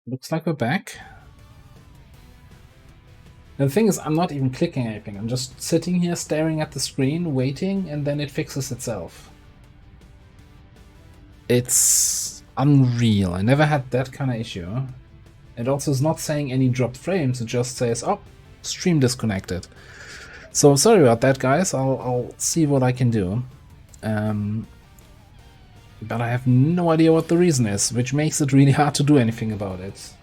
Looks like we're back. The thing is, I'm not even clicking anything. I'm just sitting here staring at the screen, waiting, and then it fixes itself. It's unreal. I never had that kind of issue. It also is not saying any dropped frames. It just says, oh, stream disconnected. So sorry about that, guys. I'll see what I can do. But I have no idea what the reason is, which makes it really hard to do anything about it.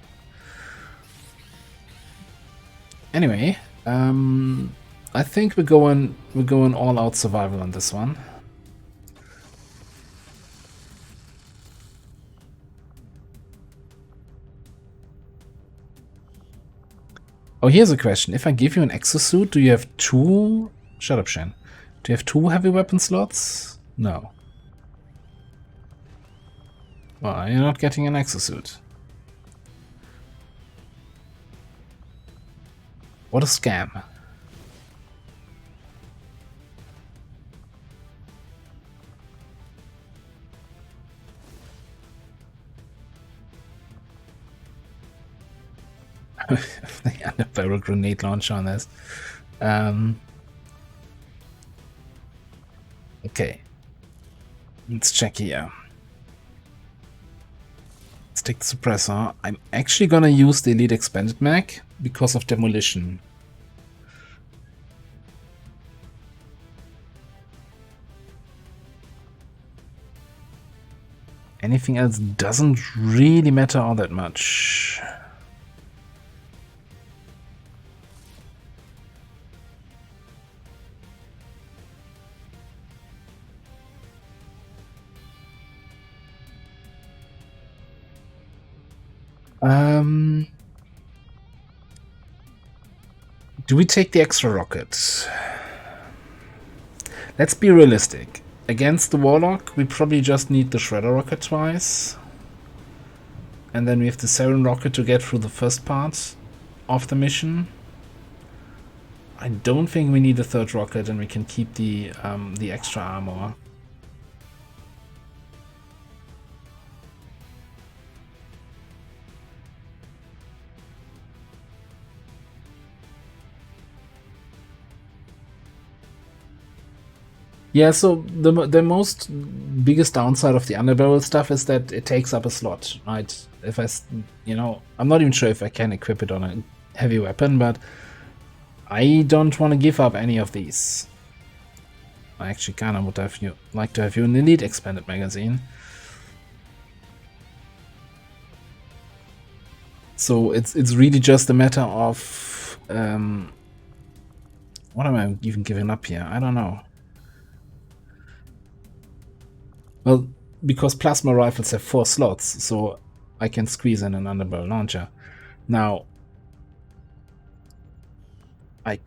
Anyway, I think we're going all out survival on this one. Oh, here's a question. If I give you an exosuit, do you have two... Shut up, Shen. Do you have two heavy weapon slots? No. Well, you're not getting an exosuit. What a scam. The barrel grenade launcher on this. Okay. Let's check here. Let's take the suppressor. I'm actually gonna use the Elite Expanded Mag because of demolition. Anything else doesn't really matter all that much. Do we take the extra rocket? Let's be realistic. Against the Warlock, we probably just need the Shredder rocket twice. And then we have the Saren rocket to get through the first part of the mission. I don't think we need a third rocket, and we can keep the extra armor. Yeah, so the most biggest downside of the underbarrel stuff is that it takes up a slot, right? If I'm not even sure if I can equip it on a heavy weapon, but I don't want to give up any of these. I actually kind of would like to have you an Elite Expanded Magazine. So it's really just a matter of what am I even giving up here? I don't know. Well, because plasma rifles have 4 slots, so I can squeeze in an underbarrel launcher. Now, I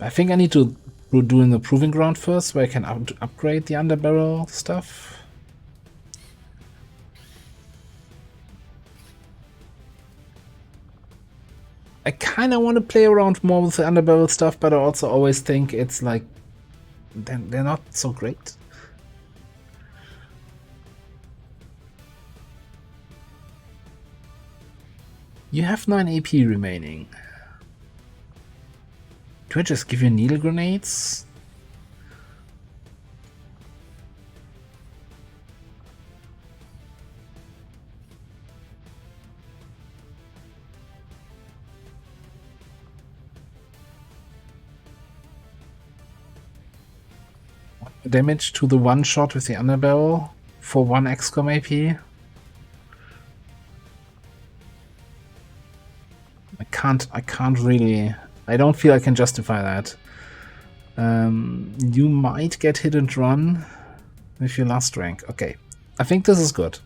think I need to do in the proving ground first, where I can upgrade the underbarrel stuff. I kind of want to play around more with the underbarrel stuff, but I also always think it's like they're not so great. You have 9 AP remaining. Do I just give you needle grenades? Damage to the one shot with the underbarrel for 1 XCOM AP. I can't really. I don't feel I can justify that. You might get hit and run with your last rank. Okay, I think this is good.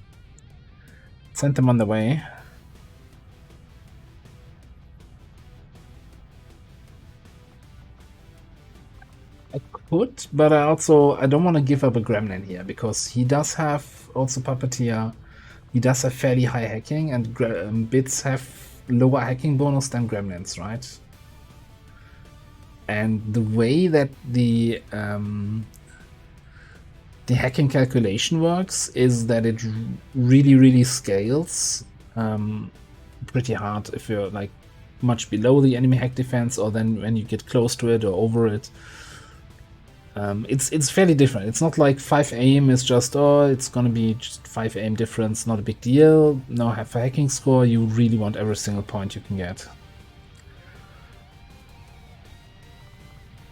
Send them on the way. I could, but I don't want to give up a Gremlin here, because he does have also Puppeteer. He does have fairly high hacking, and bits have lower hacking bonus than Gremlins, right? And the way that the the hacking calculation works is that it really scales pretty hard if you're like much below the enemy hack defense, or then when you get close to it or over it. It's fairly different. It's not like 5 aim is just, oh, it's gonna be just 5 aim difference, not a big deal. No, for hacking score, you really want every single point you can get.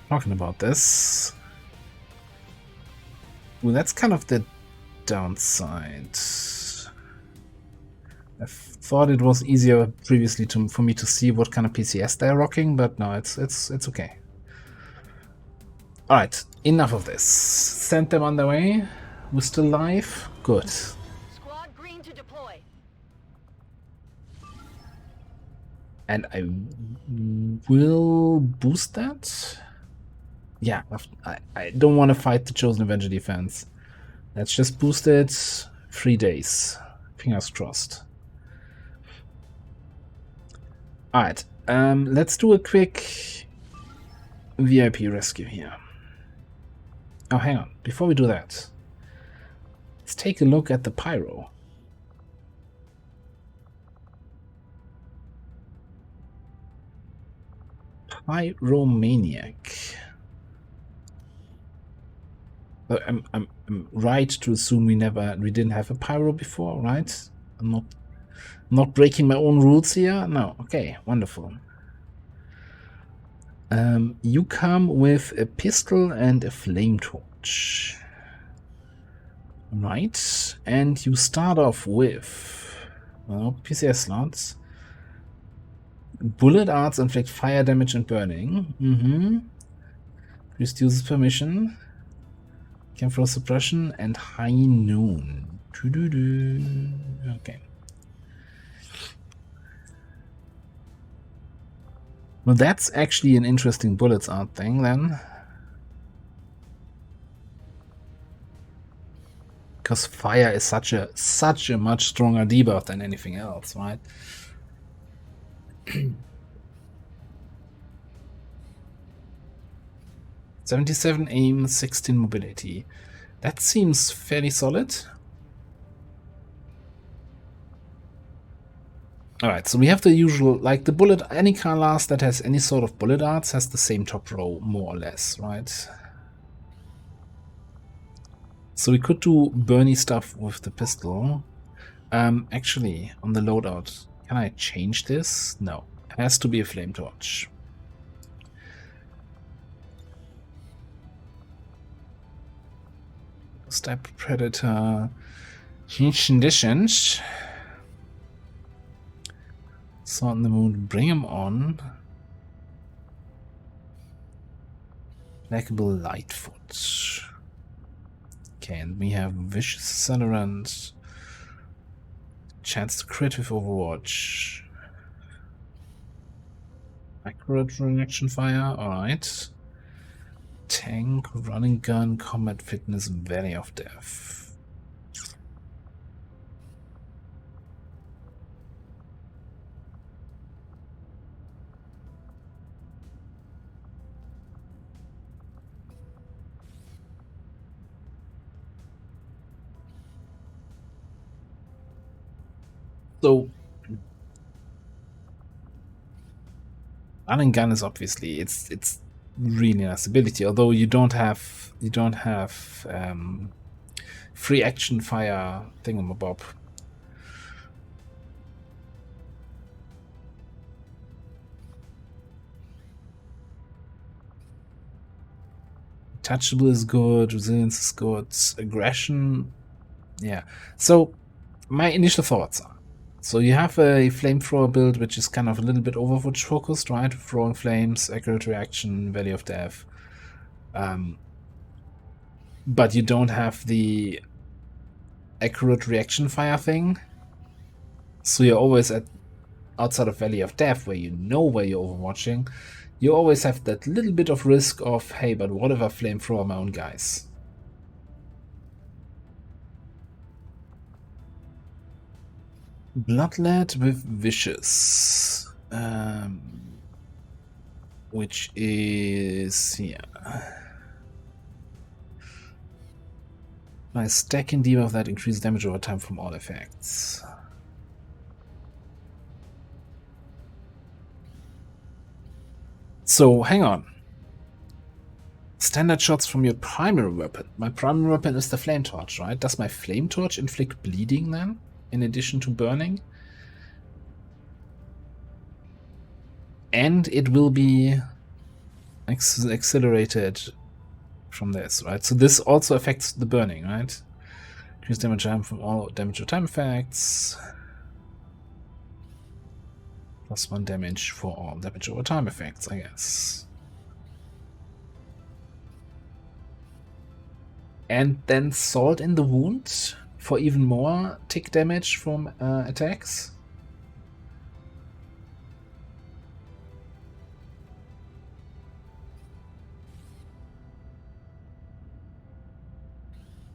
Talking about this. Well, that's kind of the downside. I thought it was easier previously for me to see what kind of PCS they're rocking, but no, it's okay. Alright, enough of this. Send them on their way. We're still live. Good. Squad green to deploy. And I will boost that. Yeah, I don't want to fight the Chosen Avenger defense. Let's just boost it. 3 days. Fingers crossed. Alright, let's do a quick VIP rescue here. Oh, hang on. Before we do that, let's take a look at the Pyro. Pyromaniac. I'm right to assume we didn't have a Pyro before, right? I'm not breaking my own rules here. No, okay, wonderful. You come with a pistol and a flame torch, right? And you start off with, well, PCS slots. Bullet arts inflict fire damage and burning. Priest uses permission. Can throw suppression and high noon. Okay. Well, that's actually an interesting bullets art thing then. Because fire is such a much stronger debuff than anything else, right? 77 aim, 16 mobility. That seems fairly solid. Alright, so we have the usual, like the bullet, any class that has any sort of bullet arts has the same top row, more or less, right? So we could do burny stuff with the pistol. Actually, on the loadout, can I change this? No, it has to be a flame torch. Step Predator, change conditions. Sword in the Moon, bring him on. Blackable Lightfoot. Okay, and we have Vicious Accelerant. Chance to crit with Overwatch. Accurate reaction fire, alright. Tank, running gun, combat fitness, Valley of Death. So, running gun is obviously it's really nice ability. Although you don't have free action fire thingamabob. Touchable is good. Resilience is good. Aggression, yeah. So my initial thoughts are. So you have a flamethrower build, which is kind of a little bit Overwatch focused, right? Throwing flames, accurate reaction, Valley of Death. But you don't have the accurate reaction fire thing. So you're always outside of Valley of Death, where you know where you're overwatching. You always have that little bit of risk of, hey, but what if I flamethrower my own guys? Bloodlet with Vicious, which is here. By stacking debuff that increases damage over time from all effects. So, hang on. Standard shots from your primary weapon. My primary weapon is the flame torch, right? Does my flame torch inflict bleeding then, in addition to burning? And it will be accelerated from this, right? So this also affects the burning, right? Increase damage time from all damage or time effects. +1 damage for all damage over time effects, I guess. And then Salt in the Wound for even more tick damage from attacks.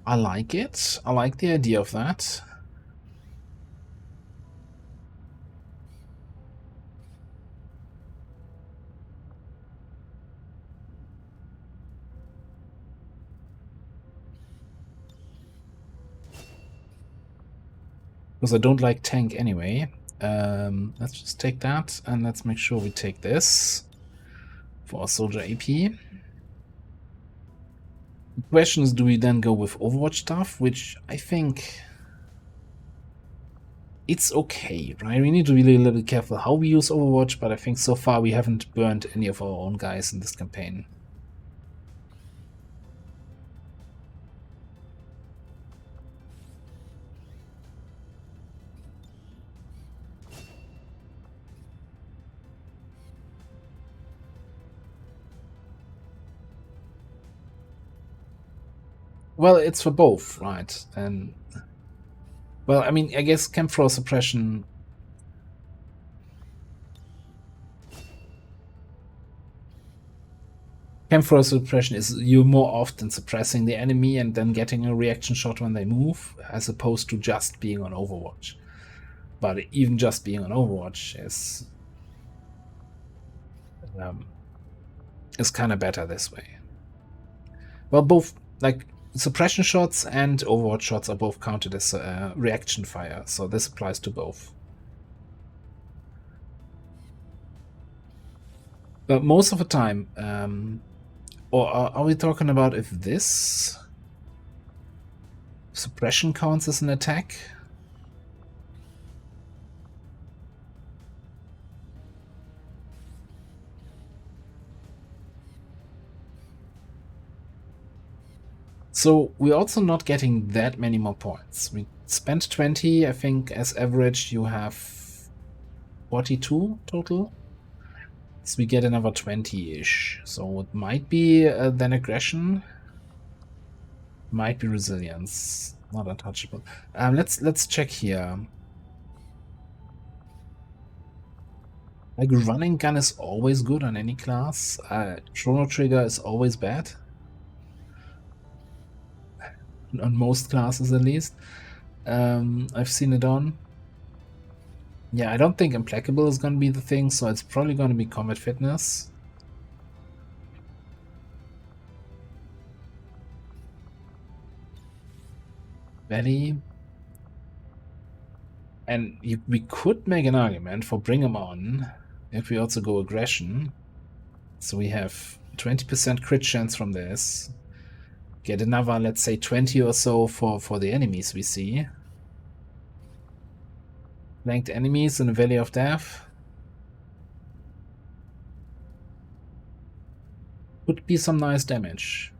I like it. I like the idea of that. Because I don't like tank anyway. Let's just take that, and let's make sure we take this for our soldier AP. The question is, do we then go with Overwatch stuff, which I think it's okay, right? We need to be a little bit careful how we use Overwatch, but I think so far we haven't burned any of our own guys in this campaign. Well, it's for both, right? And well, I mean, I guess Campfire suppression. Campfire suppression is you're more often suppressing the enemy and then getting a reaction shot when they move, as opposed to just being on Overwatch. But even just being on Overwatch is kind of better this way. Well, both like suppression shots and Overwatch shots are both counted as reaction fire, so this applies to both. But most of the time, or are we talking about if this suppression counts as an attack? So we're also not getting that many more points. We spent 20, I think as average you have 42 total. So we get another 20-ish. So it might be then aggression. Might be resilience. Not untouchable. Let's check here. Like running gun is always good on any class. Chrono Trigger is always bad. On most classes at least. I've seen it on. Yeah, I don't think Implacable is going to be the thing, so it's probably going to be Combat Fitness. Belly. And we could make an argument for Bring 'em On if we also go Aggression. So we have 20% crit chance from this. Get another, let's say, 20 or so for the enemies we see. Flanked enemies in the Valley of Death. Could be some nice damage.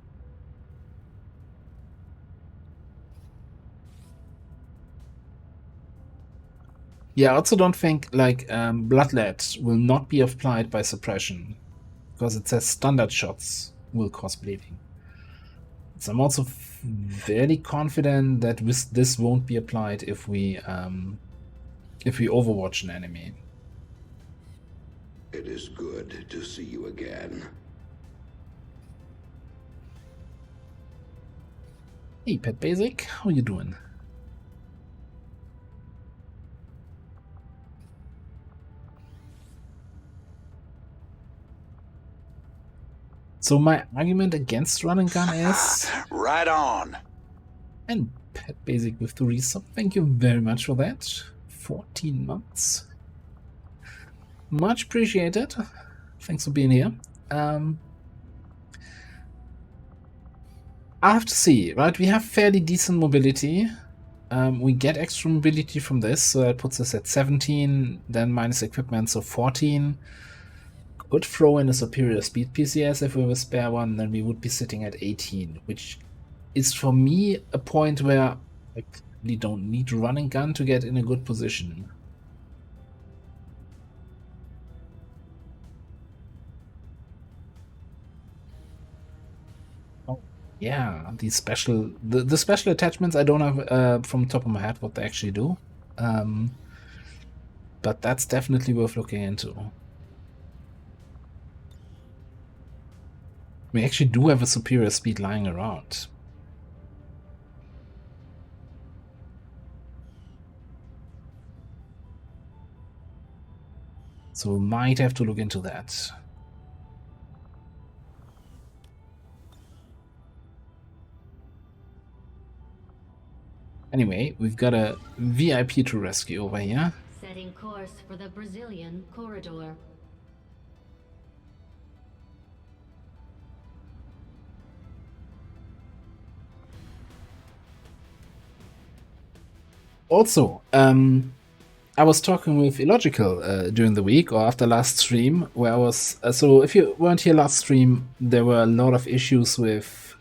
Yeah, I also don't think like Bloodlet will not be applied by suppression, because it says standard shots will cause bleeding. So I'm also very confident that this won't be applied if we overwatch an enemy. It is good to see you again. Hey, Pet Basic, how you doing? So my argument against run and gun is right on. And Pet Basic with the resub. Thank you very much for that. 14 months. Much appreciated. Thanks for being here. I have to see, right? We have fairly decent mobility. We get extra mobility from this, so that puts us at 17, then minus equipment, so 14. Could throw in a superior speed PCS if we have a spare one, then we would be sitting at 18, which is for me a point where I really don't need running gun to get in a good position. Oh yeah, these special the special attachments I don't have from the top of my head what they actually do. But that's definitely worth looking into. We actually do have a superior speed lying around. So we might have to look into that. Anyway, we've got a VIP to rescue over here. Setting course for the Brazilian corridor. Also, I was talking with Illogical during the week or after last stream, where I was. So if you weren't here last stream, there were a lot of issues with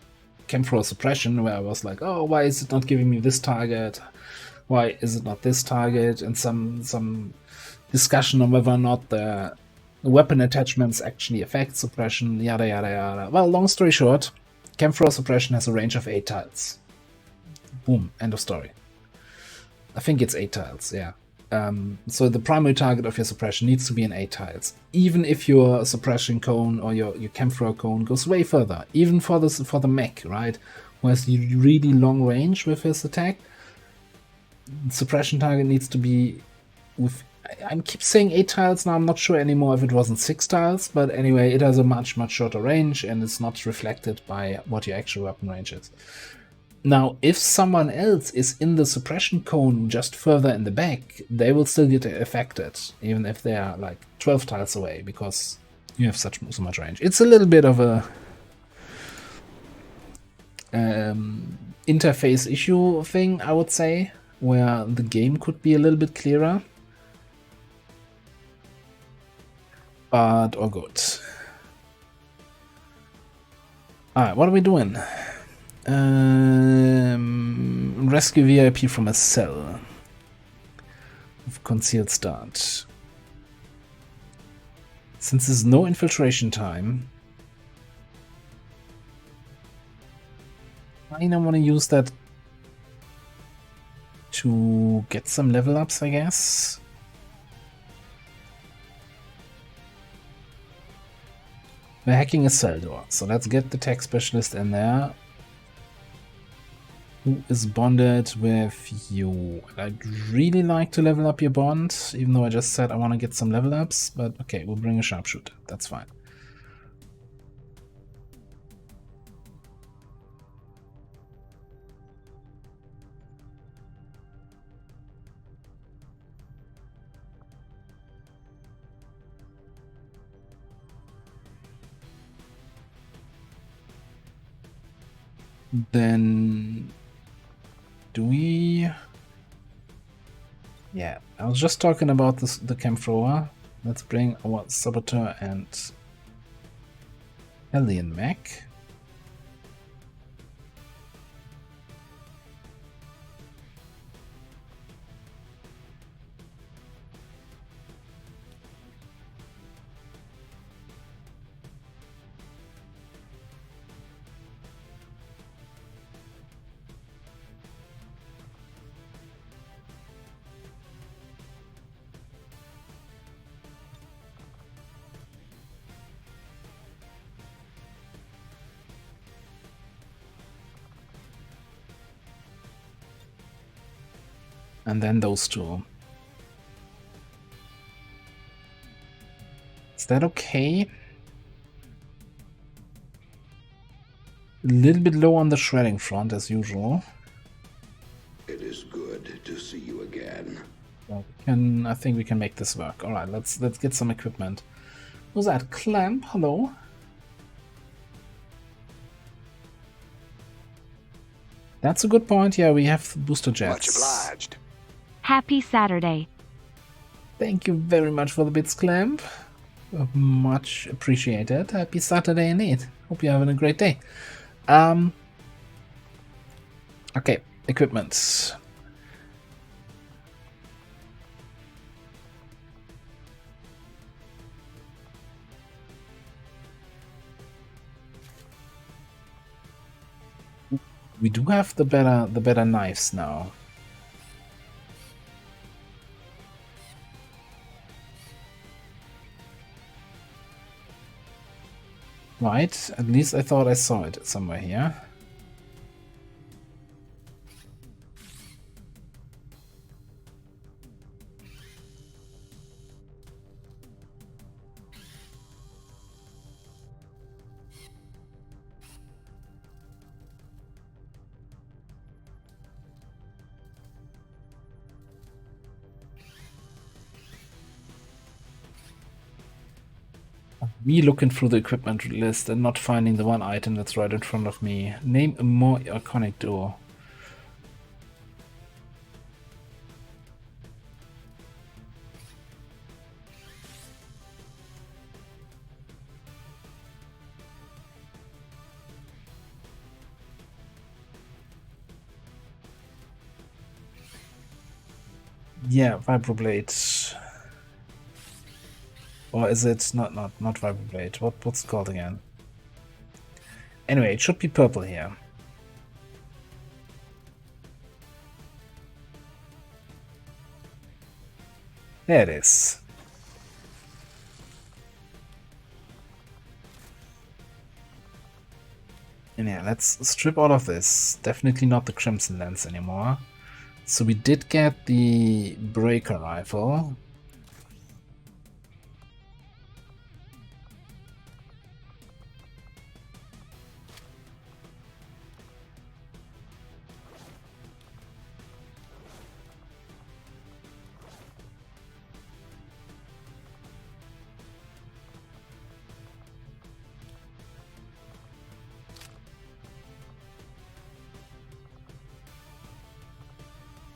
Chemthrower suppression, where I was like, oh, why is it not giving me this target? Why is it not this target? And some discussion on whether or not the weapon attachments actually affect suppression, yada yada yada. Well, long story short, Chemthrower suppression has a range of 8 tiles. Boom, end of story. I think it's 8 tiles, yeah. So the primary target of your suppression needs to be in 8 tiles. Even if your suppression cone or your Chemthrower cone goes way further, even for the mech, right? Who has really long range with his attack, suppression target needs to be with. I keep saying 8 tiles now. I'm not sure anymore if it wasn't 6 tiles, but anyway, it has a much shorter range and it's not reflected by what your actual weapon range is. Now, if someone else is in the suppression cone just further in the back, they will still get affected, even if they are like 12 tiles away, because you have so much range. It's a little bit of a interface issue thing, I would say, where the game could be a little bit clearer. But all good. Alright, what are we doing? Rescue VIP from a cell with concealed start. Since there's no infiltration time, I don't want to use that to get some level ups, I guess. We're hacking a cell door, so let's get the tech specialist in there. Who is bonded with you? I'd really like to level up your bond, even though I just said I want to get some level ups, but okay, we'll bring a sharpshooter. That's fine. Then do we? Yeah, I was just talking about this, the Chemthrower. Let's bring our Saboteur and Alien mech. And then those two. Is that okay? A little bit low on the shredding front as usual. So we can, I think we can make this work. All right, let's get some equipment. Who's that? Clamp? Hello. That's a good point. Yeah, we have booster jets. Much obliged. Happy Saturday. Thank you very much for the bits, Clamp. Much appreciated. Happy Saturday indeed. Hope you're having a great day. Okay, equipment. We do have the better knives now. Right, at least I thought I saw it somewhere here. Me looking through the equipment list and not finding the one item that's right in front of me. Name a more iconic duo. Yeah, Vibroblade. Or is it not Vibroblade? What's it called again? Anyway, it should be purple here. There it is. And yeah, let's strip all of this. Definitely not the Crimson Lens anymore. So we did get the Breaker Rifle.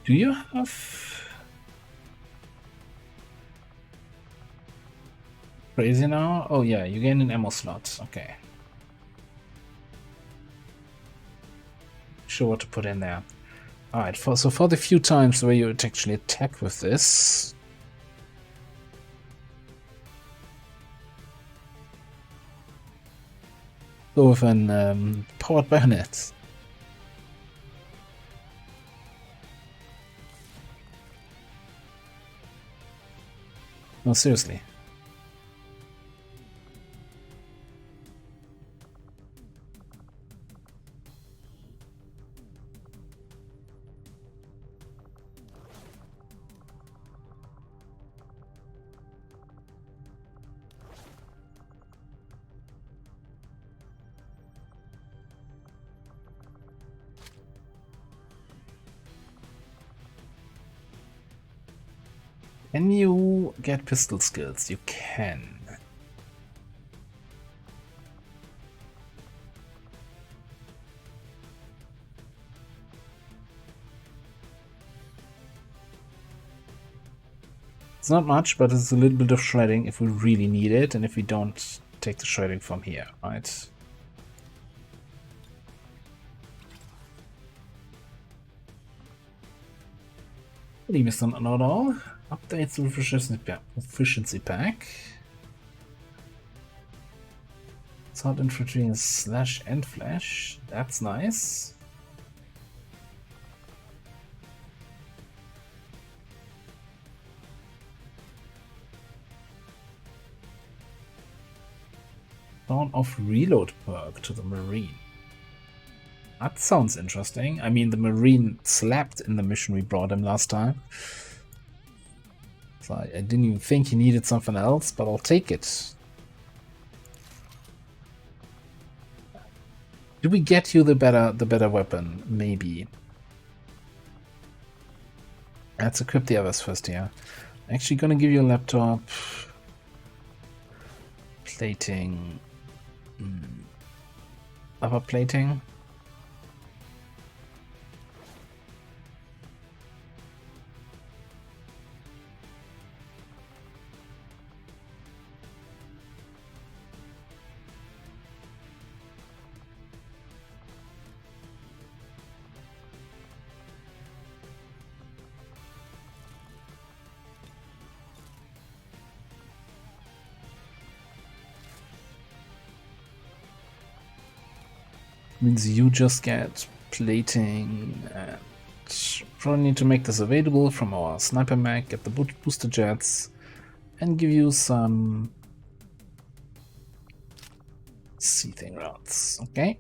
Do you have crazy now? Oh yeah, you gain an ammo slot. Okay. Sure what to put in there. Alright, so for the few times where you actually attack with this. Go with an powered bayonet. No, seriously. Can you get pistol skills? You can. It's not much, but it's a little bit of shredding if we really need it, and if we don't take the shredding from here, right? Really missed on not all. Updates to proficiency pack. Assault infantry and slash and flash. That's nice. Dawn of reload perk to the Marine. That sounds interesting. I mean, the Marine slapped in the mission we brought him last time. So I didn't even think he needed something else, but I'll take it. Do we get you the better weapon? Maybe. Let's equip the others first here. Actually gonna give you a laptop. Plating. Upper plating. Means you just get plating and probably need to make this available from our sniper mag, get the booster jets, and give you some seething rods, okay?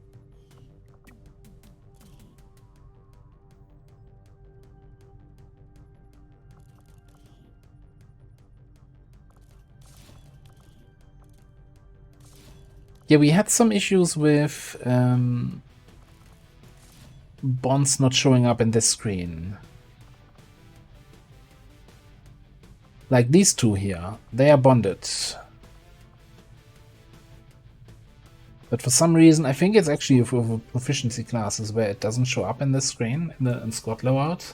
Yeah, we had some issues with bonds not showing up in this screen. Like these two here, they are bonded. But for some reason, I think it's actually for the proficiency classes where it doesn't show up in this screen, in squad loadout.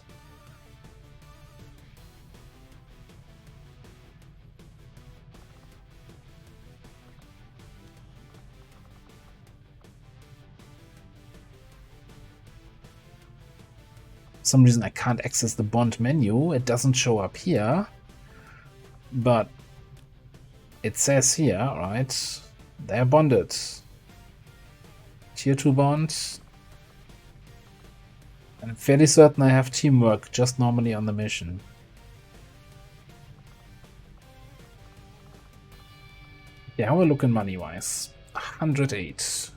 For some reason I can't access the bond menu. It doesn't show up here, but it says here, right? They're bonded. Tier 2 bond. And I'm fairly certain I have teamwork just normally on the mission. Yeah, how are we looking money wise? 108.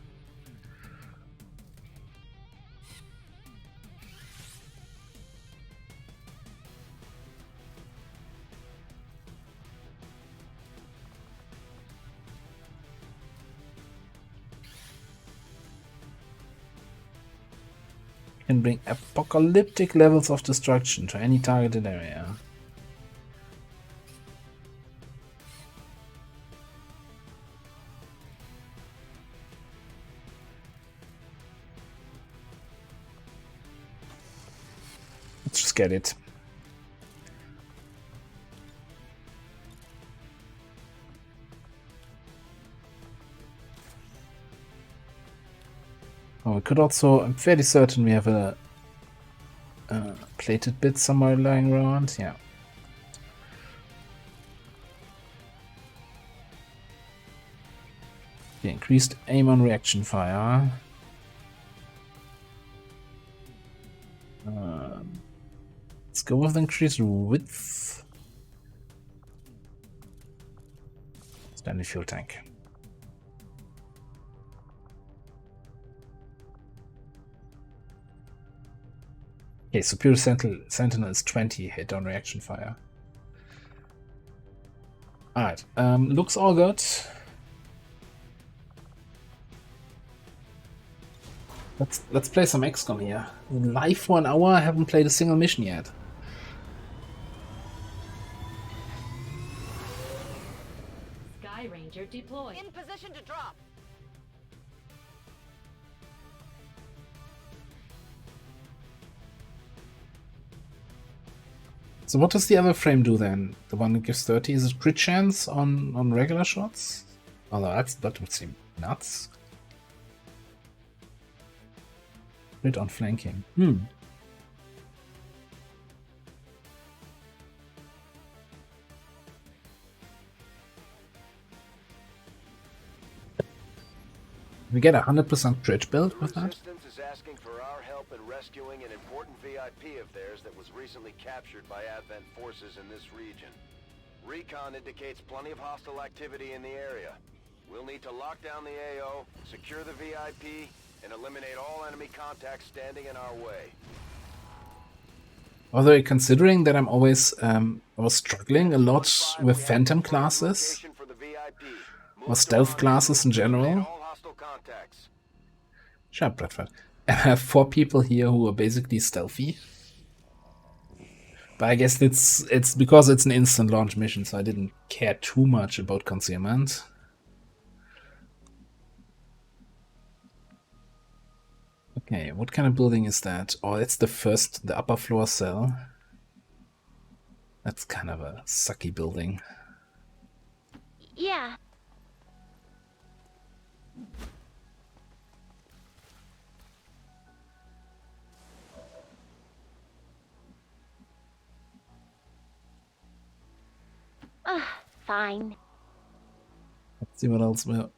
Can bring apocalyptic levels of destruction to any targeted area. Let's just get it. Oh, we could also, I'm fairly certain we have a plated bit somewhere lying around, yeah. Okay, increased aim on reaction fire. Let's go with increased width. Standard fuel tank. Okay, Superior Sentinel is 20 hit on reaction fire. Alright, looks all good. Let's play some XCOM here. Live for an hour, I haven't played a single mission yet. Sky Ranger deployed. In position to drop. So what does the other frame do then? The one that gives 30? Is it crit chance on regular shots? Although that would seem nuts. Crit on flanking. We get 100% crit build with that? Resistance is asking for our help in rescuing an important VIP of theirs that was recently captured by Advent forces in this region. Recon indicates plenty of hostile activity in the area. We'll need to lock down the AO, secure the VIP, and eliminate all enemy contacts standing in our way. Although considering that I'm always I was struggling a lot with phantom classes or stealth classes in general. Shut up, Bradford. I have 4 people here who are basically stealthy. But I guess it's because it's an instant launch mission, so I didn't care too much about concealment. Okay, what kind of building is that? Oh, it's the upper floor cell. That's kind of a sucky building. Yeah. Fine. Let's see what else we're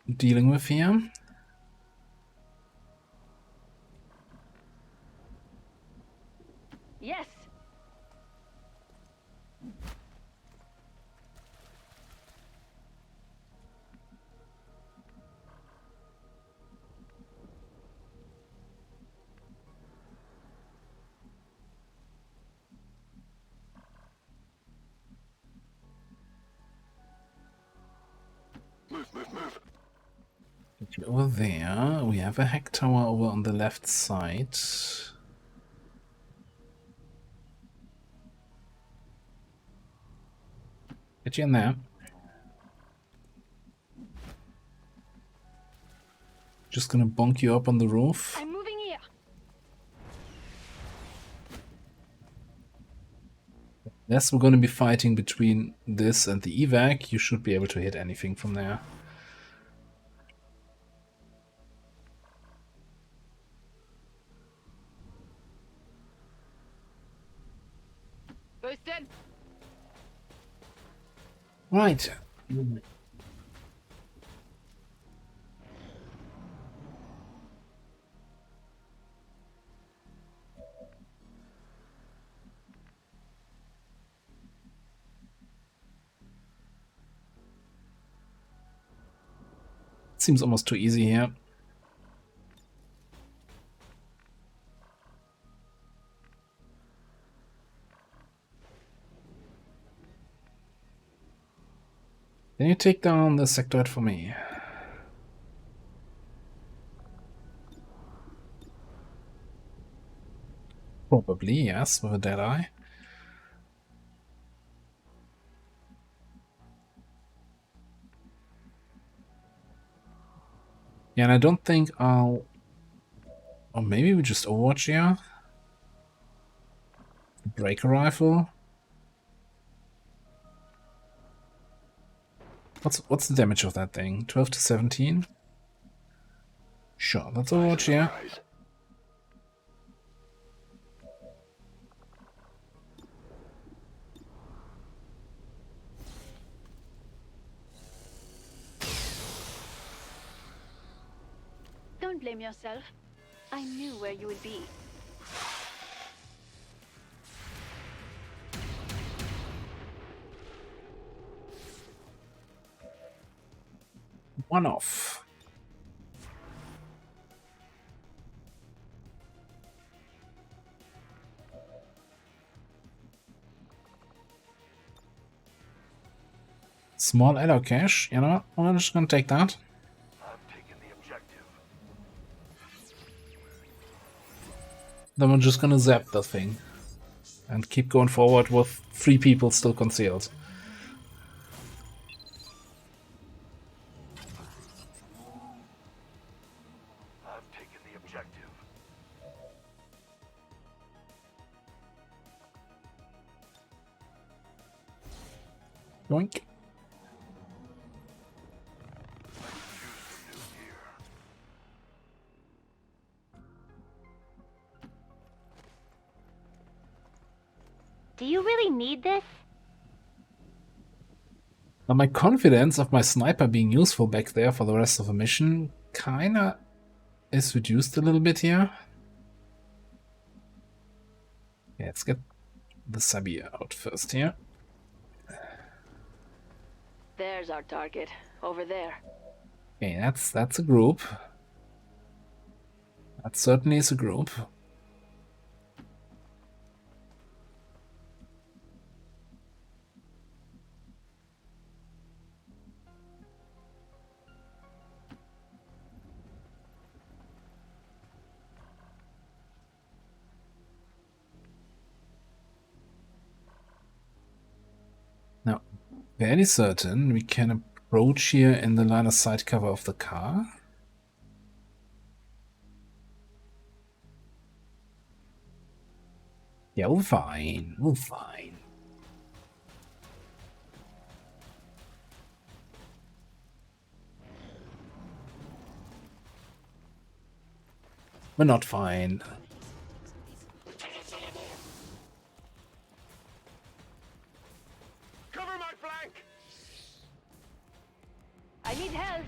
dealing with here. Yes. Over there, we have a hack tower over on the left side. Get you in there. Just gonna bonk you up on the roof. I'm moving here. Yes, we're gonna be fighting between this and the evac. You should be able to hit anything from there. Boosted. Right. Seems almost too easy here. Can you take down the sectoid for me? Probably, yes, with a dead eye. Yeah, and I don't think I'll... Or maybe we just Overwatch here? Breaker rifle? What's the damage of that thing? 12 to 17? Sure, let's Overwatch here. Don't blame yourself. I knew where you would be. One off. Small allo cache, you know, I'm just gonna take that. Then we're just gonna zap the thing. And keep going forward with 3 people still concealed. I've taken the objective. Yoink. Do you really need this? Now my confidence of my sniper being useful back there for the rest of the mission kinda is reduced a little bit here. Yeah, let's get the Sabia out first here. There's our target. Over there. Okay, that's a group. That certainly is a group. Fairly certain we can approach here in the line of sight cover of the car. Yeah, we're fine. We're fine. We're not fine. Cover my flank! I need help.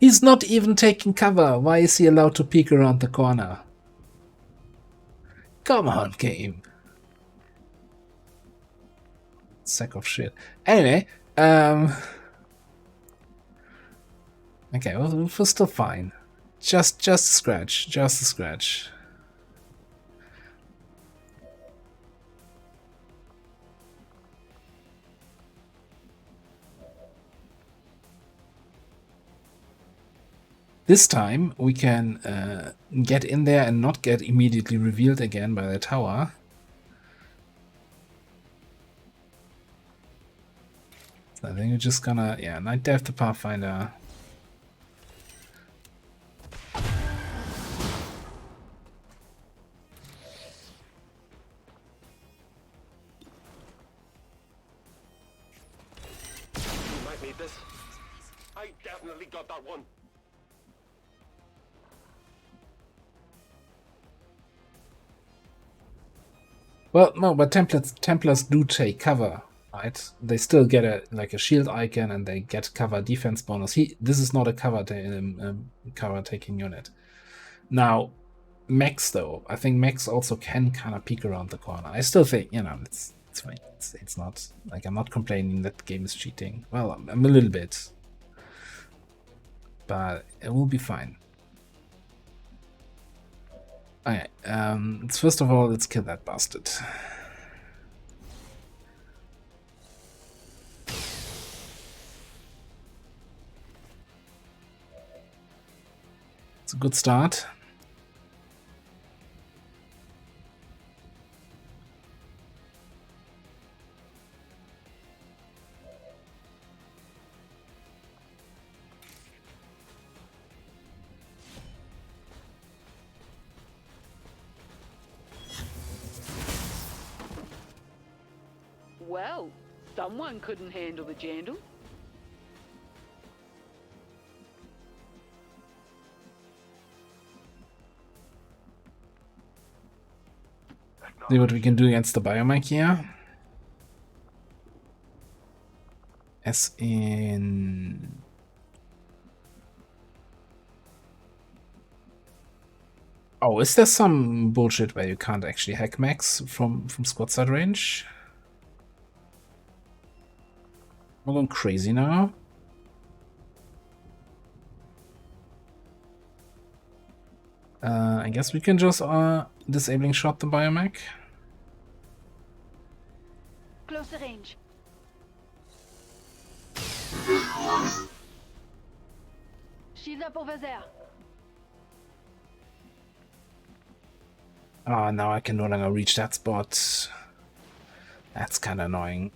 He's not even taking cover. Why is he allowed to peek around the corner? Come on, game. Sack of shit. Anyway, okay, we're still fine. Just a scratch. Just a scratch. This time we can get in there and not get immediately revealed again by the tower. So I think we're just gonna, yeah, Night Dive the Pathfinder. You might need this. I definitely got that one. Well, no, but Templars do take cover, right? They still get a shield icon and they get cover defense bonus. This is not a cover taking unit. Now, Max though, I think Max also can kind of peek around the corner. I still think, you know, it's fine. It's not like I'm not complaining that the game is cheating. Well, I'm a little bit, but it will be fine. Okay, first of all, let's kill that bastard. It's a good start. Well, someone couldn't handle the jandal. See what we can do against the biomech here. As in... Oh, is there some bullshit where you can't actually hack mechs from squad side range? I'm going crazy now. I guess we can just disabling shot the biomech. Closer range. Shield up over there. Ah, now I can no longer reach that spot. That's kind of annoying.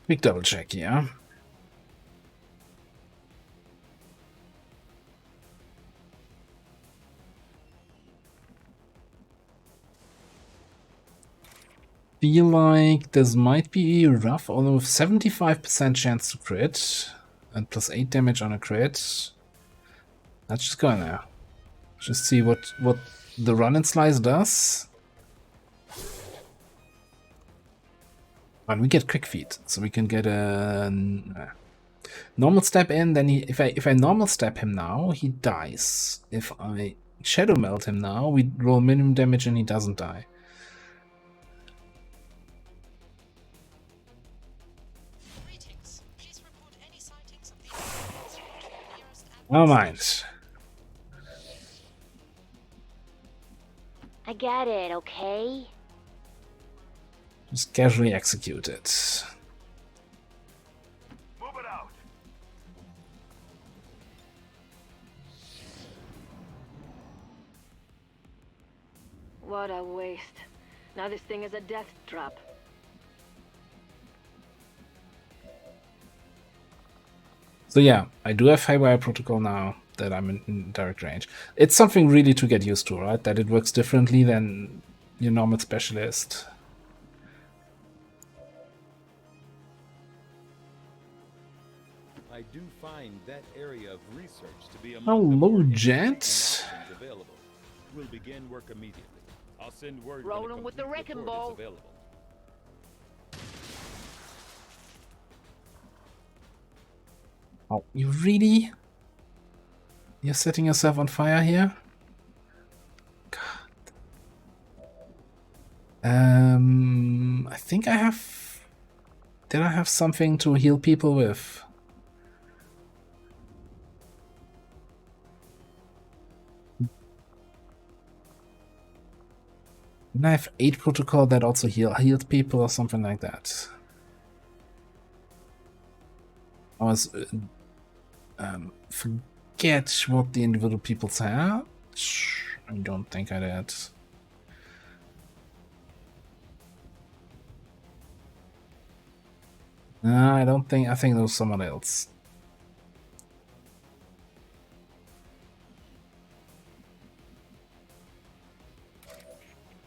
Quick double check here. Feel like this might be rough, although with 75% chance to crit and plus 8 damage on a crit. Let's just go in there. Just see what the run and slice does. And we get quick feet, so we can get a normal step in. Then if I normal step him now, he dies. If I shadow melt him now, we roll minimum damage and he doesn't die. Oh, mind. I get it, okay? Just casually execute it. What a waste. Now this thing is a death trap. So yeah, I do have high-wire protocol now that I'm in direct range. It's something really to get used to, right? That it works differently than your normal specialist. I do find that area of research to be Hello, among the more Jet. interesting options available. We'll begin work immediately. I'll send word when a Rolling with the complete wrecking report is ball. available. Oh, you really? You're setting yourself on fire here? God. I think I have... Did I have something to heal people with? Didn't I have 8 protocol that also healed people or something like that? I was... forget what the individual people had. I don't think I did. No, I don't think. I think there was someone else.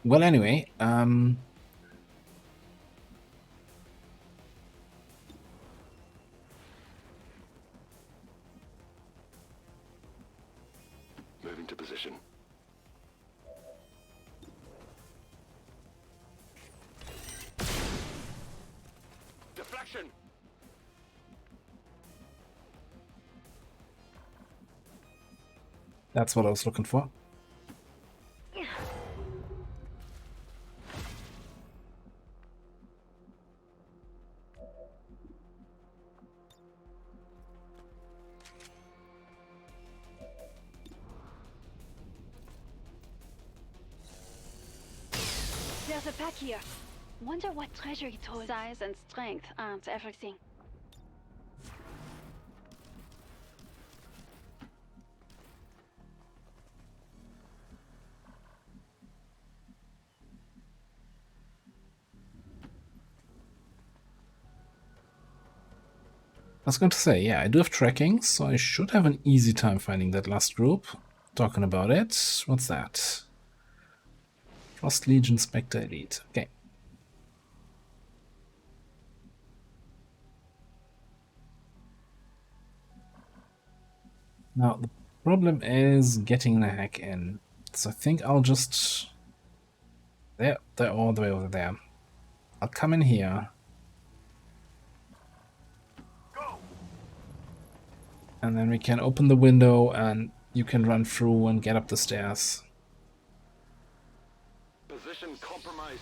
Well, anyway, Moving to position. Deflection! that's what I was looking for. There's a pack here. Wonder what treasure it holds. Size and strength aren't everything. I was going to say, yeah, I do have tracking, so I should have an easy time finding that last group. Talking about it, what's that? Frost Legion Spectre Elite. Okay. Now, the problem is getting the hack in. So I think I'll just... They're all the way over there. I'll come in here. And then we can open the window and you can run through and get up the stairs. Position compromised.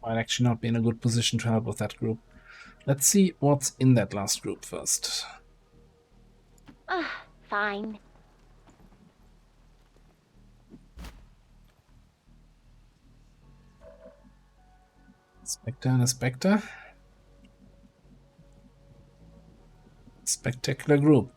Might actually not be in a good position to help with that group. Let's see what's in that last group first. Fine. Spectre and a Spectre. Spectacular group.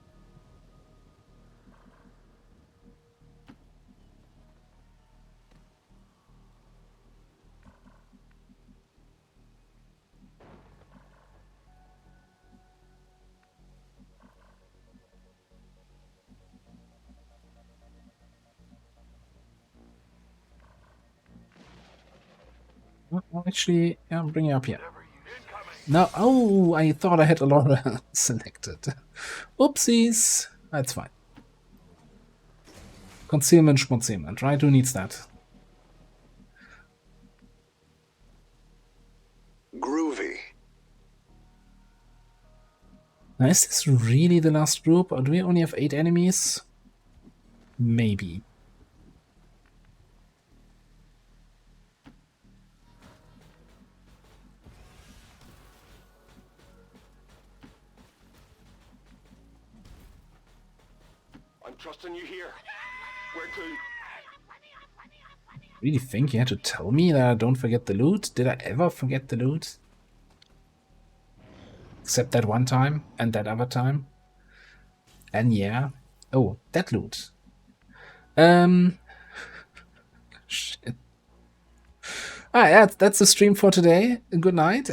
Well, actually, yeah, I'll bring you up here. No, oh, I thought I had a lot selected. Oopsies. That's fine. Concealment, schmoncealment, right? Who needs that? Groovy. Now, is this really the last group, or do we only have 8 enemies? Maybe. I'm trusting you here. Where to? Really think you had to tell me that I don't forget the loot? Did I ever forget the loot? Except that one time, and that other time. And yeah, Oh, that loot. Shit. Yeah, that's the stream for today. Good night.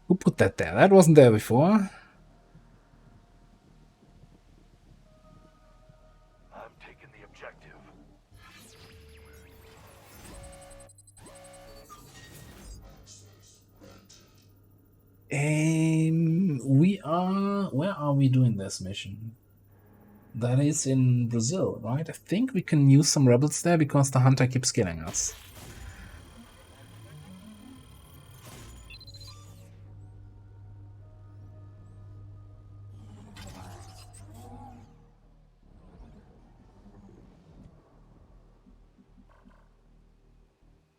Who put that there? That wasn't there before. I'm taking the objective. Where are we doing this mission? That is in Brazil, right? I think we can use some rebels there because the hunter keeps killing us.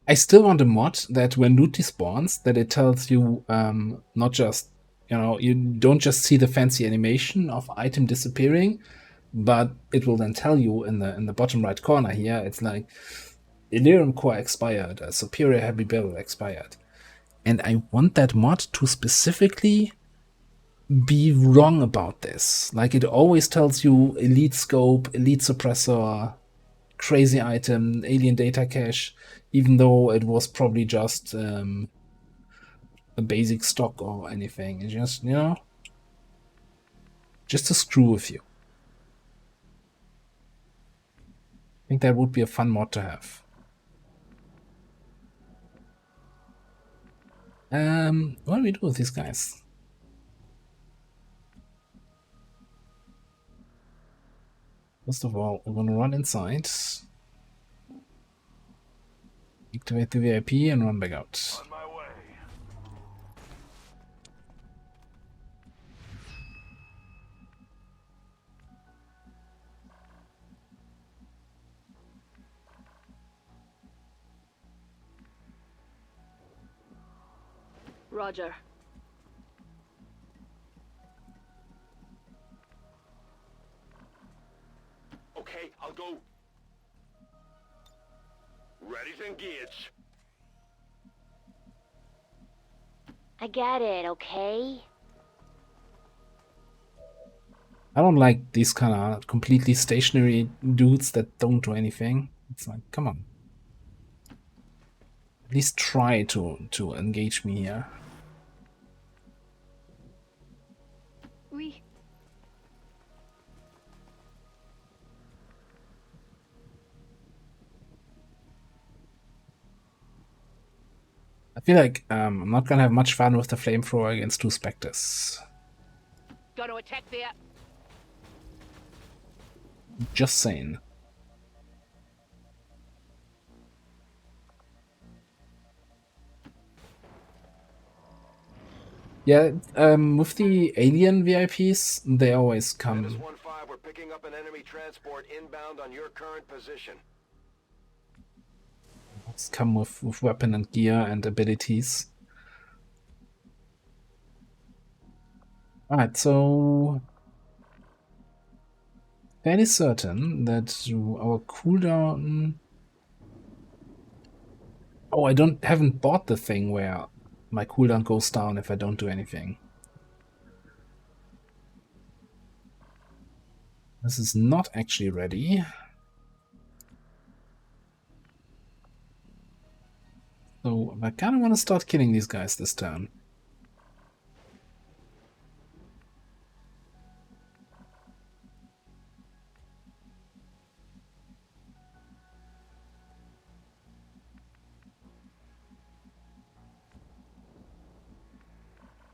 I still want a mod that when loot despawns, that it tells you not just, you don't just see the fancy animation of item disappearing, but it will then tell you in the bottom right corner here, it's like Elerium core expired, a superior heavy barrel expired. And I want that mod to specifically be wrong about this. Like it always tells you elite scope, elite suppressor, crazy item, alien data cache, even though it was probably just a basic stock or anything. It's just, just to screw with you. I think that would be a fun mod to have. What do we do with these guys? First of all, we're gonna run inside, activate the VIP, and run back out. On my way. Roger. Okay, I'll go. Ready to engage. I get it, okay? I don't like these kind of completely stationary dudes that don't do anything. It's like, come on. At least try to engage me here. Oui. I feel like I'm not gonna have much fun with the flamethrower against 2 specters. Gonna attack there. Just saying. Yeah, with the alien VIPs, they always come. Menace 1-5, we're picking up an enemy transport inbound on your current position. Come with weapon and gear and abilities. Alright, so fairly certain that our cooldown. Oh, I haven't bought the thing where my cooldown goes down if I don't do anything. This is not actually ready. So I kind of want to start killing these guys this turn.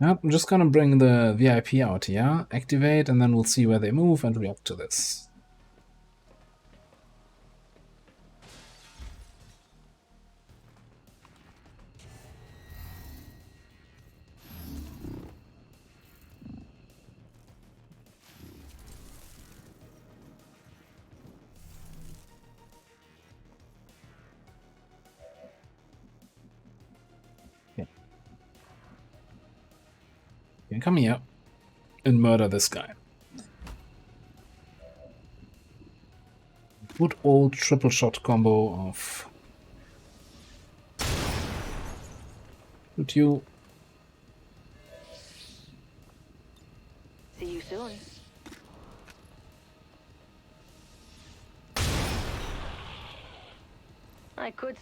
Yep, I'm just gonna bring the VIP out here, activate, and then we'll see where they move and react to this. Okay, come here and murder this guy. Good old triple shot combo of shoot you,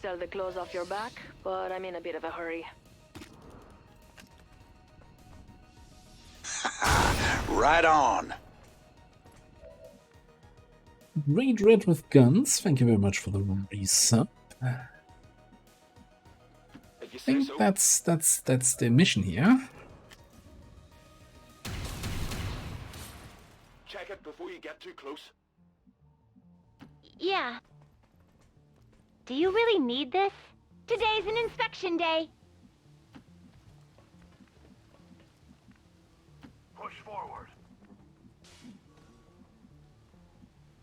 sell the clothes off your back, but I'm in a bit of a hurry. Right on. Read Red with Guns, thank you very much for the resub. I think that's the mission here. Check it before you get too close. Yeah. Do you really need this? Today's an inspection day. Push forward.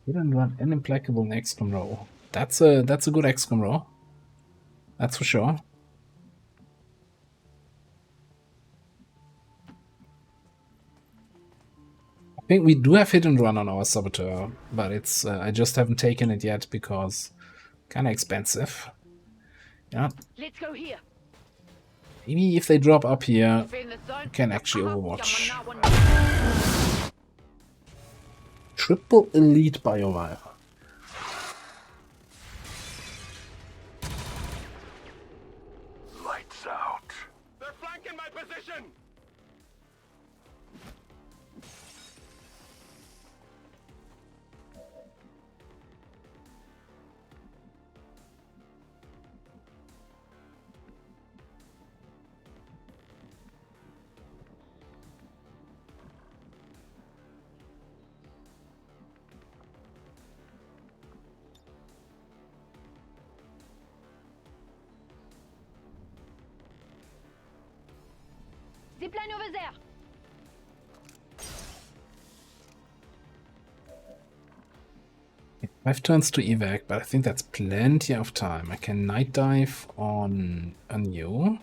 We didn't run an implacable XCOM row. That's a good XCOM row. That's for sure. I think we do have hit and run on our Saboteur, but it's I just haven't taken it yet because kind of expensive. Yeah. Let's go here. Maybe if they drop up here, Feel the zone? we can actually Jump Overwatch. on that one. Triple Elite Biowire. Lights out. They're flanking my position. Zipline over there. 5 turns to evac, but I think that's plenty of time. I can night dive on you.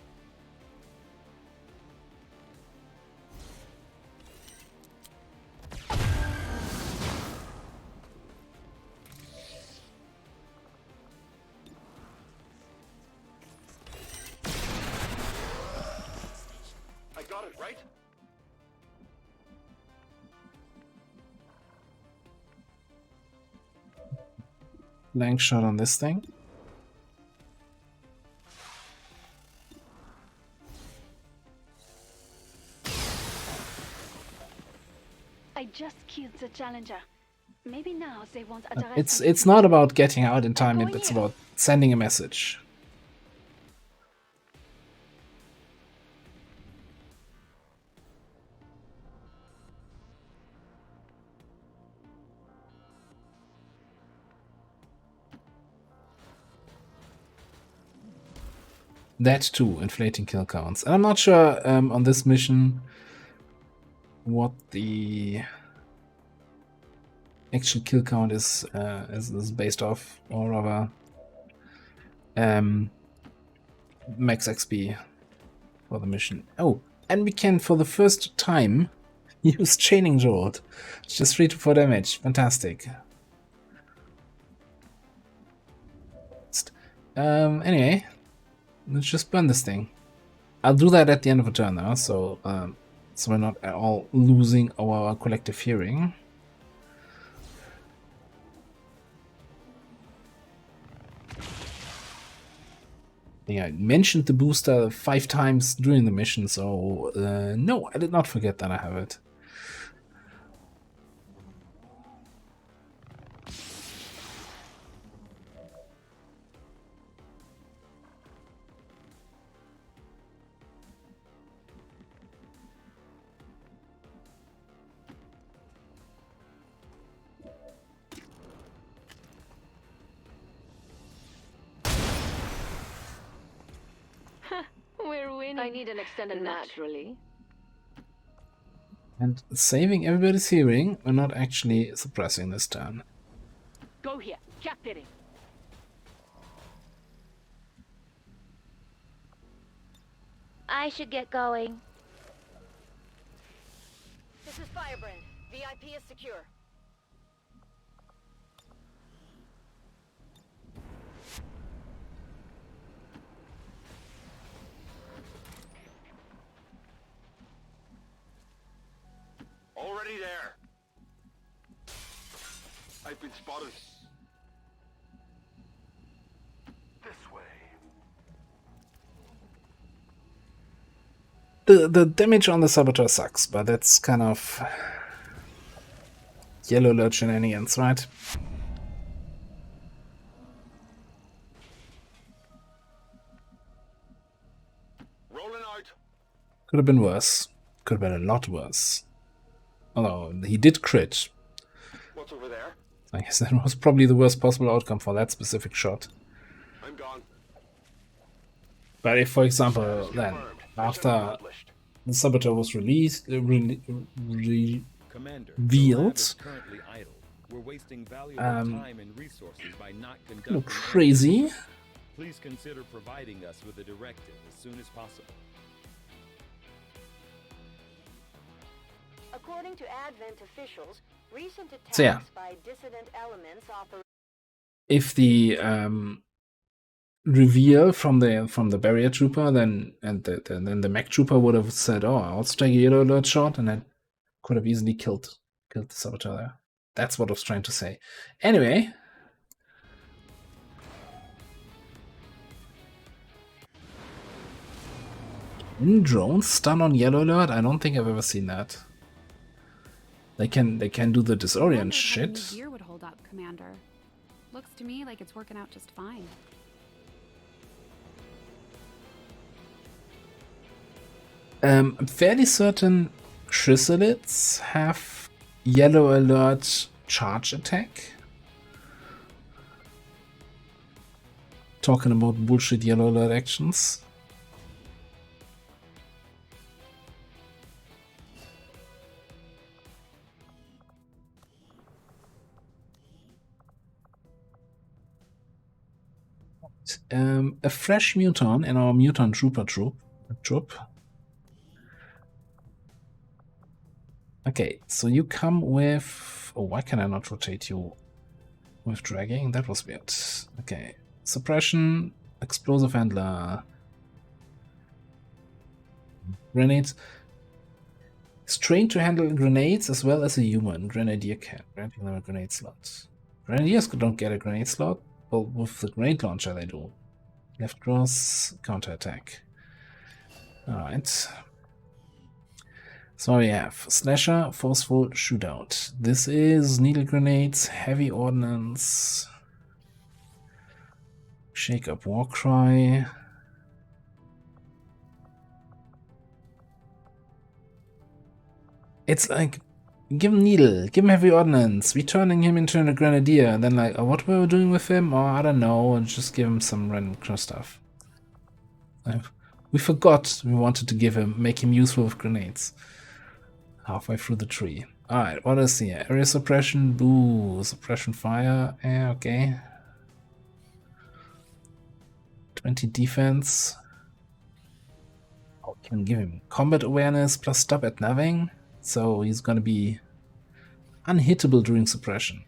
I got it, right? Lang shot on this thing. I just killed the challenger. Maybe now they won't address It's not about getting out in time, it's about sending a message. That too, inflating kill counts. And I'm not sure on this mission what the actual kill count is based off, or rather max XP for the mission. Oh, and we can for the first time use Chaining Jolt. It's just 3 to 4 damage. Fantastic. Anyway, let's just burn this thing. I'll do that at the end of a turn now, so we're not at all losing our collective hearing. Yeah, I mentioned the booster 5 times during the mission, so no, I did not forget that I have it. We're winning. I need an extended match. Naturally. And saving everybody's hearing, we're not actually suppressing this turn. Go here. Captain it. I should get going. This is Firebrand. VIP is secure. Already there. I've been spotted. This way. the damage on the Saboteur sucks, but that's kind of yellow alert shenanigans, right? Rolling out. Could have been worse. Could have been a lot worse. Although he did crit. What's over there? I guess that was probably the worst possible outcome for that specific shot. I'm gone. But if, for example, then after the Saboteur was released, Commander, revealed, the lab is currently idle. We're wasting valuable time and resources by not conducting crazy. Please consider providing us with a directive as soon as possible. According to Advent officials, recent attacks So yeah, by dissident elements offer if the reveal from the barrier trooper, then the mech trooper would have said, "Oh, I'll strike a yellow alert shot," and then could have easily killed the Saboteur there. That's what I was trying to say. Anyway. In drone stun on yellow alert? I don't think I've ever seen that. They can do the disorient shit. Gear would hold up, Commander. Looks to me like it's working out just fine. I'm fairly certain chrysalids have yellow alert charge attack. Talking about bullshit yellow alert actions. A fresh muton in our mutant trooper troop. Okay, so you come with... Oh, why can I not rotate you with dragging? That was weird. Okay, suppression, explosive handler, grenades. It's trained to handle grenades as well as a human. Grenadier can. Granting them a grenade slot. Grenadiers don't get a grenade slot. Well, with the grenade launcher they do. Left cross, counterattack. Alright. So we have Slasher, Forceful, Shootout. This is needle grenades, heavy ordnance, Shake Up Warcry. It's like, give him needle, give him heavy ordnance, we're turning him into a grenadier, and then like, oh, what were we doing with him? Oh, I don't know, and just give him some random stuff. We forgot we wanted to make him useful with grenades. Halfway through the tree. Alright, what is here? Area suppression, boo, suppression fire, okay. 20 defense. Oh, can give him combat awareness plus stop at nothing. So he's gonna be unhittable during suppression.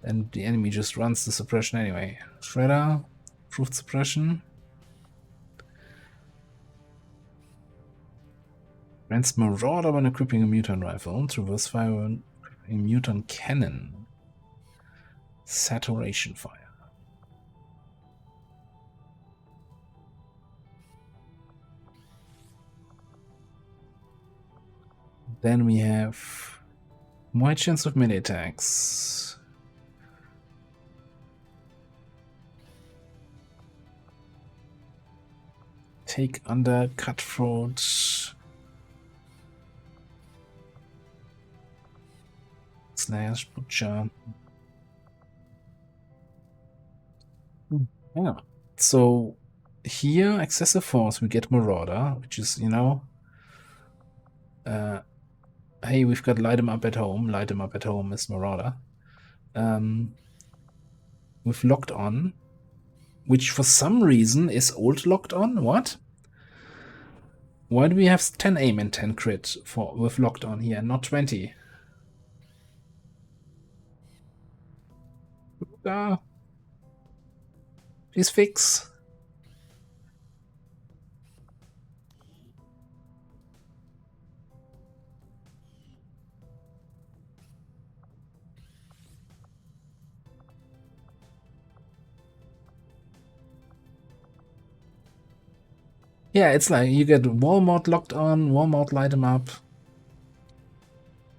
And the enemy just runs the suppression anyway. Shredder, improved suppression. Grants Marauder when equipping a mutant rifle. Traverse fire when equipping a mutant cannon. Saturation fire. Then we have more chance of melee attacks. Take under cutthroat. Slash butcher. Yeah. So here, excessive force, we get Marauder, which is, you know, hey, we've got light 'em up at home. Light 'em up at home is Marauder. With locked on, which for some reason is old locked on. What? Why do we have 10 aim and 10 crit with locked on here, not 20? Please fix. Yeah, it's like you get wall mod locked on, wall mod light 'em up.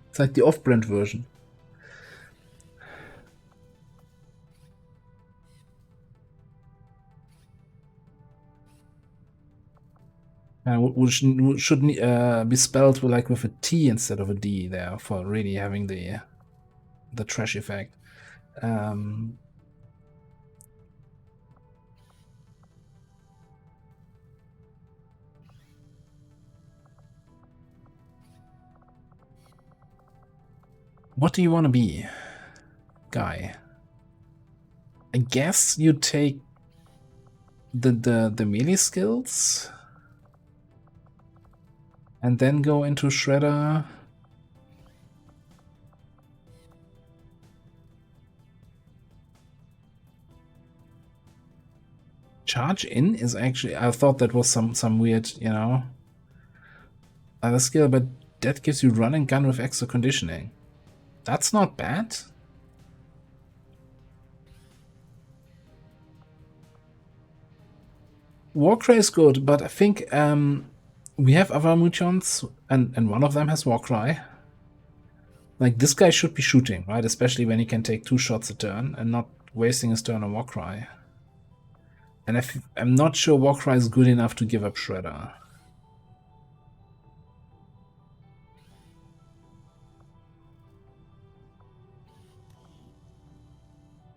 It's like the off-brand version. Which should be spelled with, like, with a T instead of a D there for really having the trash effect. What do you want to be, guy? I guess you take the melee skills and then go into Shredder. Charge in is actually, I thought that was some weird, you know, other skill, but that gives you run and gun with extra conditioning. That's not bad. Warcry is good, but I think we have other Muchons, and one of them has Warcry. Like, this guy should be shooting, right? Especially when he can take 2 shots a turn and not wasting his turn on Warcry. And I'm not sure Warcry is good enough to give up Shredder.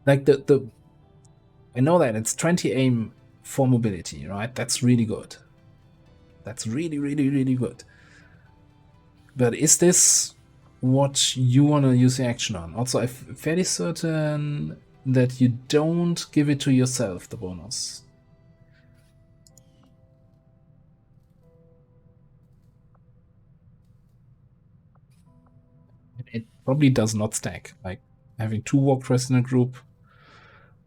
Like, I know that it's 20 aim for mobility, right? That's really good. That's really, really, really good. But is this what you want to use the action on? Also, I'm fairly certain that you don't give it to yourself, the bonus. It probably does not stack. Like, having 2 Warcries in a group,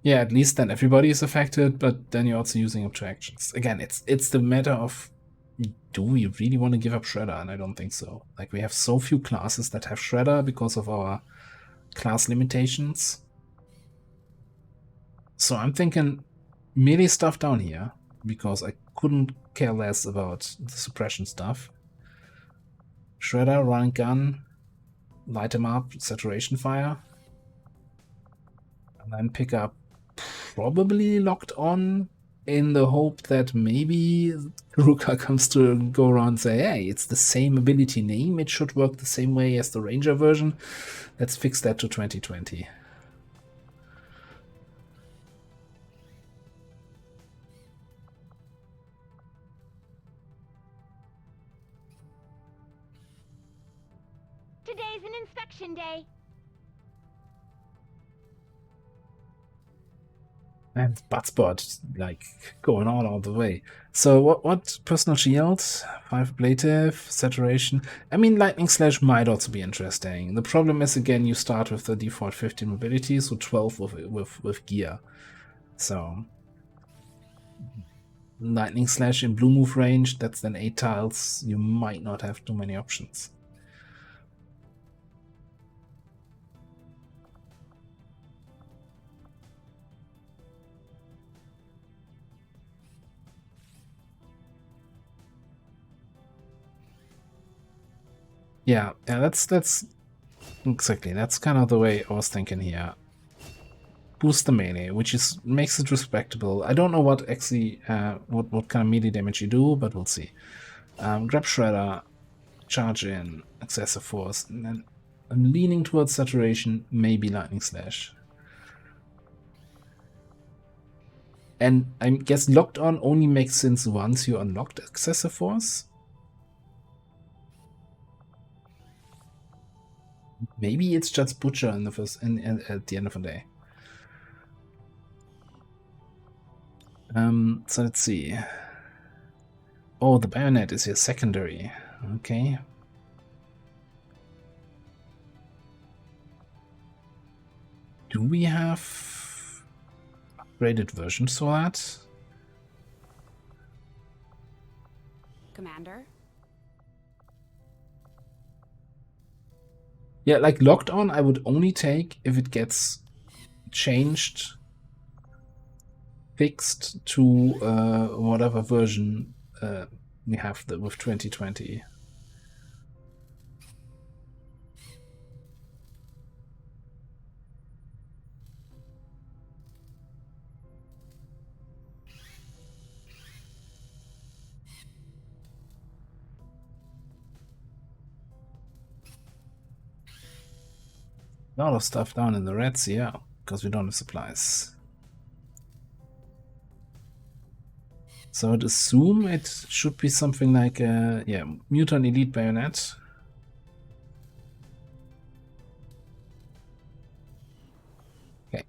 yeah, at least then everybody is affected, but then you're also using up 2 actions. Again, it's the matter of, do we really want to give up Shredder? And I don't think so. Like, we have so few classes that have Shredder because of our class limitations. So I'm thinking melee stuff down here, because I couldn't care less about the suppression stuff. Shredder, run and gun, light 'em up, saturation fire. And then pick up probably locked on, in the hope that maybe Ruka comes to go around and say, hey, it's the same ability name, it should work the same way as the Ranger version. Let's fix that to 2020. Today's an inspection day. And Buttspot, like, going all the way. So what personal shield, 5 ablative, saturation. I mean, lightning slash might also be interesting. The problem is, again, you start with the default 15 mobility, so 12 with gear. So lightning slash in blue move range, that's then 8 tiles. You might not have too many options. Yeah, that's exactly, that's kind of the way I was thinking here. Boost the melee, which makes it respectable. I don't know what actually what kind of melee damage you do, but we'll see. Grab Shredder, charge in, excessive force, and then I'm leaning towards saturation, maybe lightning slash. And I guess locked on only makes sense once you unlocked excessive force. Maybe it's just Butcher in the first at the end of the day. So let's see. Oh, the bayonet is here secondary. Okay. Do we have upgraded versions for that? Commander? Yeah, like locked on, I would only take if it gets changed, fixed to whatever version we have with 2020. A lot of stuff down in the Red Sea, yeah, because we don't have supplies. So I'd assume it should be something like a, yeah, Mutant Elite Bayonet. Okay.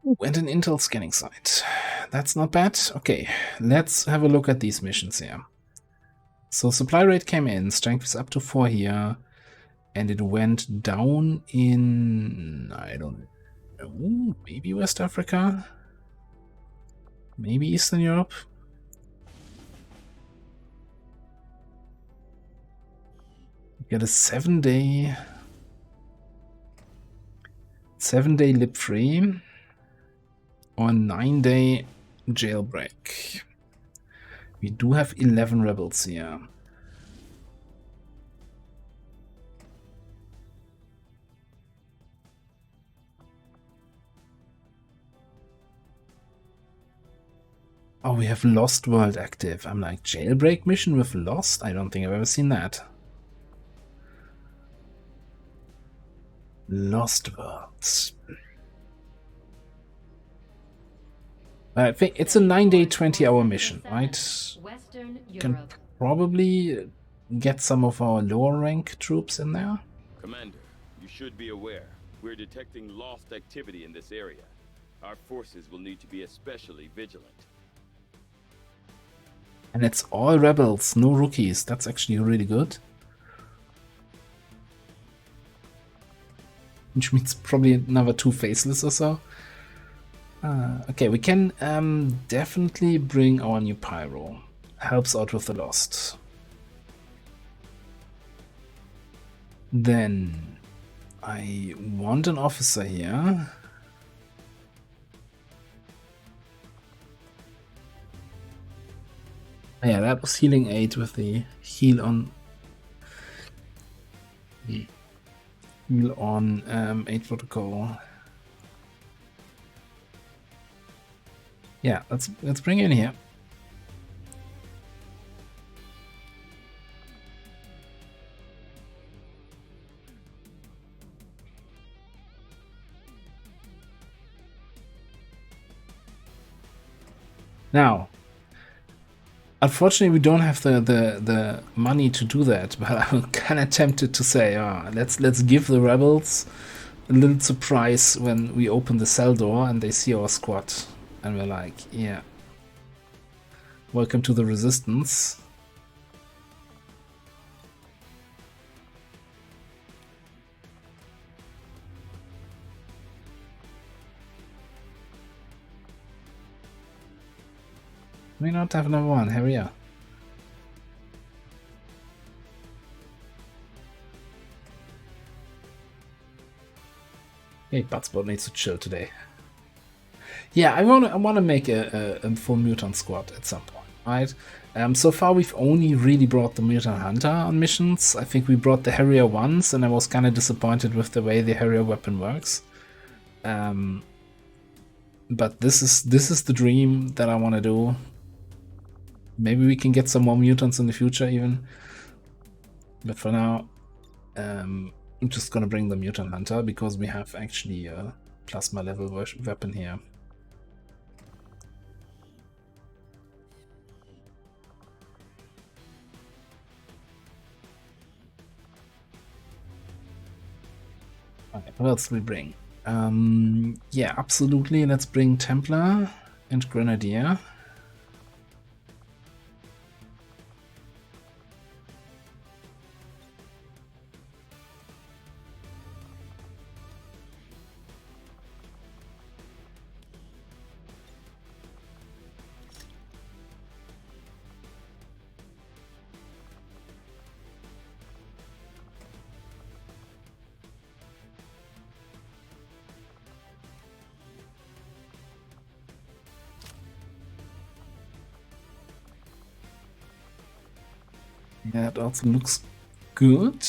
Ooh, and an intel scanning site. That's not bad. Okay, let's have a look at these missions here. So supply rate came in, strength is up to 4 here, and it went down in, I don't know, maybe West Africa? Maybe Eastern Europe? Get a 7-day lip free or 9-day jailbreak. We do have 11 rebels here. Oh, we have Lost World active. I'm like, jailbreak mission with Lost? I don't think I've ever seen that. Lost Worlds. I think it's a 9-day, 20-hour mission, right? Western You can Europe. probably get some of our lower rank troops in there. Commander, you should be aware. We're detecting lost activity in this area. Our forces will need to be especially vigilant. And it's all rebels, no rookies. That's actually really good. Which means probably another 2 faceless or so. Okay, we can definitely bring our new Pyro. Helps out with the Lost. Then I want an officer here. Yeah, that was healing 8 with the heal on 8 protocol. Yeah, let's bring in here. Now, unfortunately, we don't have the money to do that, but I'm kind of tempted to say, let's give the rebels a little surprise when we open the cell door and they see our squad, and we're like, yeah, welcome to the resistance. We not have another one. Here we are. Hey, Buttspot needs to chill today. Yeah, I wanna make a full mutant squad at some point, right? So far we've only really brought the mutant hunter on missions. I think we brought the Harrier once, and I was kind of disappointed with the way the Harrier weapon works. But this is the dream that I want to do. Maybe we can get some more mutants in the future even. But for now, I'm just gonna bring the mutant hunter because we have actually a plasma level weapon here. Okay, what else do we bring? Yeah, absolutely. Let's bring Templar and Grenadier. Yeah, it also looks good.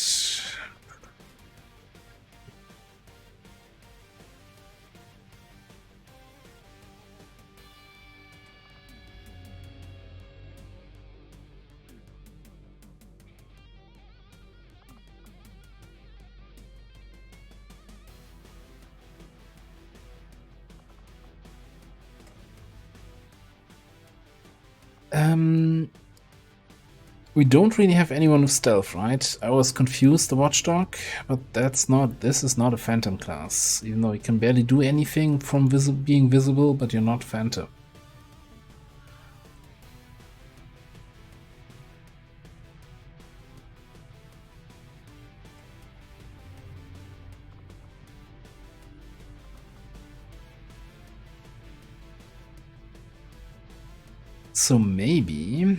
We don't really have anyone with stealth, right? I was confused, the Watchdog, but this is not a Phantom class. Even though you can barely do anything from being visible, but you're not Phantom. So maybe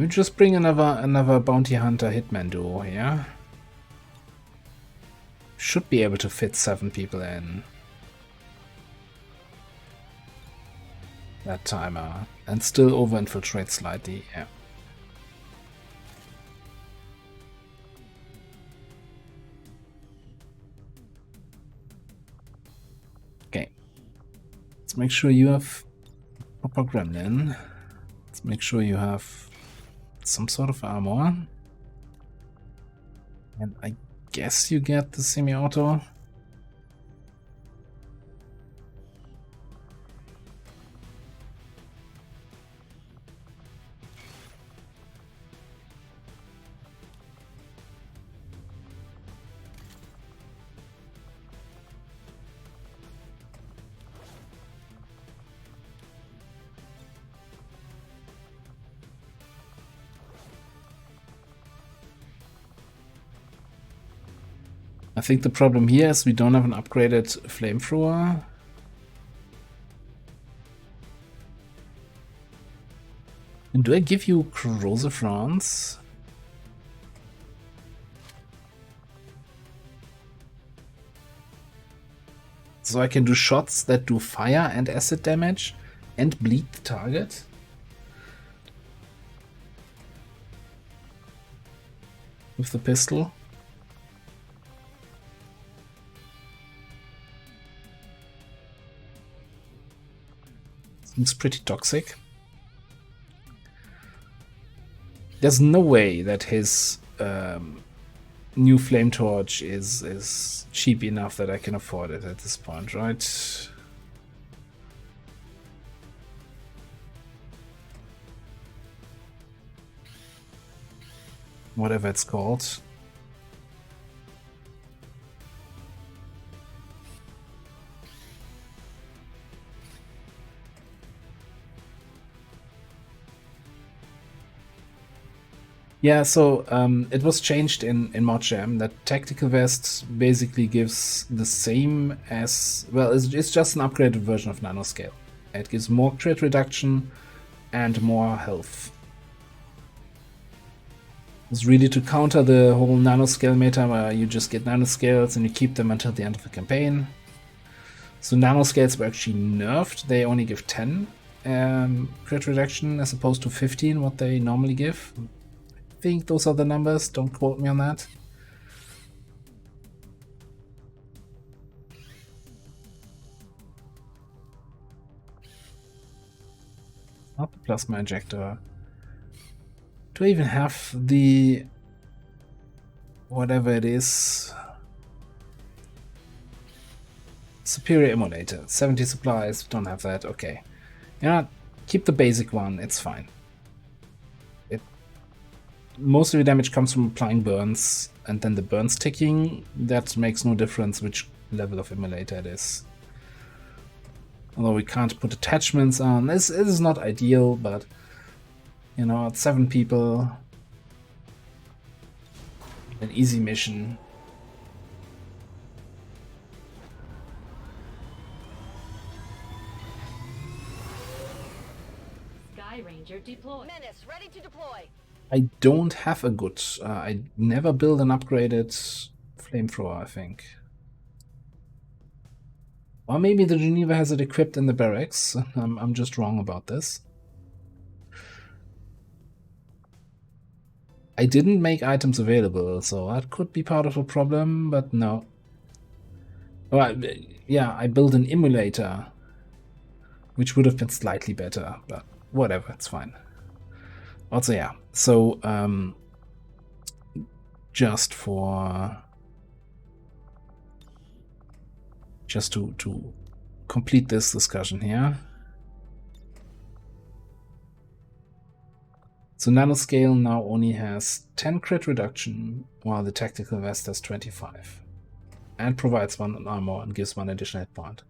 just bring another bounty hunter hitman duo here. Should be able to fit 7 people in that timer and still over infiltrate slightly. Yeah. Okay. Let's make sure you have proper gremlin. Let's make sure you have some sort of armor. And I guess you get the semi-auto. I think the problem here is we don't have an upgraded flamethrower. And do I give you corrosive rounds? So I can do shots that do fire and acid damage and bleed the target? With the pistol? Seems pretty toxic. There's no way that his new flame torch is cheap enough that I can afford it at this point, right? Whatever it's called. Yeah, so it was changed in Mod Jam that Tactical Vest basically gives the same as, well, it's just an upgraded version of Nanoscale. It gives more crit reduction and more health. It's really to counter the whole Nanoscale meta where you just get Nanoscales and you keep them until the end of the campaign. So Nanoscales were actually nerfed. They only give 10 crit reduction as opposed to 15 what they normally give. I think those are the numbers, don't quote me on that. Not the plasma injector. Do I even have the whatever it is? Superior emulator, 70 supplies, don't have that, okay. Yeah, keep the basic one, it's fine. Most of the damage comes from applying burns, and then the burns ticking, that makes no difference which level of emulator it is. Although we can't put attachments on, this is not ideal, but you know, it's 7 people, an easy mission. Sky Ranger deployed. Menace, ready to deploy. I don't have a good, I never build an upgraded flamethrower, I think. Or maybe the Geneva has it equipped in the barracks. I'm just wrong about this. I didn't make items available, so that could be part of the problem, but no. Well, yeah, I built an emulator, which would have been slightly better, but whatever, it's fine. Also, yeah, so just to complete this discussion here. So nanoscale now only has 10 crit reduction, while the tactical vest has 25. And provides 1 armor and gives 1 additional hit point.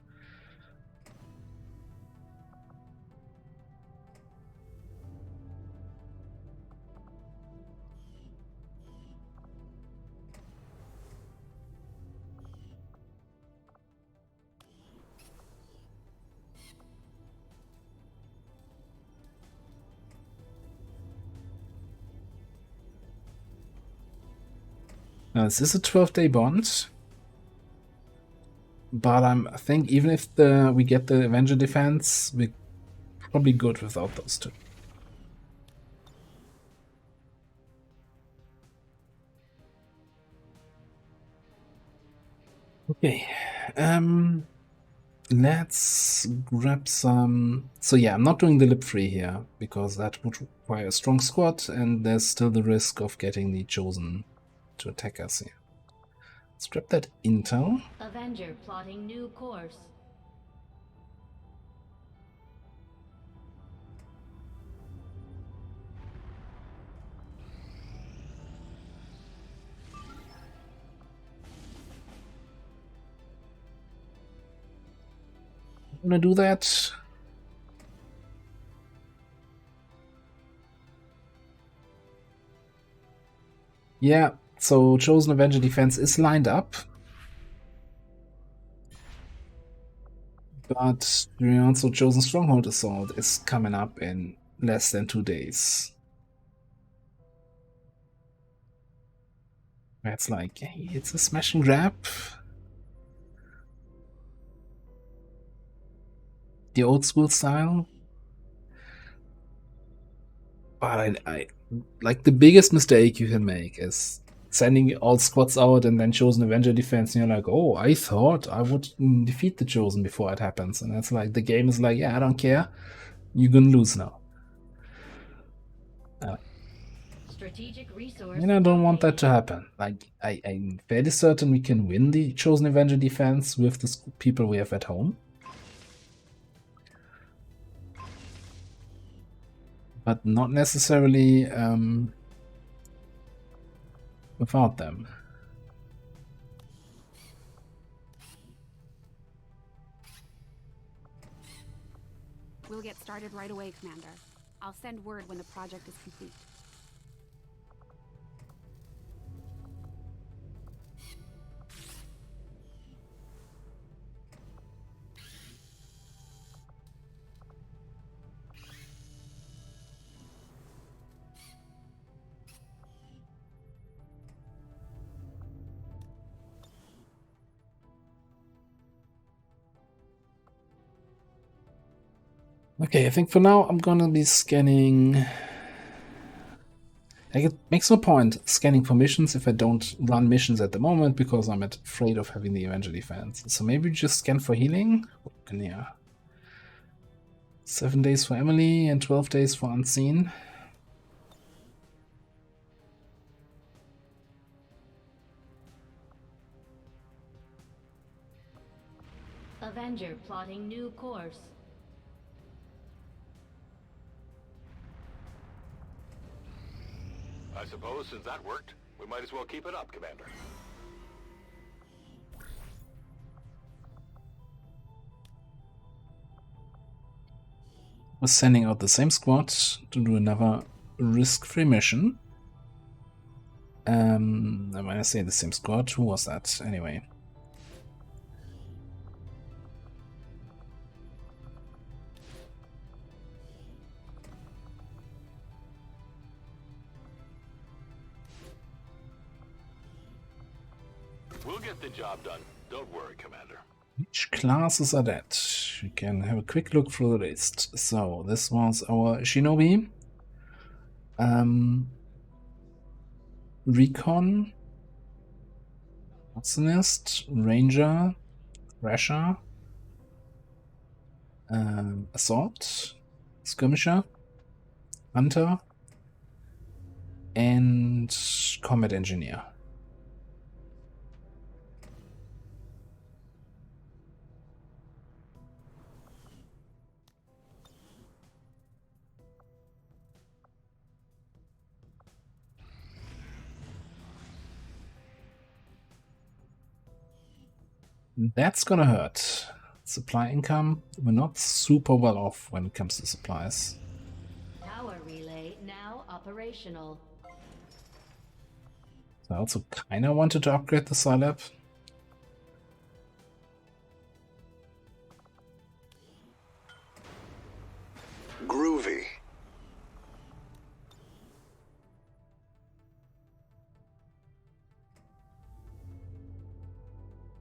Now, this is a 12-day bond, but I think even if we get the Avenger defense, we're probably good without those two. Okay, let's grab some. So yeah, I'm not doing the lip free here because that would require a strong squad, and there's still the risk of getting the Chosen to attack us here. Let's grab that intel. Avenger plotting new course. I'm gonna do that. Yeah, so Chosen Avenger defense is lined up. But also Chosen Stronghold Assault is coming up in less than 2 days. It's like, hey, it's a smash and grab. The old school style. But I like the biggest mistake you can make is sending all squads out and then Chosen Avenger defense, and you're like, oh, I thought I would defeat the Chosen before it happens. And it's like, the game is like, yeah, I don't care. You're gonna lose now. Strategic resource. And I don't want that to happen. Like, I'm fairly certain we can win the Chosen Avenger defense with the people we have at home. But not necessarily without them. We'll get started right away, Commander. I'll send word when the project is complete. Okay, I think for now I'm gonna be scanning. Like, it makes no point scanning for missions if I don't run missions at the moment because I'm afraid of having the Avenger defense. So maybe just scan for healing. Yeah. 7 days for Emily and 12 days for Unseen. Avenger plotting new course. I suppose since that worked, we might as well keep it up, Commander. Was sending out the same squad to do another risk-free mission. When I say the same squad, who was that anyway? We'll get the job done. Don't worry, Commander. Which classes are that? We can have a quick look through the list. So this was our Shinobi. Recon, Arsonist, Ranger, Thrasher, Assault, Skirmisher, Hunter, and Combat Engineer. That's gonna hurt. Supply income, we're not super well off when it comes to supplies. Power relay now operational. So I also kinda wanted to upgrade the Scilab. Groovy.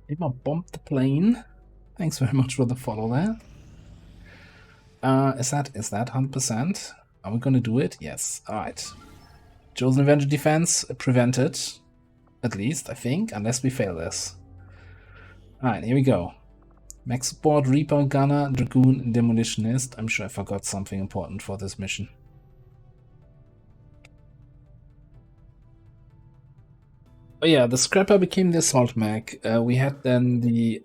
Maybe bombed the plane. Thanks very much for the follow there. Is that 100%? Are we gonna do it? Yes. Alright. Chosen Avenger defense prevented. At least, I think, unless we fail this. Alright, here we go. Max support, Reaper, Gunner, Dragoon, Demolitionist. I'm sure I forgot something important for this mission. Oh yeah, the Scrapper became the Assault Mag. We had then the...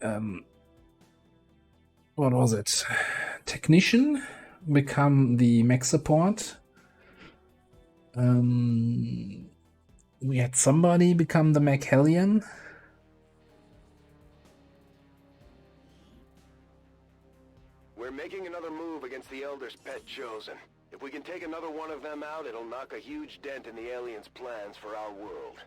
what was it? Technician become the Mech Support. We had somebody become the Mech Hellion. We're making another move against the Elder's pet Chosen. If we can take another one of them out, it'll knock a huge dent in the aliens' plans for our world.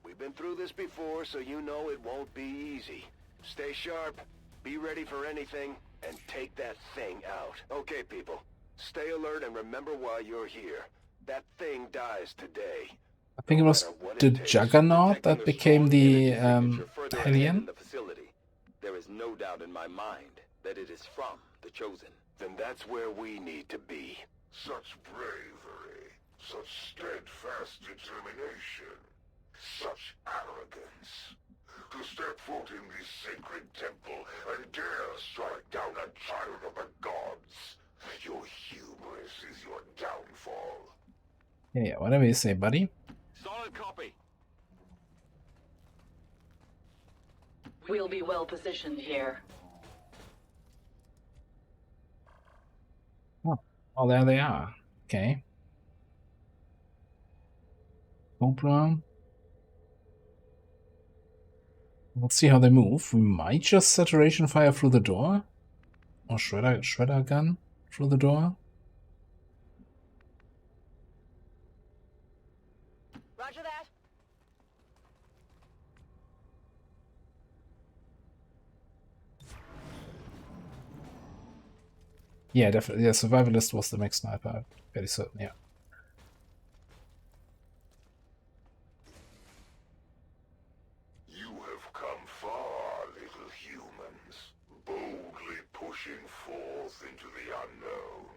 We've been through this before, so you know it won't be easy. Stay sharp, be ready for anything, and take that thing out. Okay, people. Stay alert and remember why you're here. That thing dies today. I think it was the Juggernaut that became the Hellion. There is no doubt in my mind that it is from the Chosen. Then that's where we need to be. Such bravery, such steadfast determination, such arrogance. To step foot in this sacred temple and dare strike down a child of the gods. Your hubris is your downfall. Yeah, whatever you say, buddy. Solid copy. We'll be well positioned here. Oh, there they are. Okay. Cobra. Let's see how they move. We might just saturation fire through the door. Or shredder gun through the door. Roger that. Yeah, definitely. Yeah, Survivalist was the Mech Sniper. Very certain, yeah. You have come far, little humans, boldly pushing forth into the unknown.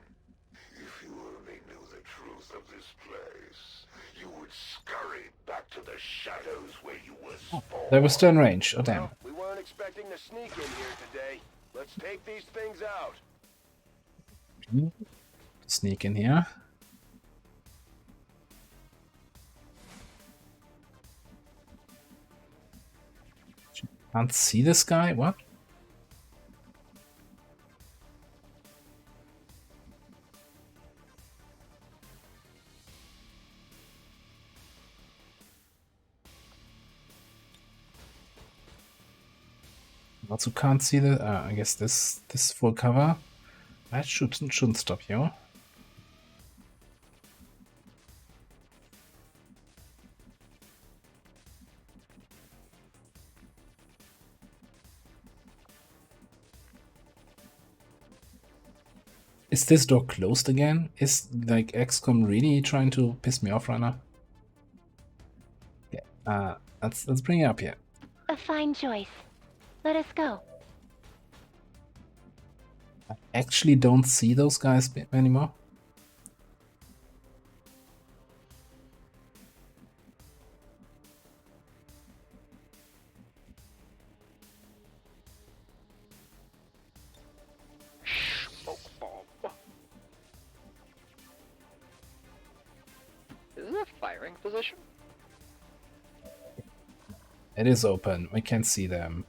If you only knew the truth of this place, you would scurry back to the shadows where you were spawned. They were still in range. Oh, damn. Well, we weren't expecting to sneak in here today. Let's take these things out. Sneak in here. Can't see this guy? What? Also can't see the. I guess this full cover. That shouldn't stop you. Is this door closed again? Is like XCOM really trying to piss me off right now? Yeah. Let's bring it up here. A fine choice. Let us go. I actually don't see those guys anymore. firing position? It is open. We can see them.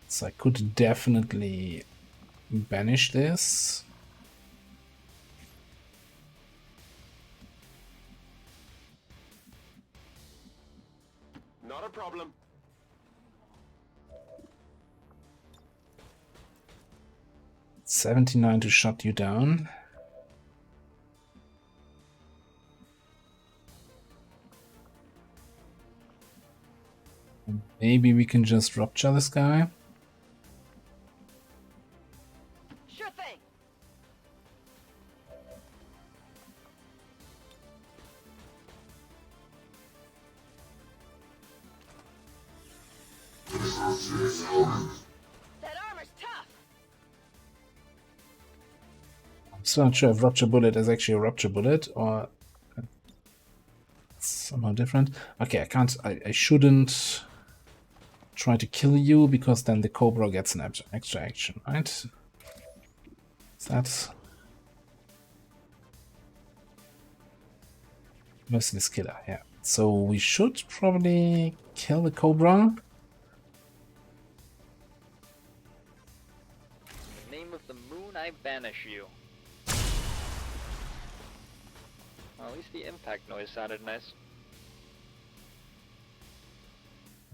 So I could definitely banish this. Not a problem. $79 to shut you down. Maybe we can just rupture this guy. Sure thing. That armor's tough. I'm still not sure if rupture bullet is actually a rupture bullet or somehow different. Okay, I can't. I shouldn't try to kill you because then the Cobra gets an extra action, right? So that's merciless killer. Yeah. So we should probably kill the Cobra. In the name of the moon, I banish you. Well, at least the impact noise sounded nice.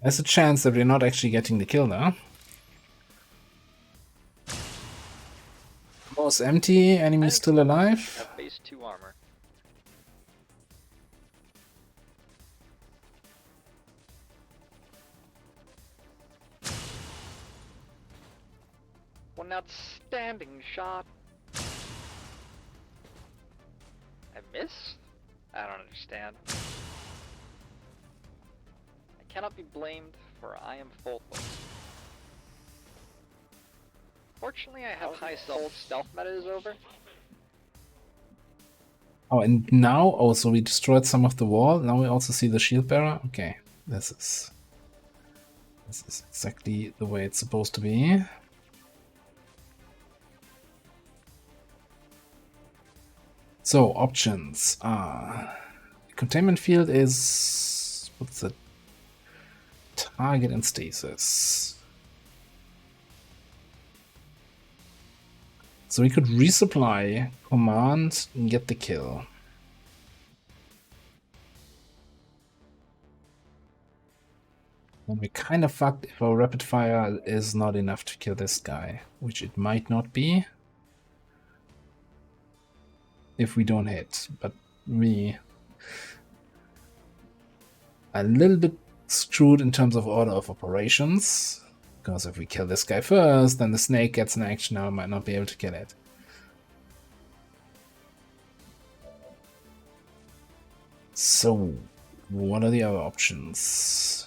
There's a chance that we're not actually getting the kill now. Almost empty, enemy still alive. Have base 2 armor. One outstanding shot. I missed? I don't understand. I cannot be blamed, for I am faultless. Fortunately, I have high stealth meta is over. Oh, and now, oh, so we destroyed some of the wall. Now we also see the shield bearer. Okay, this is exactly the way it's supposed to be. So options are containment field is what's it? Target and stasis. So we could resupply, command, and get the kill. And we're kind of fucked if our rapid fire is not enough to kill this guy, which it might not be if we don't hit, but we are a little bit screwed in terms of order of operations, because if we kill this guy first, then the snake gets an action. Now I might not be able to kill it. So, what are the other options?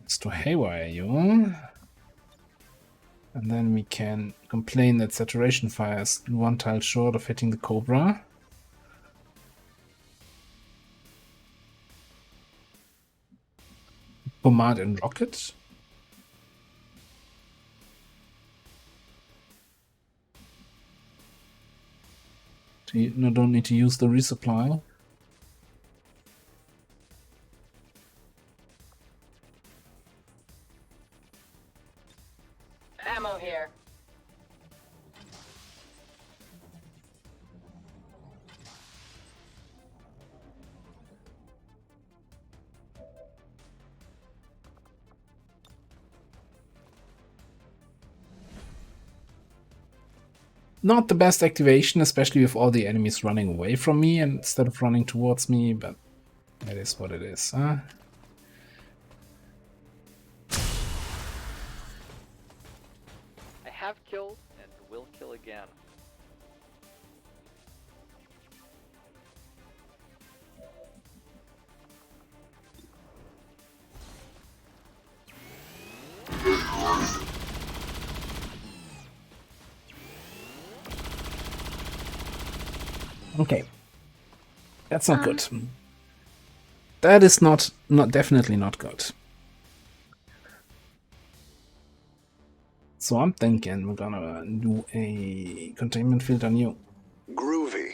Let's do haywire you. And then we can complain that saturation fire is 1 tile short of hitting the Cobra. Command and rocket. No, don't need to use the resupply. Ammo here. Not the best activation, especially with all the enemies running away from me instead of running towards me, but it is what it is, huh? I have killed and will kill again. Okay. That's not good. That is not definitely not good. So I'm thinking we're gonna do a containment field on you. Groovy.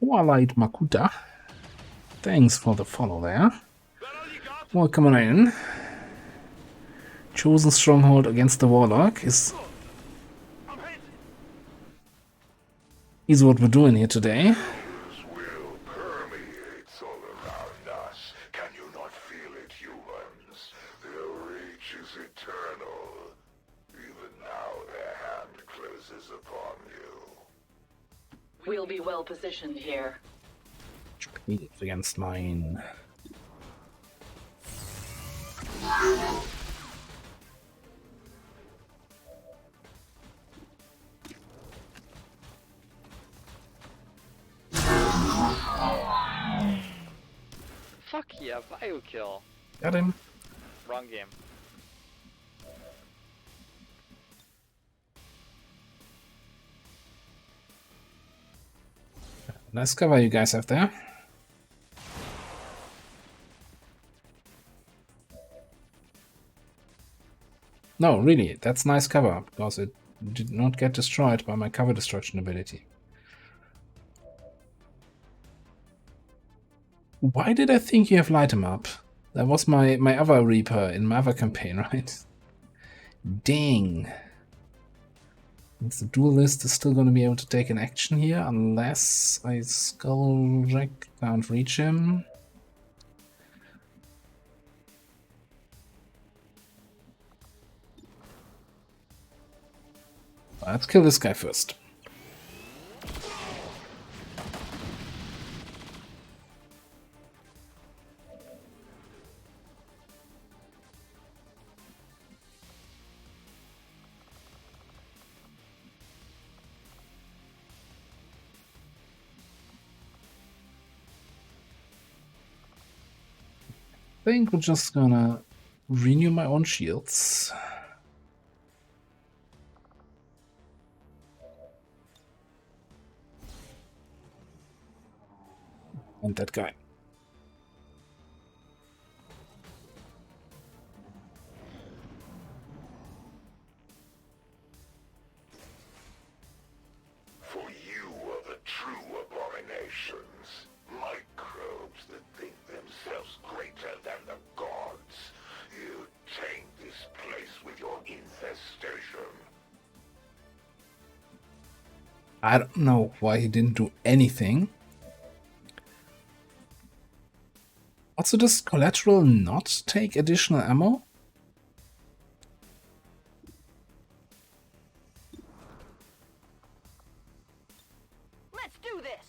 Warlight Makuta. Thanks for the follow there. Welcome on in. Chosen Stronghold against the Warlock is what we're doing here today. Will permeates all around us. Can you not feel it, humans? Their reach is eternal. Even now their hand closes upon you. We'll be well positioned here. Against mine. Fuck yeah, bio kill. Got him. Wrong game. Nice cover you guys have there. No, really, that's nice cover, because it did not get destroyed by my cover destruction ability. Why did I think you have light him up? That was my other Reaper in my other campaign, right? Dang. Means the duelist is still going to be able to take an action here, unless I Skull Jack can't reach him. Let's kill this guy first. I think we're just gonna renew my own shields. And that guy. For you are the true abominations. Microbes that think themselves greater than the gods. You taint this place with your infestation. I don't know why he didn't do anything. Also, does Collateral not take additional ammo? Let's do this.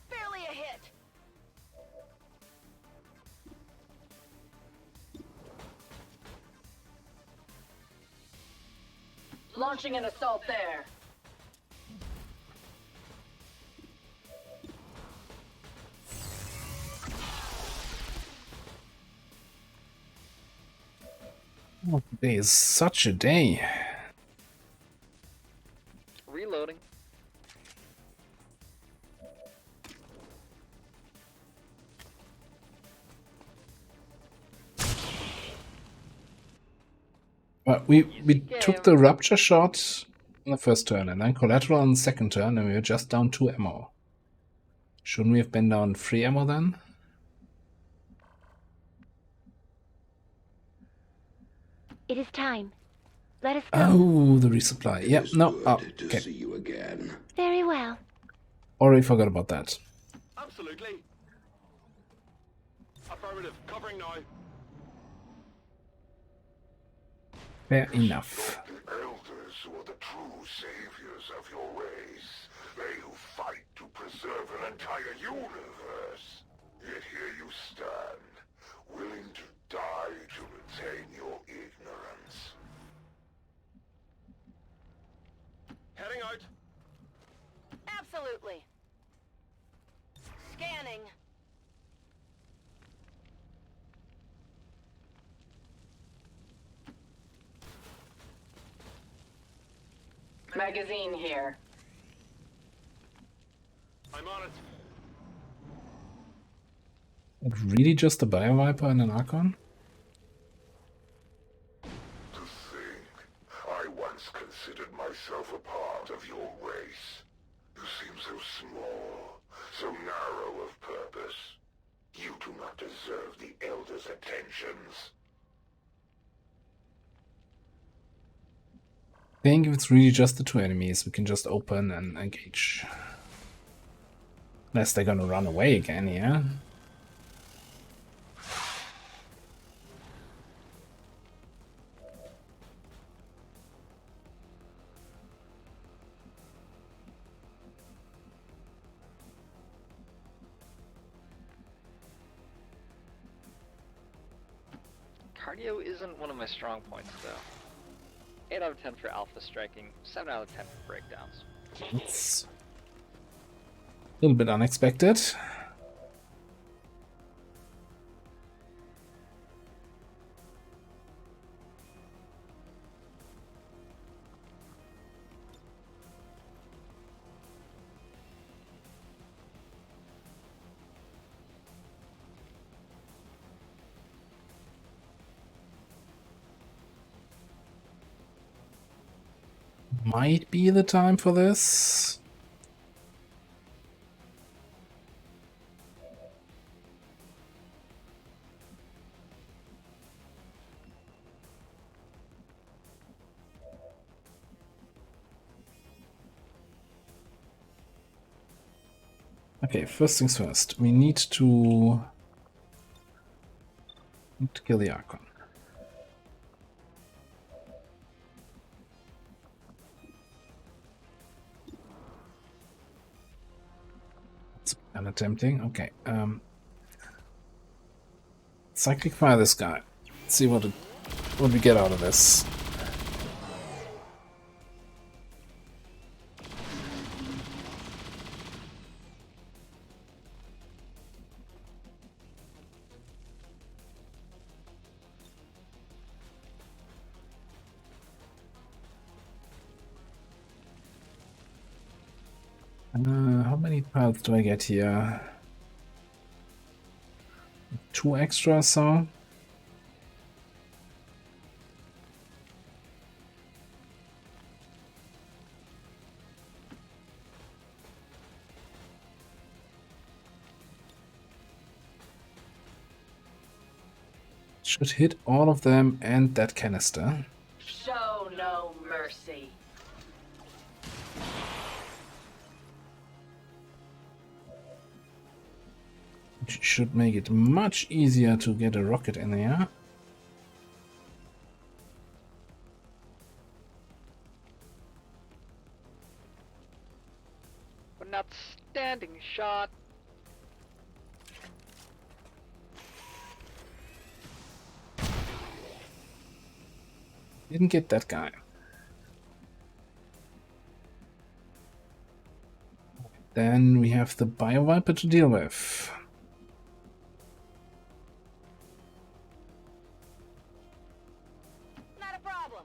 Barely a hit. Launching an assault there. Oh, today is such a day. Reloading. But we took the rupture shot on the first turn, and then Collateral on the second turn, and we were just down 2 ammo. Shouldn't we have been down 3 ammo then? It is time. Let us go. Oh, the resupply. Yep, no. Oh, okay. See you again. Very well. Already forgot about that. Absolutely. Affirmative. Covering now. Fair enough. The elders who are the true saviors of your race. They who fight to preserve an entire universe. Yet here you Magazine here. I'm on it. Really just a Bioviper and an Archon? To think, I once considered myself a part of your race. You seem so small, so narrow of purpose. You do not deserve the Elder's attentions. I think if it's really just the two enemies, we can just open and engage. Unless they're gonna run away again, yeah? Cardio isn't one of my strong points, though. 8 out of 10 for alpha striking, 7 out of 10 for breakdowns. It's a little bit unexpected. Might be the time for this. Okay, first things first. We need to kill the Archon. It's kind of tempting. Okay. Cyclic fire this guy. Let's see what we get out of this. How many piles do I get here? 2 extra, so. Should hit all of them and that canister. Show no mercy. Which should make it much easier to get a rocket in there. An outstanding shot. Didn't get that guy. Then we have the Bioviper to deal with. Not a problem.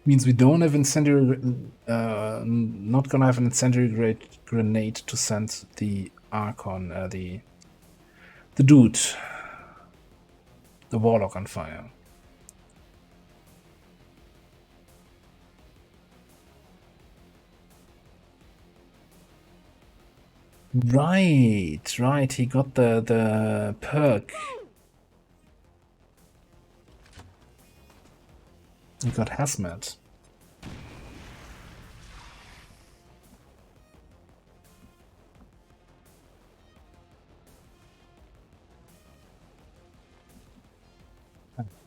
Means we don't have incendiary, not gonna have an incendiary grenade to send the Archon, the dude, the Warlock on fire. Right, he got the perk. He got hazmat.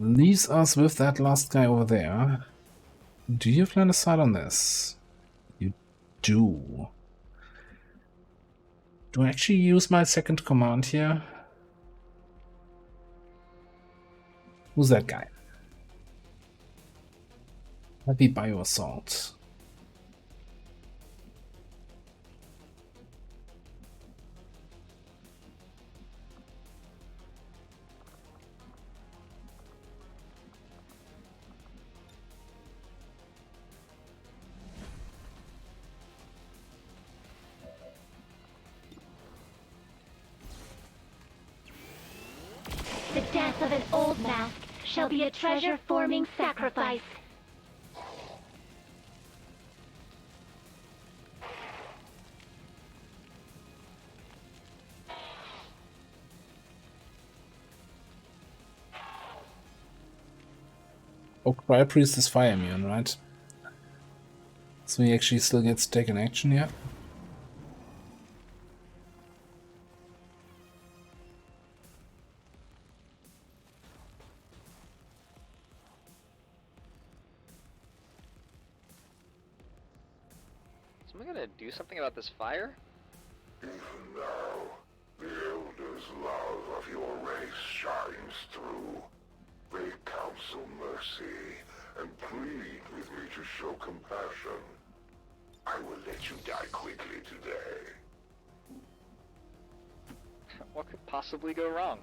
Leaves us with that last guy over there. Do you have line of sight on this? You do. Do I actually use my second command here? Who's that guy? Heavy bio assault. The death of an old mask shall be a treasure-forming sacrifice. Oh, Cryo Priest is fire immune, right? So he actually still gets to take an action here. Someone gonna do something about this fire? Even now, the Elder's love of your race shines through. They counsel mercy and plead with me to show compassion. I will let you die quickly today. What could possibly go wrong?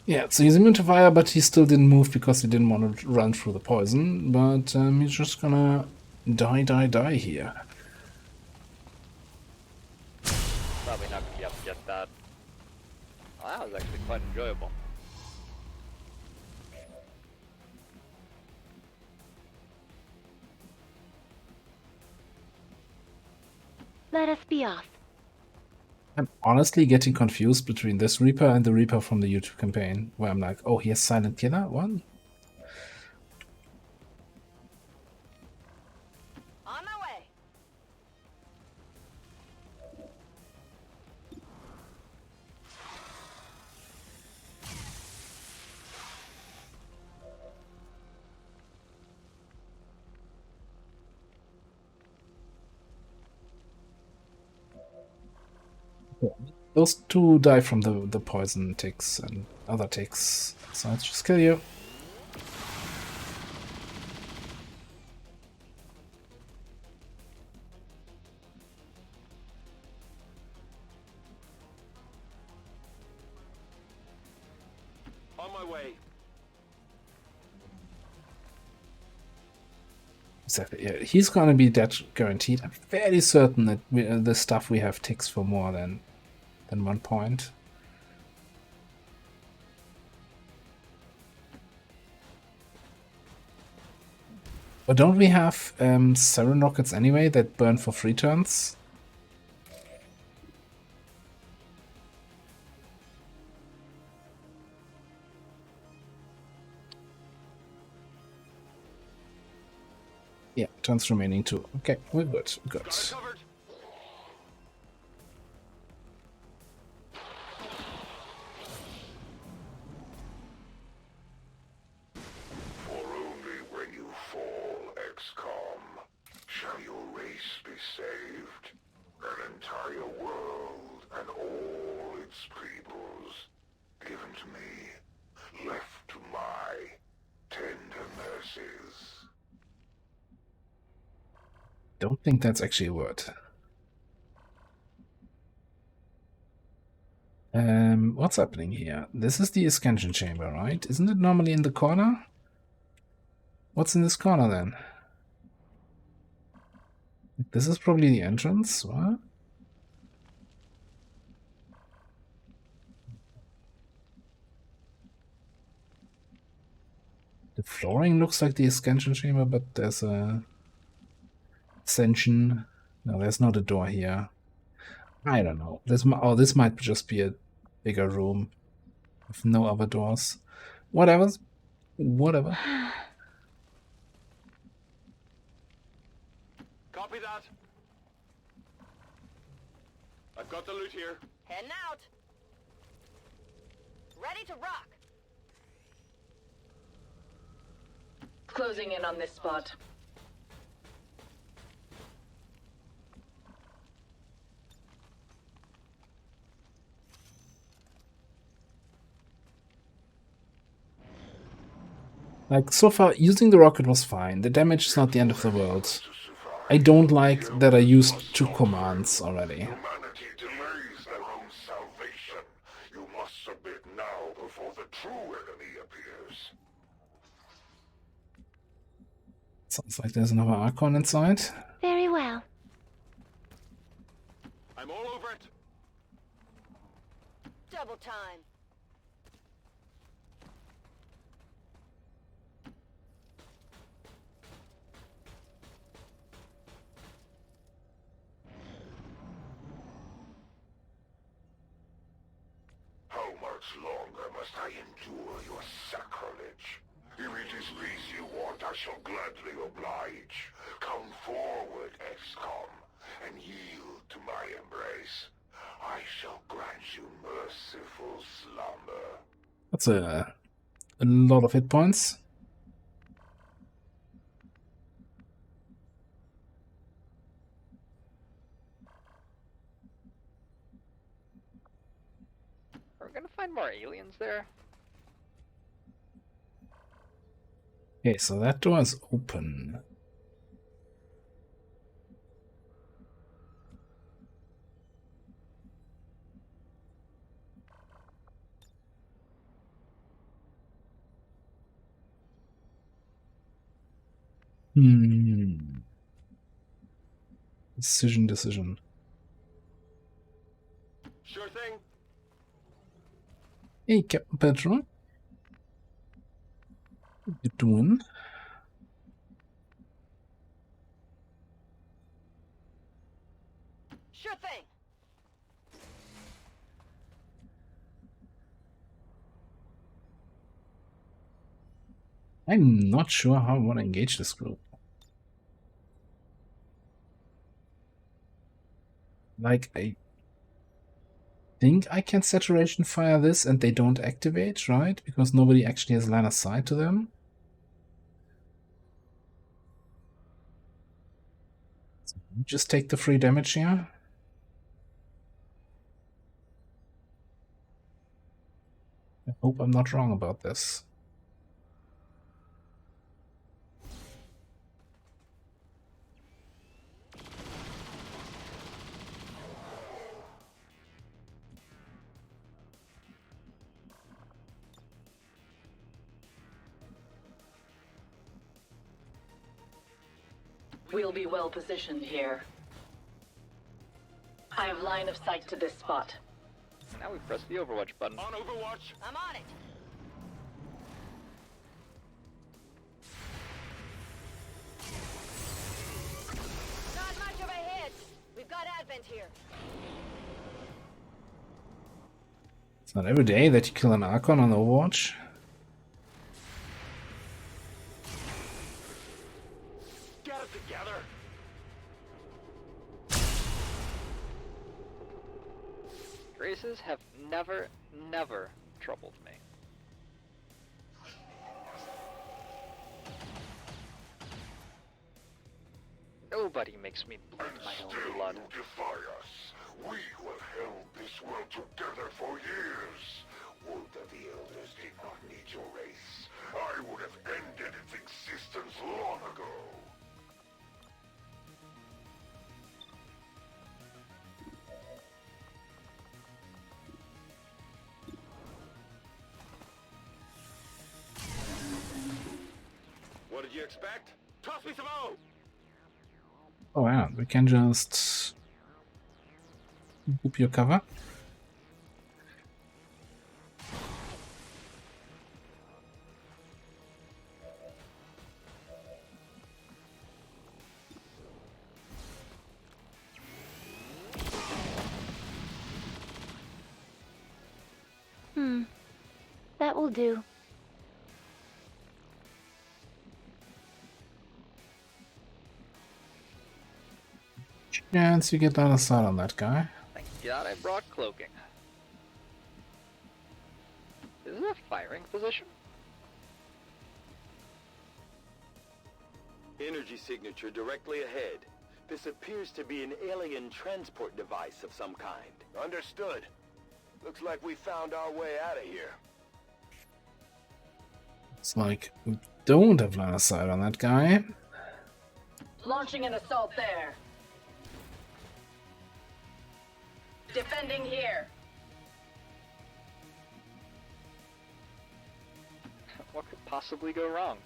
Yeah, so he's immune to fire, but he still didn't move because he didn't want to run through the poison. But he's just gonna die here. Probably not gonna be able to get that. Well, that was actually quite enjoyable. Let us be off. I'm honestly getting confused between this Reaper and the Reaper from the YouTube campaign, where I'm like, oh, he has Silent Killer? What? On my way. Those two die from the poison ticks and other ticks, so let's just kill you. On my way. Exactly, yeah, he's gonna be dead guaranteed. I'm fairly certain that the stuff we have ticks for more than 1 point. But don't we have Siren rockets anyway that burn for 3 turns? Yeah, turns remaining 2. Okay, we're good. Good. For only when you fall, XCOM, shall your race be saved. An entire world and all its peoples given to me, left to my tender mercies. Don't think that's actually a word. What's happening here? This is the Ascension chamber, right? Isn't it normally in the corner? What's in this corner then? This is probably the entrance, what? The flooring looks like the Ascension chamber, but there's a Ascension. No, there's not a door here. I don't know. This might just be a bigger room with no other doors. Whatever. Copy that. I've got the loot here. Heading out. Ready to rock. Closing in on this spot. Like, so far, using the rocket was fine. The damage is not the end of the world. I don't like that I used 2 commands already. Humanity delays their own salvation. You must submit now before the true enemy appears. Sounds like there's another Archon inside. Very well. I'm all over it. Double time. How much longer must I endure your sacrilege? If it is peace you want, I shall gladly oblige. Come forward, XCOM, and yield to my embrace. I shall grant you merciful slumber. That's a lot of hit points. Are we gonna find more aliens there? Okay, so that door is open. Decision. Sure thing. Hey, Captain Petro. What you doing? Sure thing. I'm not sure how I want to engage this group. Like, I think I can saturation fire this and they don't activate, right? Because nobody actually has line of sight to them. So just take the free damage here. I hope I'm not wrong about this. We'll be well positioned here. I have line of sight to this spot. Now we press the Overwatch button. On Overwatch. I'm on it. Not much of a hit. We've got Advent here. It's not every day that you kill an Archon on Overwatch. Get it together. Graces have never troubled me. Nobody makes me bleed my own blood. You defy us. We who have held this world together for years. Would that the Elders did not need your race. I would have ended its existence long ago. What did you expect? Toss me some O! Oh yeah, we can just boop your cover. That will do. Chance you get line of sight on that guy. Thank God I brought cloaking. Is this a firing position? Energy signature directly ahead. This appears to be an alien transport device of some kind. Understood. Looks like we found our way out of here. It's like we don't have line of sight on that guy. Launching an assault there. Defending here. What could possibly go wrong?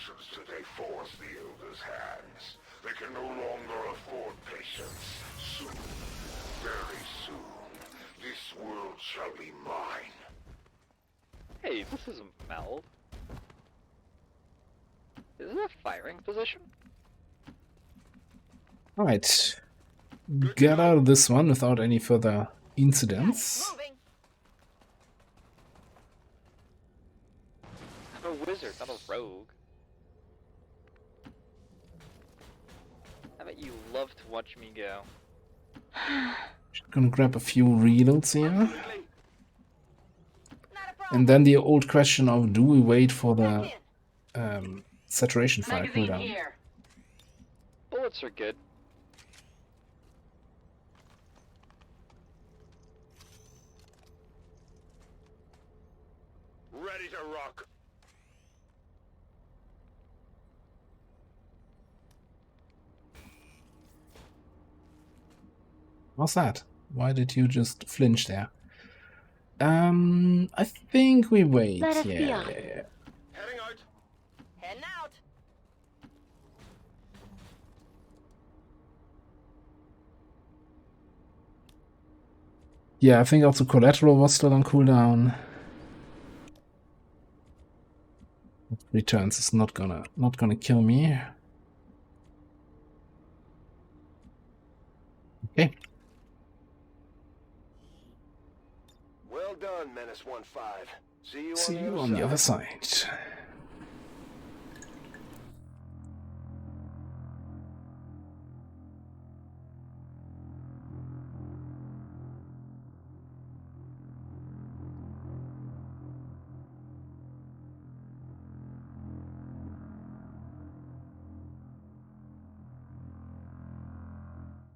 instructions today force the Elder's hands. They can no longer afford patience. Soon, very soon, this world shall be mine. Hey, this isn't Meld. Is it a firing position? Alright. Get out of this one without any further incidents. I'm a wizard, not a rogue. I bet you love to watch me go. Just gonna grab a few reloads here. And then the old question of, do we wait for the saturation fire cooldown? Bullets are good. Ready to rock. What's that? Why did you just flinch there? I think we wait. Let us yeah, be off. Heading out. Heading out. Yeah, I think also collateral was still on cooldown. Returns is not gonna kill me. Okay. Well done, Menace 1-5. See you on the other side.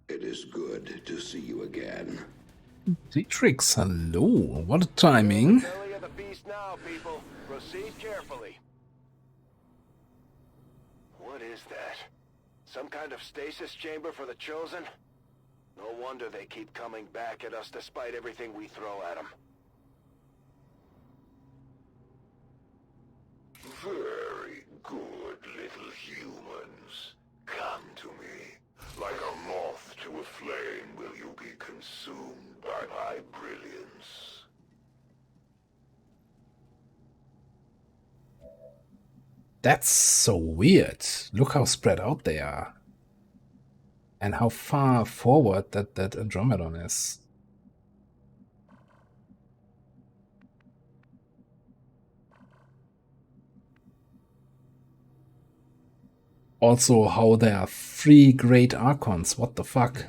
It is good to see you again. Dietrix, hello. What a timing. Belly of the beast now, people. Proceed carefully. What is that? Some kind of stasis chamber for the Chosen? No wonder they keep coming back at us despite everything we throw at them. Very good, little humans. Come to me. Like a moth to a flame will you be consumed by my brilliance. That's so weird. Look how spread out they are. And how far forward that Andromedon is. Also, how there are 3 great Archons. What the fuck?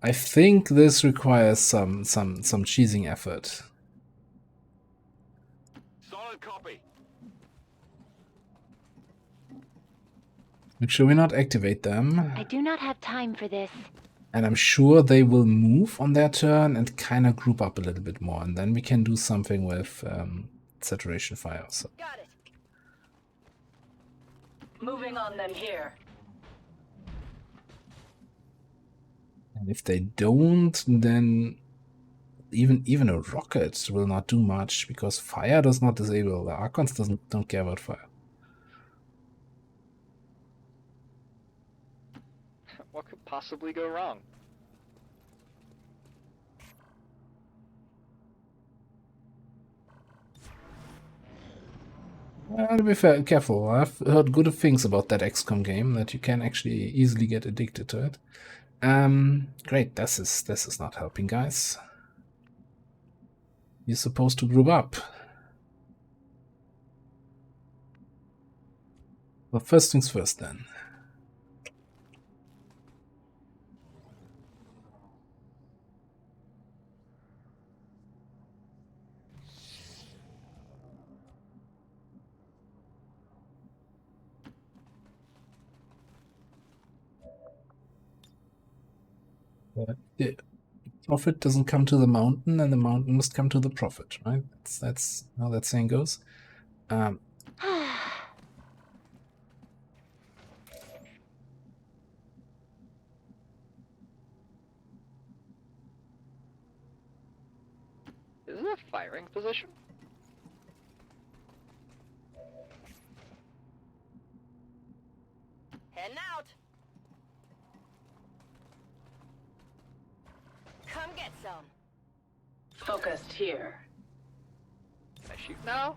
I think this requires some cheesing effort. Solid copy. Make sure we not activate them. I do not have time for this. And I'm sure they will move on their turn and kind of group up a little bit more. And then we can do something with saturation fire. So. Got it. Moving on them here. And if they don't, then even a rocket will not do much because fire does not disable. The Archons don't care about fire. What could possibly go wrong? To be fair, careful. I've heard good things about that XCOM game, that you can actually easily get addicted to it. Great. This is not helping, guys. You're supposed to group up. Well, first things first, then. The prophet doesn't come to the mountain, and the mountain must come to the prophet, right? That's how that saying goes. Is Is this a firing position? Heading out. Come get some. Focused here. Can I shoot now?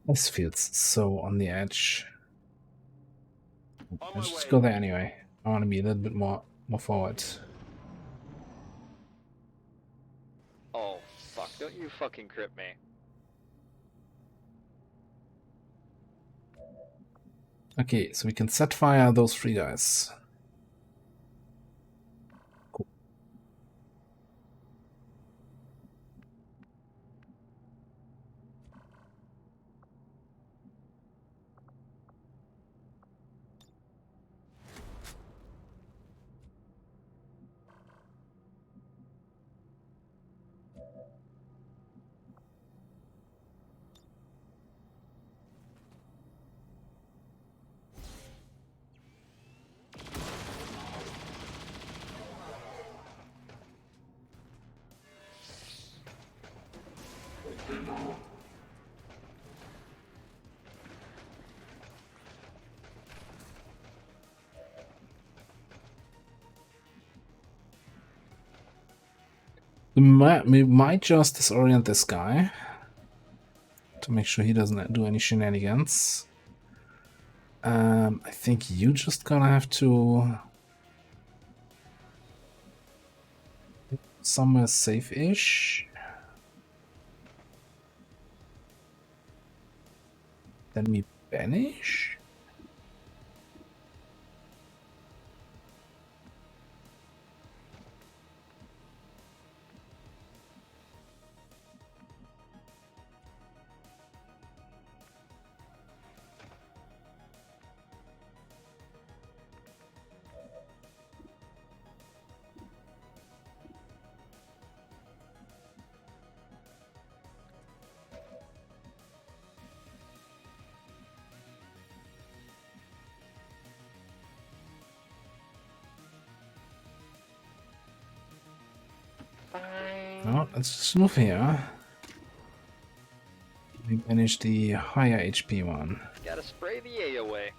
This feels so on the edge. Let's just go there anyway. I want to be a little bit more forward. Oh, fuck. Don't you fucking crit me. Okay, so we can set fire those 3 guys. Cool. We might just disorient this guy to make sure he doesn't do any shenanigans. I think you just gonna have to somewhere safe-ish. Then we banish. No, let's just move here. We banish the higher HP one. Gotta spray the A away.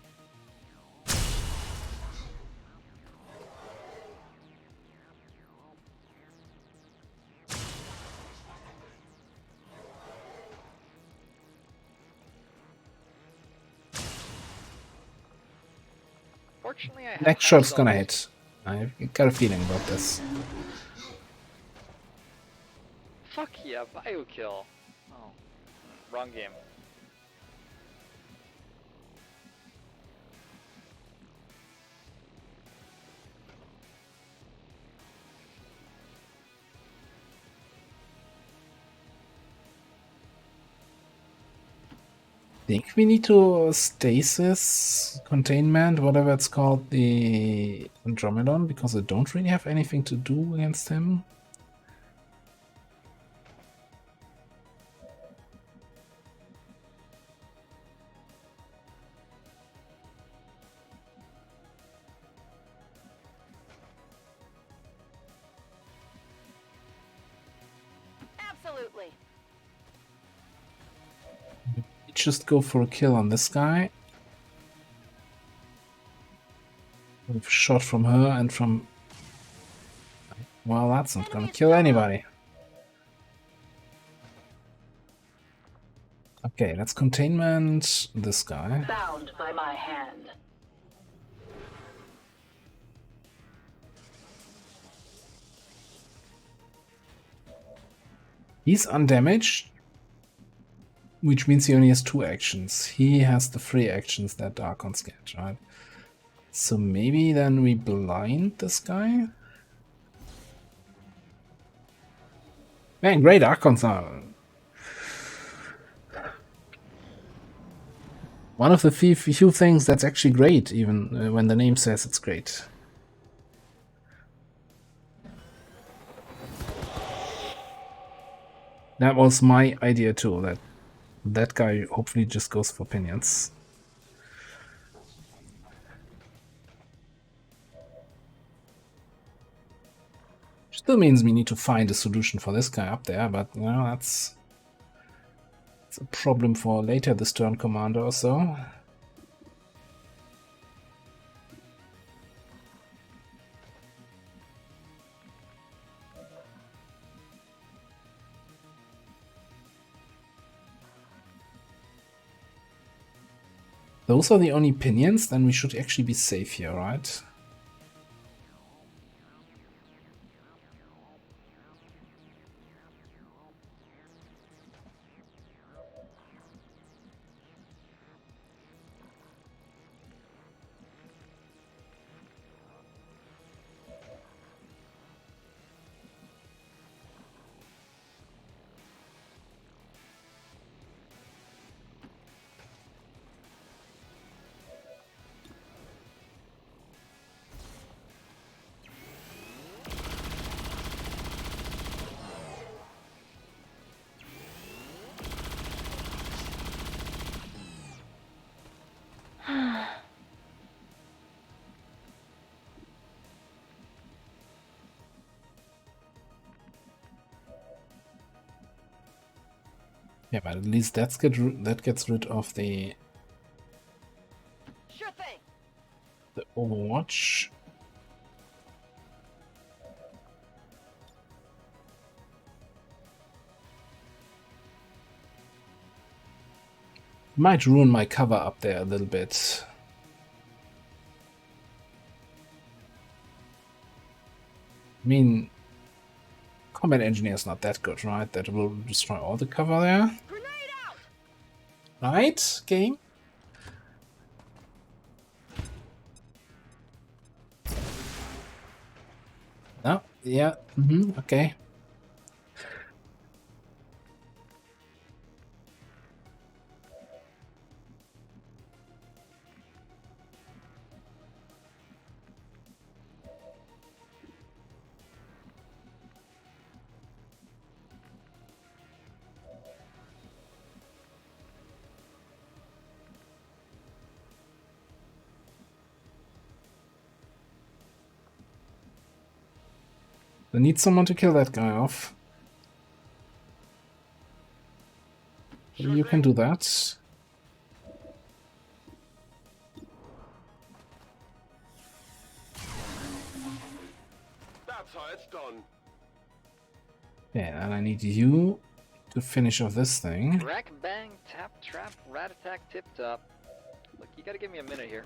Fortunately, I Next shot's gonna hit. I've got a feeling about this. Fuck yeah, bio kill. Oh, wrong game. Think we need to stasis, containment, whatever it's called, the Andromedon, because I don't really have anything to do against him. Absolutely. Just go for a kill on this guy. We've shot from her and from... Well, that's not gonna kill anybody. Okay, let's containment this guy. Bound by my hand. He's undamaged, which means he only has 2 actions. He has the 3 actions that Archons get, right? So maybe then we blind this guy? Man, great Archons are... One of the few things that's actually great, even when the name says it's great. That was my idea too, that guy hopefully just goes for pinions. Still means we need to find a solution for this guy up there, but you know, that's a problem for later this turn, Commander, or so. Those are the only pinions, then we should actually be safe here, right? Yeah, but at least that gets rid of the Overwatch. Might ruin my cover up there a little bit. I mean, Combat Engineer is not that good, right? That will destroy all the cover there. Right, game? Oh, yeah, okay. I need someone to kill that guy off. You can do that. That's how it's done. Yeah, and I need you to finish off this thing. Rack, bang, tap, trap, rat attack, tip top. Look, you gotta give me a minute here.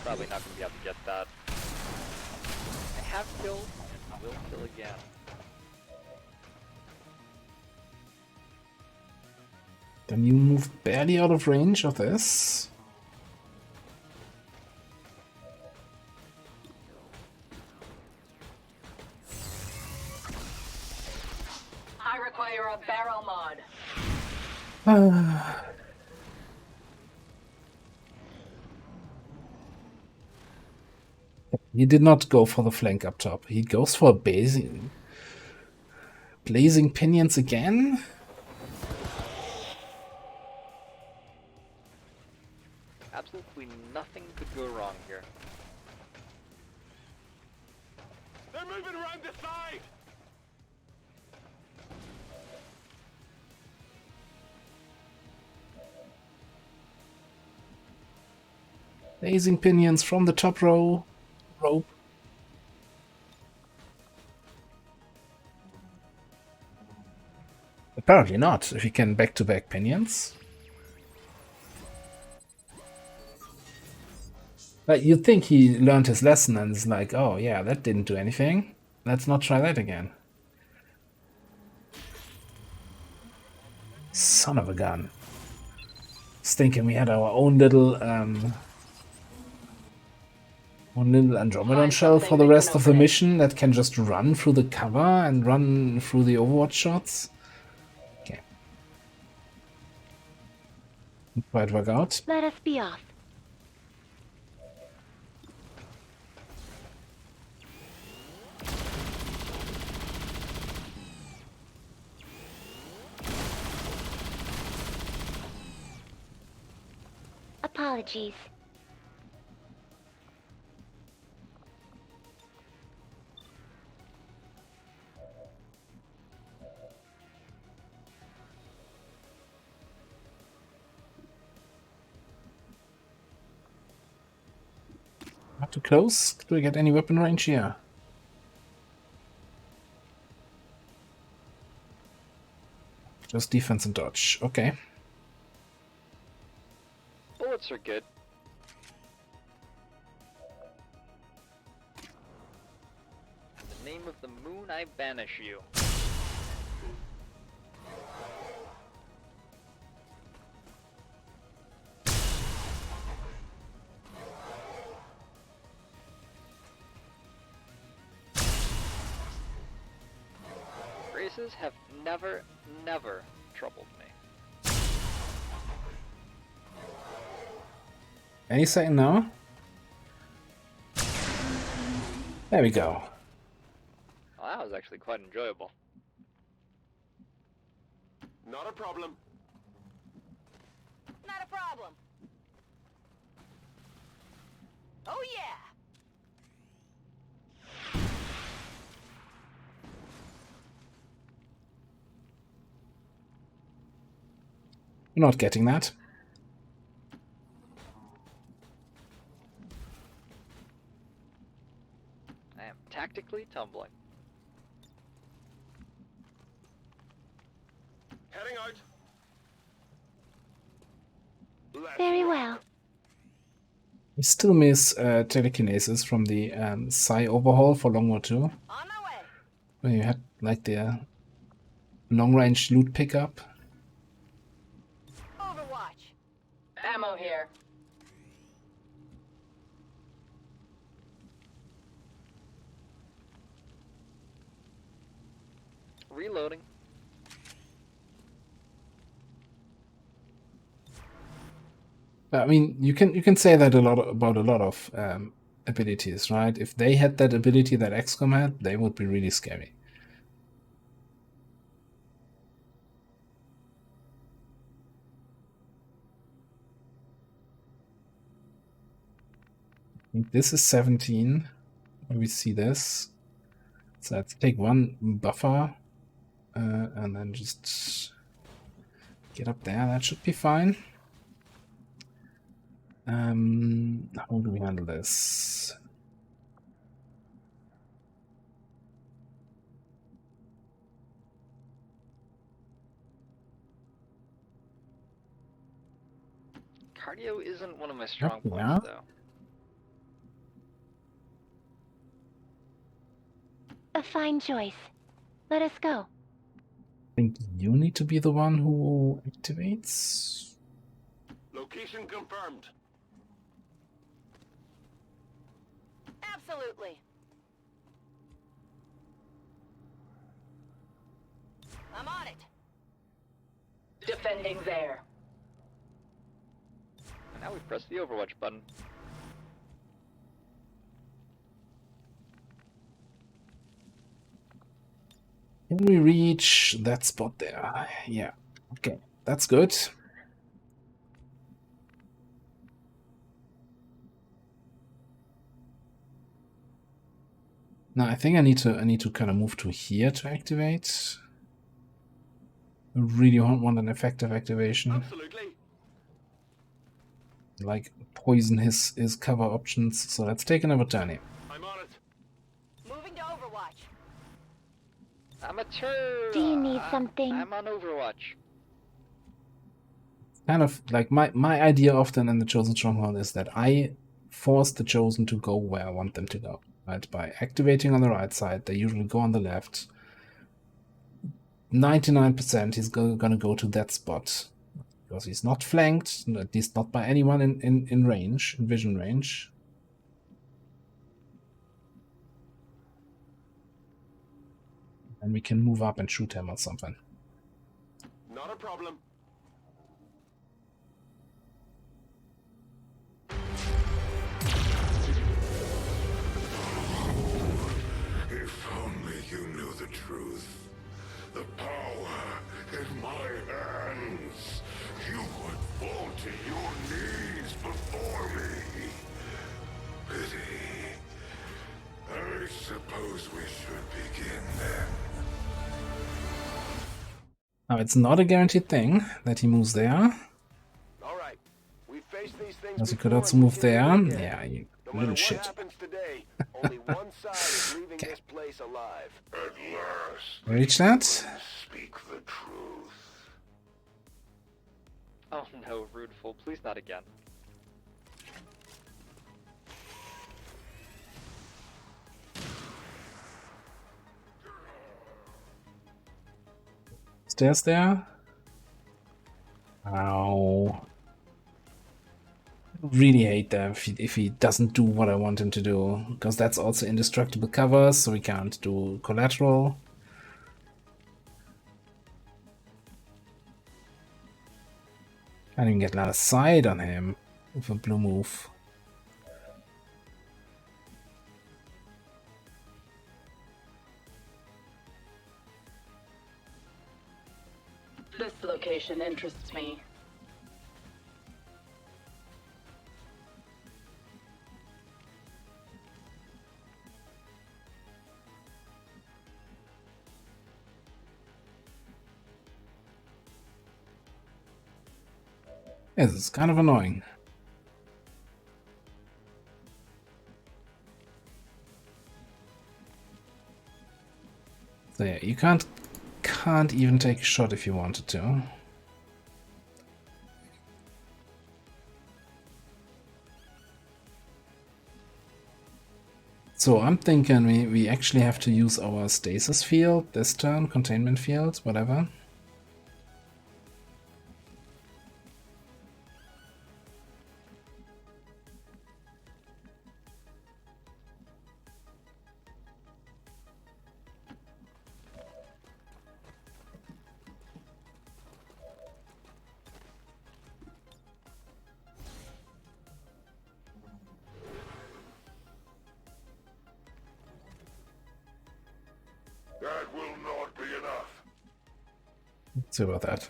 Probably not gonna be able to get that. I have killed, and I will kill again. Then you move barely out of range of this. I require a barrel mod. He did not go for the flank up top. He goes for blazing pinions again. Absolutely nothing could go wrong here. They're moving around the side. Blazing pinions from the top rope. Apparently not, if he can back-to-back pinions. But you'd think he learned his lesson and is like, oh yeah, that didn't do anything. Let's not try that again. Son of a gun. I was thinking we had our own little Andromedon shell for the rest of the mission that can just run through the cover and run through the Overwatch shots. Okay. Didn't quite work out. Let us be off. Apologies. Not too close. Do we get any weapon range here? Just defense and dodge. Okay. Bullets are good. In the name of the moon, I banish you. Races have never troubled me. Any second now. There we go. Well, that was actually quite enjoyable. Not a problem. Not a problem. Oh yeah. You're not getting that. I am tactically tumbling. Heading out. Very well. We still miss telekinesis from the Psi overhaul for LWotC 2. On my way. Where you had like the long-range loot pickup. Overwatch. Ammo here. Reloading. I mean, you can say that about a lot of abilities, right? If they had that ability that XCOM had, they would be really scary. I think this is 17, where we see this. So let's take one buffer and then just get up there. That should be fine. How do we handle this? Cardio isn't one of my strong points, Yeah. though. A fine choice. Let us go. I think you need to be the one who activates. Location confirmed. Absolutely. I'm on it. Defending there. And now we press the Overwatch button. Can we reach that spot there? Yeah. Okay, that's good. Now I think I need to kind of move to here to activate. I really want an effective activation. Absolutely. Like poison his cover options. So let's take another journey. I'm on it. Moving to Overwatch. Amateur! Do you need something? I'm on Overwatch. Kind of like my idea often in the Chosen Stronghold is that I force the Chosen to go where I want them to go. Right? By activating on the right side, they usually go on the left. 99% he's gonna go to that spot. Because he's not flanked, at least not by anyone in range, in vision range. And we can move up and shoot him or something. Not a problem. If only you knew the truth. The power in my hands. You would fall to your knees before me. Pity. I suppose we should begin then. Now it's not a guaranteed thing that he moves there. All right. We faced these things Because he could before also and we move can do there. it again. Yeah, No Little matter what shit. happens today, only one side is leaving this place alive. At last, Reach that? speak the truth. Oh no, rude fool, please not again. Stairs there? Ow. I really hate that if he doesn't do what I want him to do. Because that's also indestructible covers, so we can't do collateral. Can't even get line of sight on him with a blue move. This location interests me. Yeah, this is kind of annoying. So yeah, you can't even take a shot if you wanted to. So I'm thinking we actually have to use our stasis field this turn, containment field, whatever. That will not be enough. Let's see about that.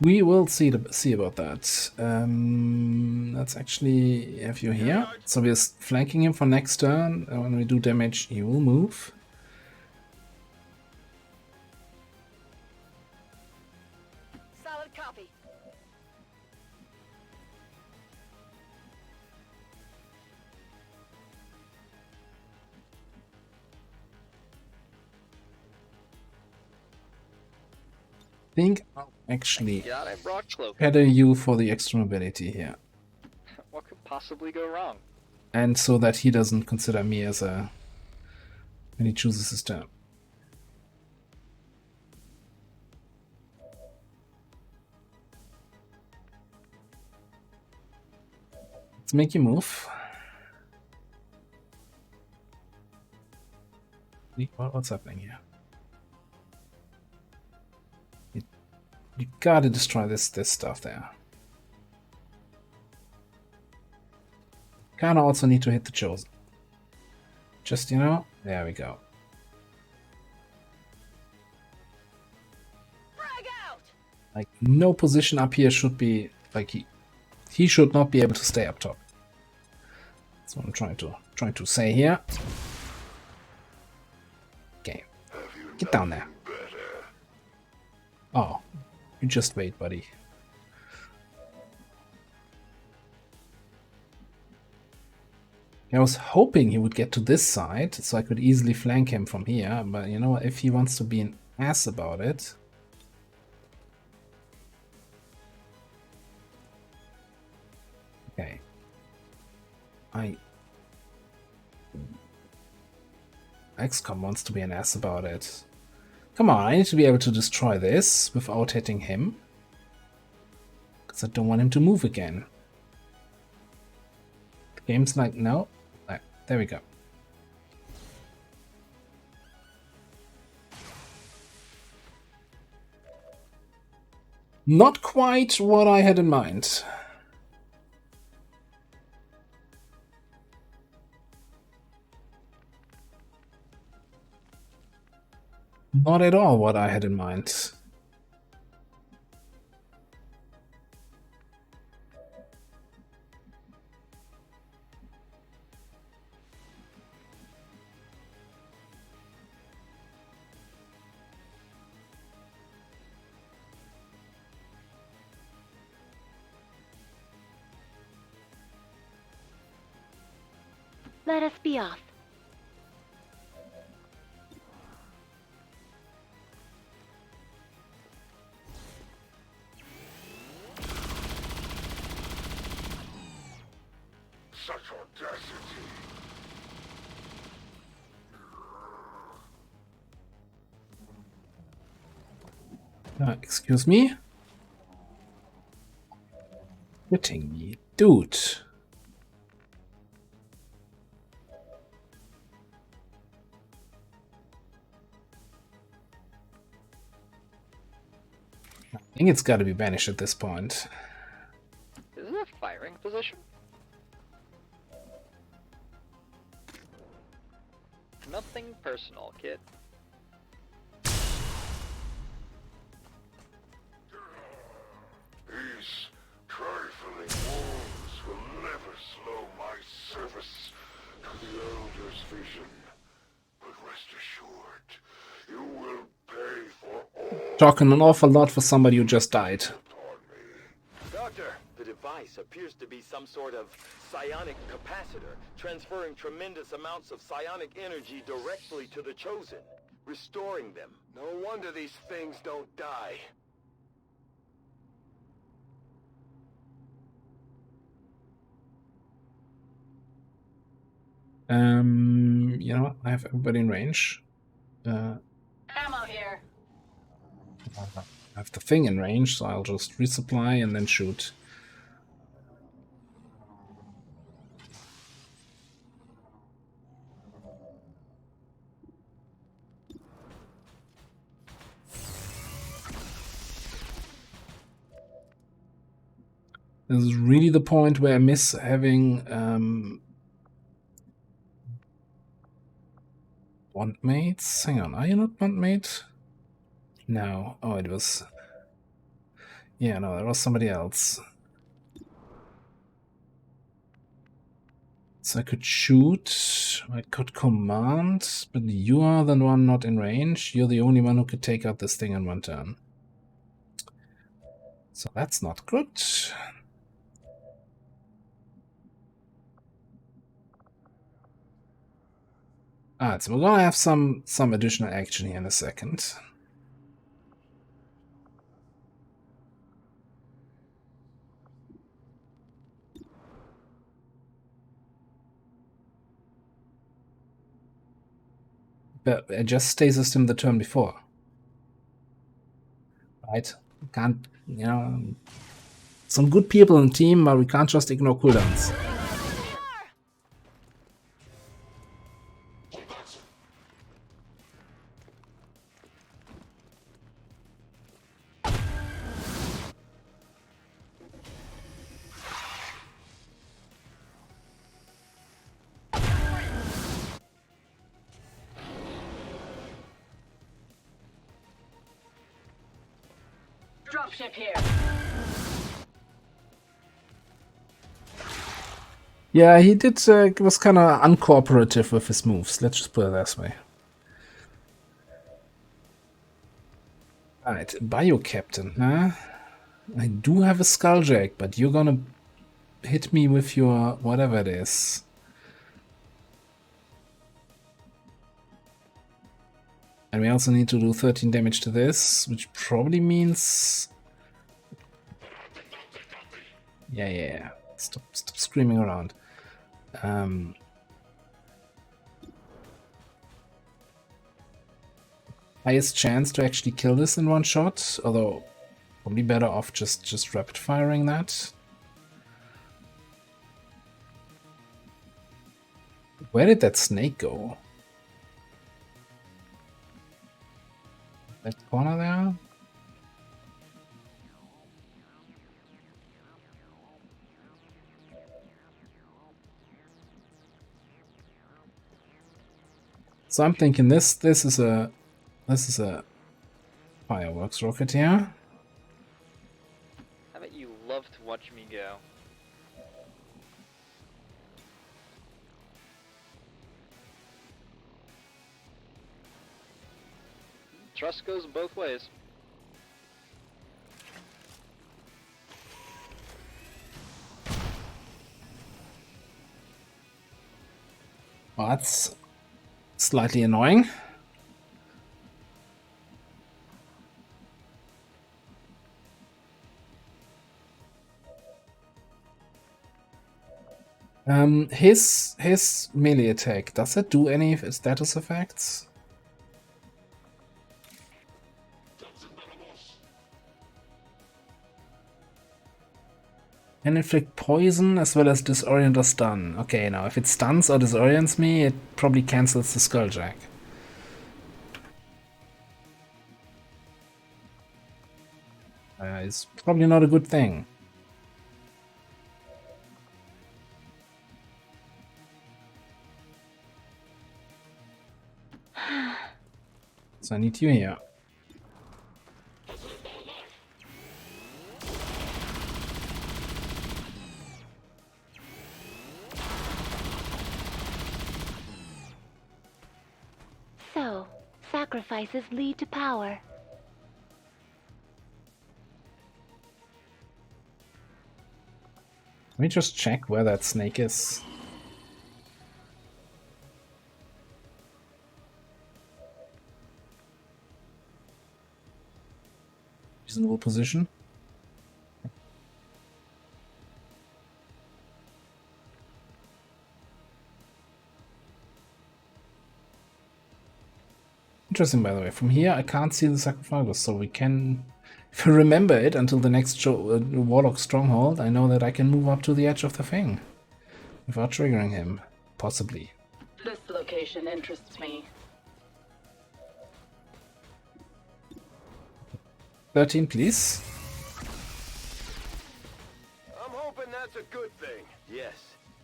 We will see about that. Let's actually have you here. So we're flanking him for next turn. And when we do damage, he will move. Solid copy. I think I'll actually God, I brought cloak. header you for the extra mobility here. What could possibly go wrong? And so that he doesn't consider me as a... when he chooses his turn. Let's make you move. What's happening here? You gotta destroy this stuff there. Kinda also need to hit the Chosen. Just, you know, there we go. Frag out! Like, no position up here should be, like, he should not be able to stay up top. That's what I'm trying to say here. Okay. Get down there. Oh. You just wait, buddy. I was hoping he would get to this side, so I could easily flank him from here, but you know what, if he wants to be an ass about it... Okay. XCOM wants to be an ass about it. Come on, I need to be able to destroy this without hitting him. Because I don't want him to move again. The game's like, no. Right, there we go. Not quite what I had in mind. Not at all what I had in mind. Let us be off. Such audacity. Excuse me? Hitting me. Dude. I think it's got to be banished at this point. Is it a firing position? Nothing personal, kid. These trifling wounds will never slow my service to the Elder's vision. But rest assured, you will pay for all. Talking an awful lot for somebody who just died. Doctor, the device appears to be some sort of psionic capacitor, transferring tremendous amounts of psionic energy directly to the Chosen, restoring them. No wonder these things don't die. You know what? I have everybody in range. Ammo here. I have the thing in range, so I'll just resupply and then shoot. This is really the point where I miss having bond mates. Hang on, are you not bond mate? No. Oh, it was. Yeah, no, that was somebody else. So I could shoot, I could command, but you are the one not in range. You're the only one who could take out this thing in one turn. So that's not good. Alright, so we're gonna have some additional action here in a second. But it just stays as him the turn before. Right? Can't, you know, some good people in the team, but we can't just ignore cooldowns. Dropship here. Yeah, he did. Was kind of uncooperative with his moves. Let's just put it this way. Alright, Bio Captain, huh? I do have a Skulljack, but you're gonna hit me with your whatever it is. And we also need to do 13 damage to this, which probably means... Yeah. Stop screaming around. Highest chance to actually kill this in one shot, although probably better off just rapid firing that. Where did that snake go? That corner there? So I'm thinking this is a fireworks rocket here. I bet you love to watch me go. Trust goes both ways. Well, that's slightly annoying. His melee attack, does it do any status effects? Can inflict poison as well as disorient or stun. Okay, now if it stuns or disorients me, it probably cancels the Skulljack. It's probably not a good thing. So I need you here. So, sacrifices lead to power. Let me just check where that snake is. Reasonable position. Interesting, by the way. From here, I can't see the sarcophagus, so we can, if I remember it until the next Warlock Stronghold, I know that I can move up to the edge of the thing without triggering him, possibly. This location interests me. 13, please. I'm hoping that's a good thing. Yes,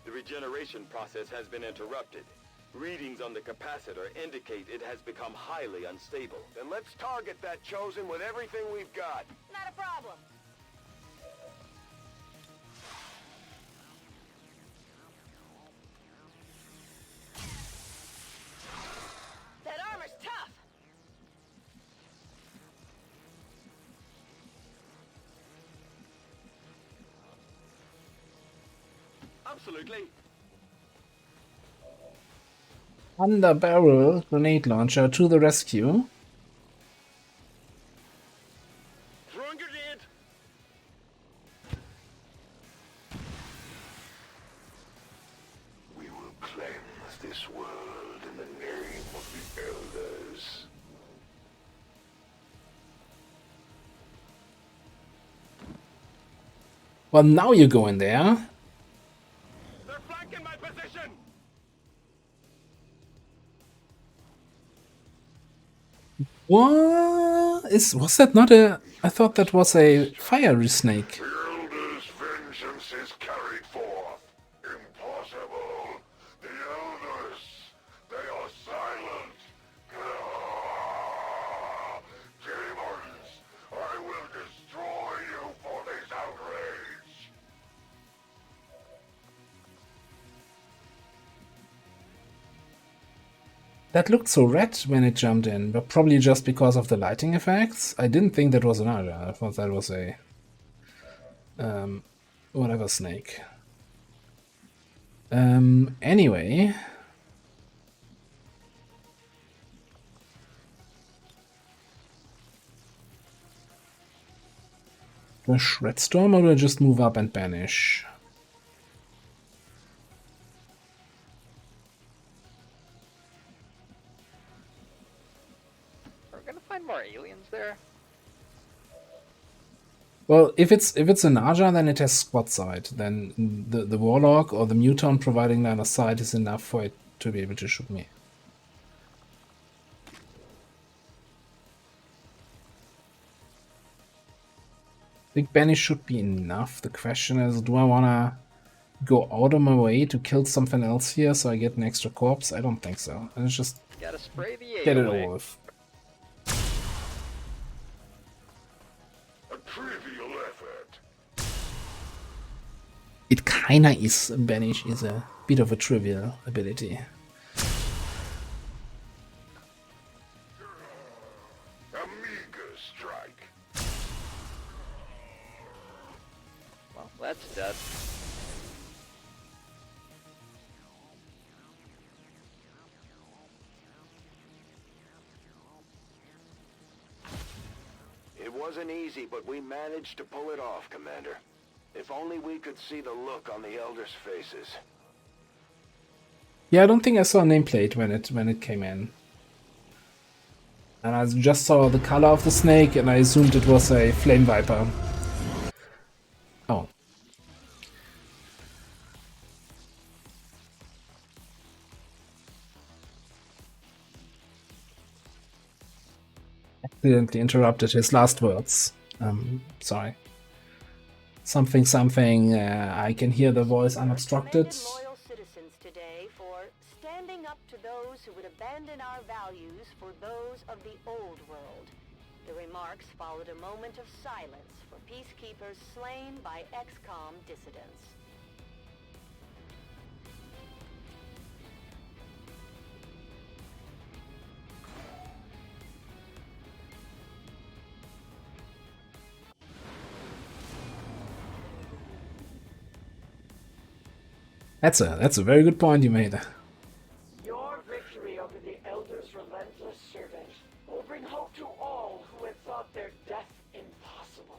the regeneration process has been interrupted. Readings on the capacitor indicate it has become highly unstable. Then let's target that Chosen with everything we've got. Not a problem. That armor's tough. Absolutely. Under barrel grenade launcher to the rescue. Throwing grenade. We will cleanse this world in the name of the Elders. Well, now you go in there. They're flanking my position. What was that not a? I thought that was a fiery snake. The Elders' vengeance is carried forth. Impossible. The Elders, they are silent. Demons, I will destroy you for this outrage. That looked so red when it jumped in, but probably just because of the lighting effects. I didn't think that was an Arja. I thought that was a whatever snake. Anyway. Do I Shredstorm or do I just move up and banish? Find more aliens there? Well, if it's an Arja, then it has squad sight. Then the Warlock or the Muton providing line of sight is enough for it to be able to shoot me. I think banish should be enough. The question is, do I wanna go out of my way to kill something else here so I get an extra corpse? I don't think so. Let's just gotta spray the get it away. over with. Trivial effort. It kinda is. Banish is a bit of a trivial ability. A meager strike. Well, that's dead. wasn't easy, but we managed to pull it off, Commander. If only we could see the look on the Elders' faces. Yeah, I don't think I saw a nameplate when it came in. And I just saw the color of the snake and I assumed it was a flame viper. Oh. Accidentally interrupted his last words. Sorry. Something, I can hear the voice unobstructed. Loyal citizens today for standing up to those who would abandon our values for those of the old world. The remarks followed a moment of silence for peacekeepers slain by XCOM dissidents. That's a very good point you made. Your victory over the Elders' relentless servant will bring hope to all who had thought their death impossible.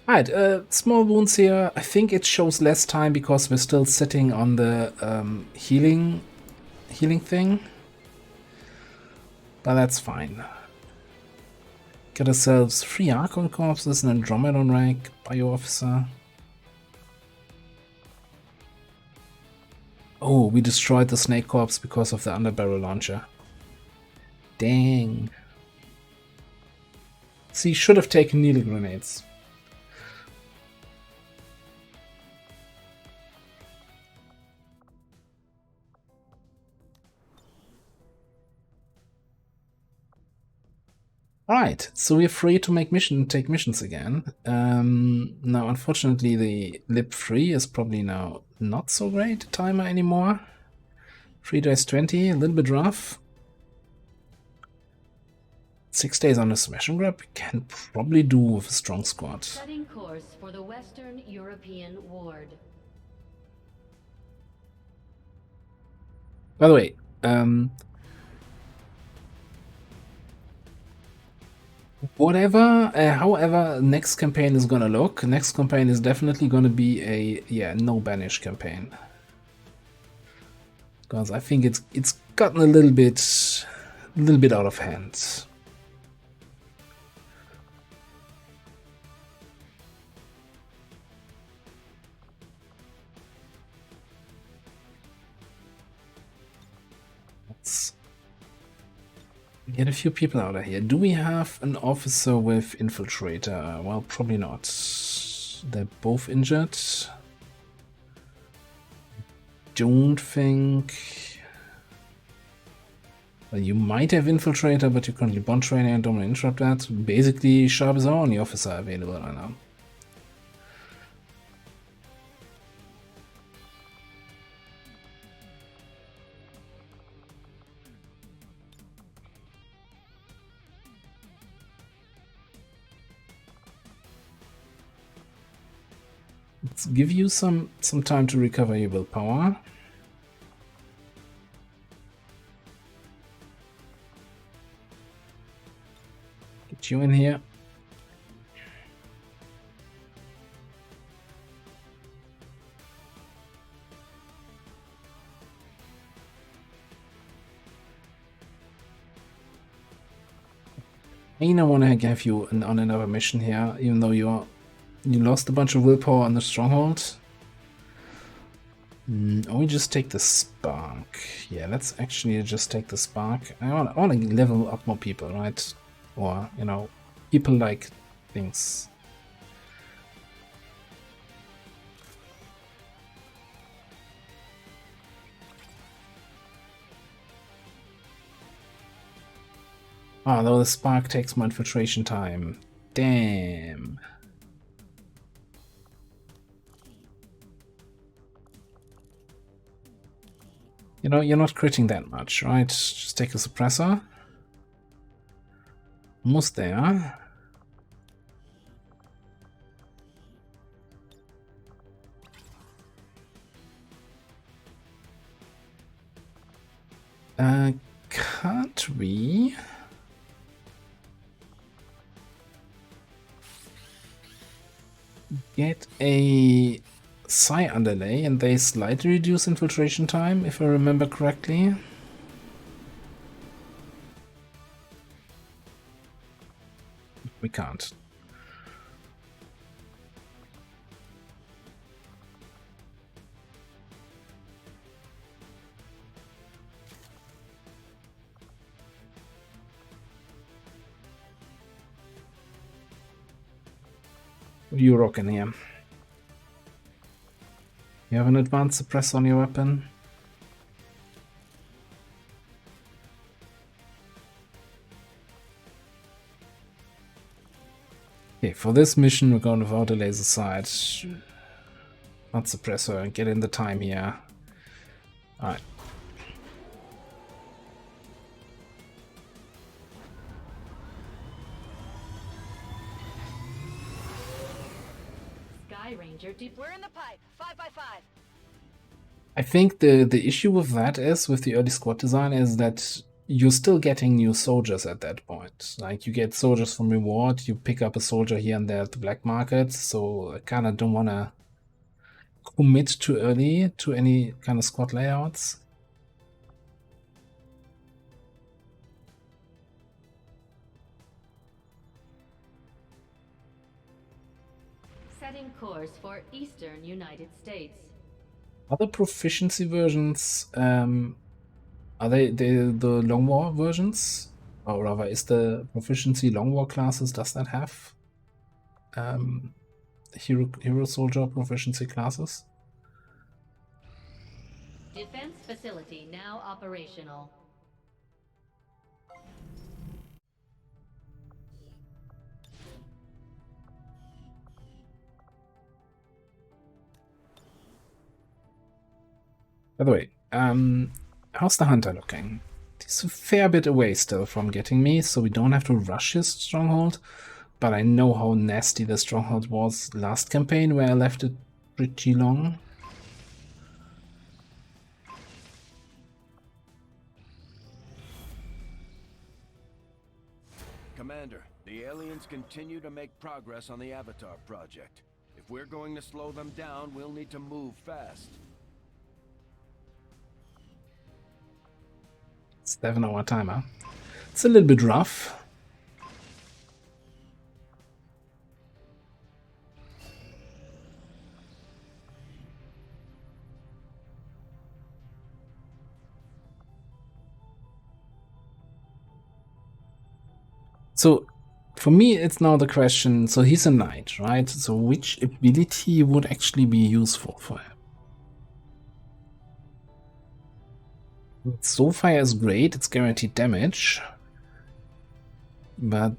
Alright, small wounds here. I think it shows less time because we're still sitting on the healing thing. But that's fine. Get ourselves 3 Archon corpses, an Andromedon rank, Bio Officer. Oh, we destroyed the Snake Corps because of the underbarrel launcher. Dang. See, should have taken needle grenades. Alright, so we're free to take missions again. Now, unfortunately, the lib 3 is probably now not so great a timer anymore. 3 days 20, a little bit rough. 6 days on a smash and grab, we can probably do with a strong squad. Setting course for the Western European Ward. By the way, however next campaign is gonna look, next campaign is definitely gonna be a no banish campaign. Because I think it's gotten a little bit out of hand. Let's get a few people out of here. Do we have an officer with infiltrator? Well, probably not. They're both injured. Don't think. Well, you might have infiltrator, but you're currently bond training and don't want to interrupt that. Basically, Sharp is our only officer available right now. Let's give you some time to recover your willpower. Get you in here. I don't want to have you on another mission here, even though you lost a bunch of willpower on the Stronghold. Or we just take the Spark. Yeah, let's actually just take the Spark. I want to level up more people, right? Or, you know, people like things. Ah, though the Spark takes more infiltration time. Damn. You know, you're not critting that much, right? Just take a suppressor. Almost there. Can't we? get a psi underlay and they slightly reduce infiltration time, if I remember correctly. We can't. What are you rocking here? You have an advanced suppressor on your weapon? Okay, for this mission we're going without a laser sight. Not suppressor, and get in the time here. Alright. Sky Ranger, we're in the pipe. 5 by 5. I think the issue with that is, with the early squad design, is that you're still getting new soldiers at that point. Like, you get soldiers from reward, you pick up a soldier here and there at the black market, so I kinda don't wanna commit too early to any kind of squad layouts. Setting course for Eastern United States. Other proficiency versions, are they the long war versions? Or rather, is the proficiency long war classes, does that have hero soldier proficiency classes? Defense facility now operational. By the way, how's the hunter looking? He's a fair bit away still from getting me, so we don't have to rush his stronghold. But I know how nasty the stronghold was last campaign, where I left it pretty long. Commander, the aliens continue to make progress on the Avatar project. If we're going to slow them down, we'll need to move fast. 7-hour timer. It's a little bit rough. So, for me, it's now the question, so he's a knight, right? So which ability would actually be useful for him? Soulfire is great, it's guaranteed damage. But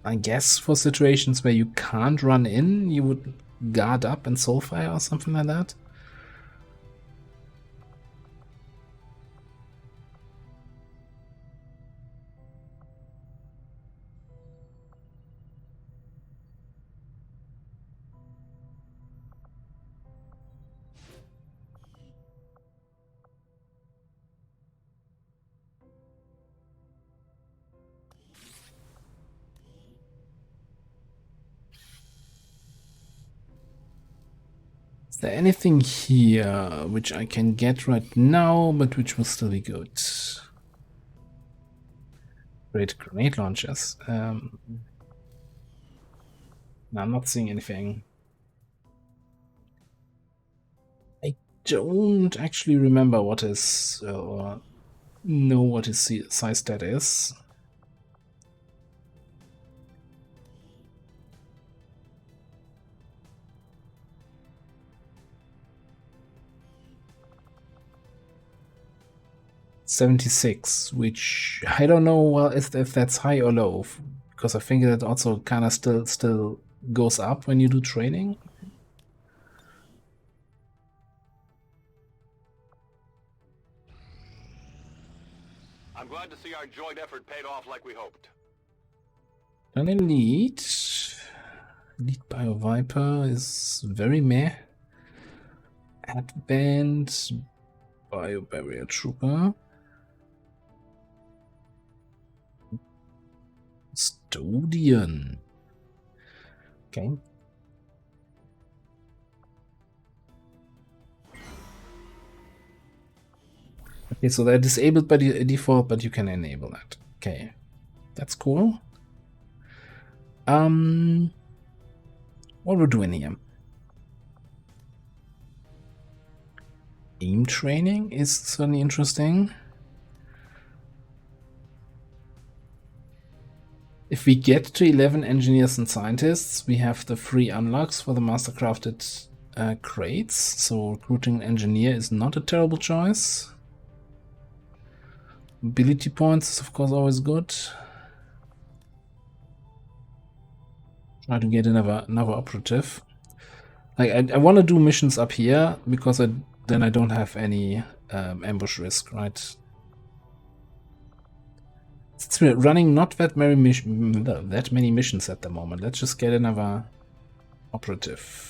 I guess for situations where you can't run in, you would guard up and Soulfire or something like that. Is there anything here which I can get right now, but which will still be good? Great grenade launchers. No, I'm not seeing anything. I don't actually remember what is, or know what his size stat is. .76, which I don't know well if that's high or low, because I think that also kind of still goes up when you do training. I'm glad to see our joint effort paid off like we hoped. An elite Bio Viper is very meh. Advanced Bio Barrier Trooper. Custodian. Okay. Okay, so they're disabled by default, but you can enable that. Okay, that's cool. What we're doing here? Aim training is certainly interesting. If we get to 11 engineers and scientists, we have the free unlocks for the mastercrafted crates. So recruiting an engineer is not a terrible choice. Ability points is of course always good. Try to get another operative. Like I want to do missions up here because then I don't have any ambush risk, right? Since we're running not that many missions at the moment, let's just get another operative.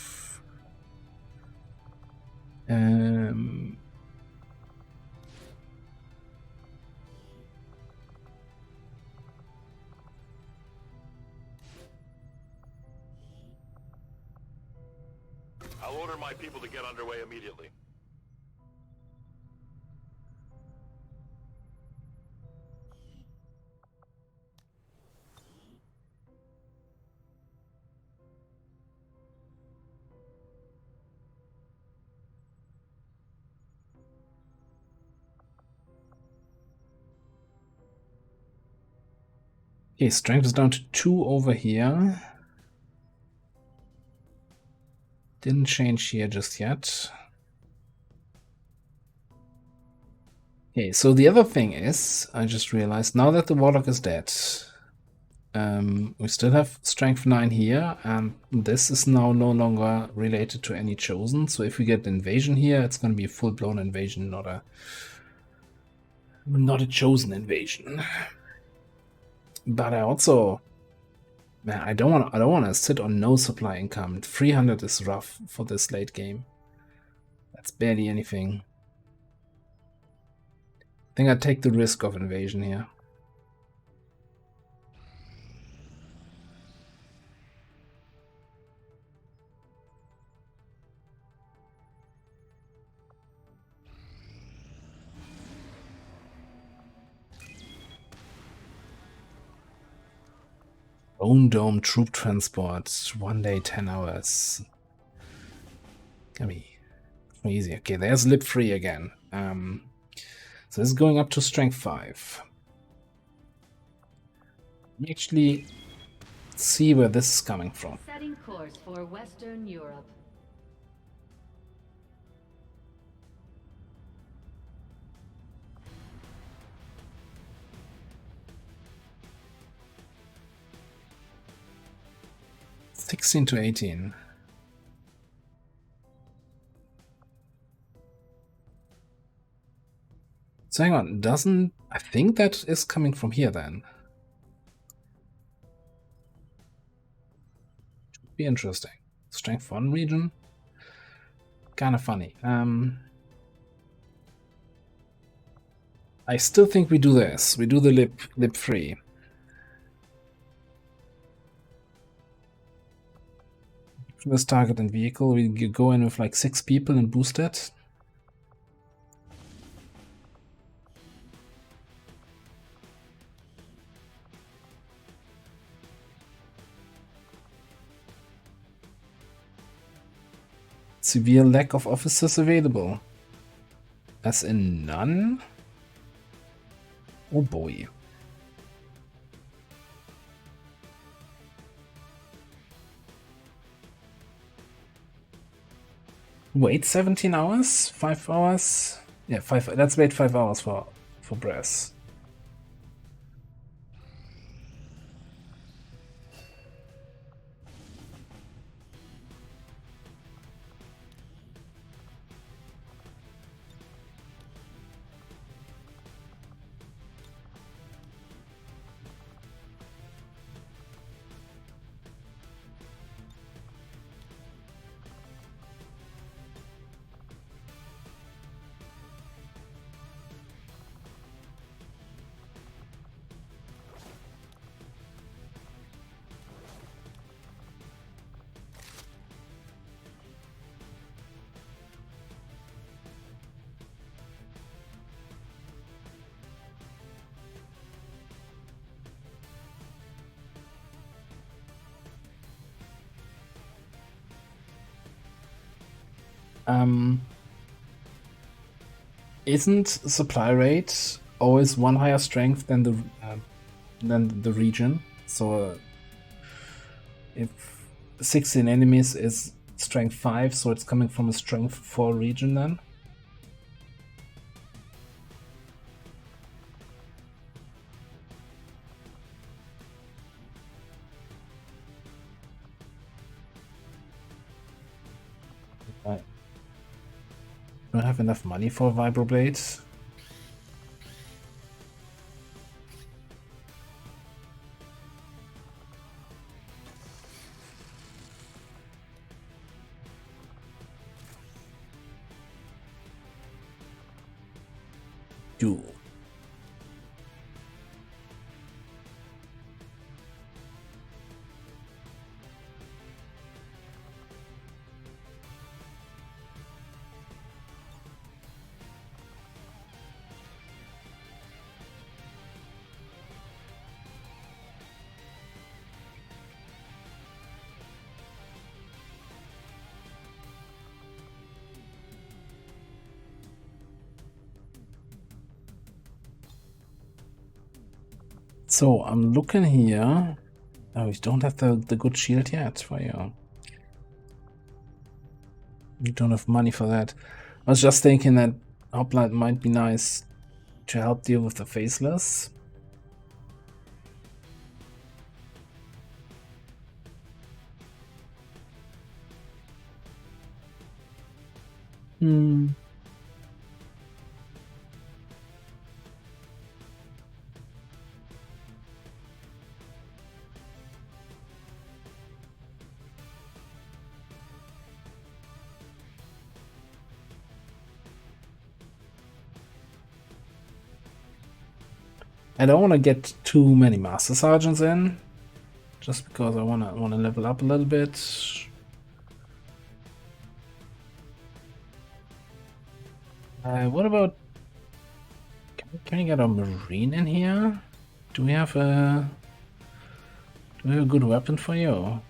I'll order my people to get underway immediately. Okay, strength is down to 2 over here. Didn't change here just yet. Okay, so the other thing is, I just realized now that the Warlock is dead, we still have strength 9 here, and this is now no longer related to any chosen. So if we get invasion here, it's going to be a full-blown invasion, not a chosen invasion. But I also, man, I don't want to sit on no supply income. 300 is rough for this late game. That's barely anything. I think I'd take the risk of invasion here. Bone Dome troop transport, 1 day, 10 hours. Can be crazy. Okay, there's lip 3 again. So this is going up to strength 5. Let me actually see where this is coming from. Setting course for Western Europe. $16 to $18. So hang on, I think that is coming from here then. Should be interesting. Strength 1 region. Kind of funny. I still think we do this. We do the lip 3. This target and vehicle, we go in with like 6 people and boost it. Severe lack of officers available. As in none? Oh boy. Wait 17 hours? 5 hours? Yeah, 5. Let's wait 5 hours for Brass. Isn't supply rate always one higher strength than the region? So if 16 enemies is strength 5, so it's coming from a strength 4 region then? Do I have enough money for vibroblades? Do. So I'm looking here. Oh, we don't have the good shield yet for you. We don't have money for that. I was just thinking that Hoplite might be nice to help deal with the faceless. I don't want to get too many Master Sergeants in, just because I want to level up a little bit. What about? Can we get a Marine in here? Do we have a good weapon for you?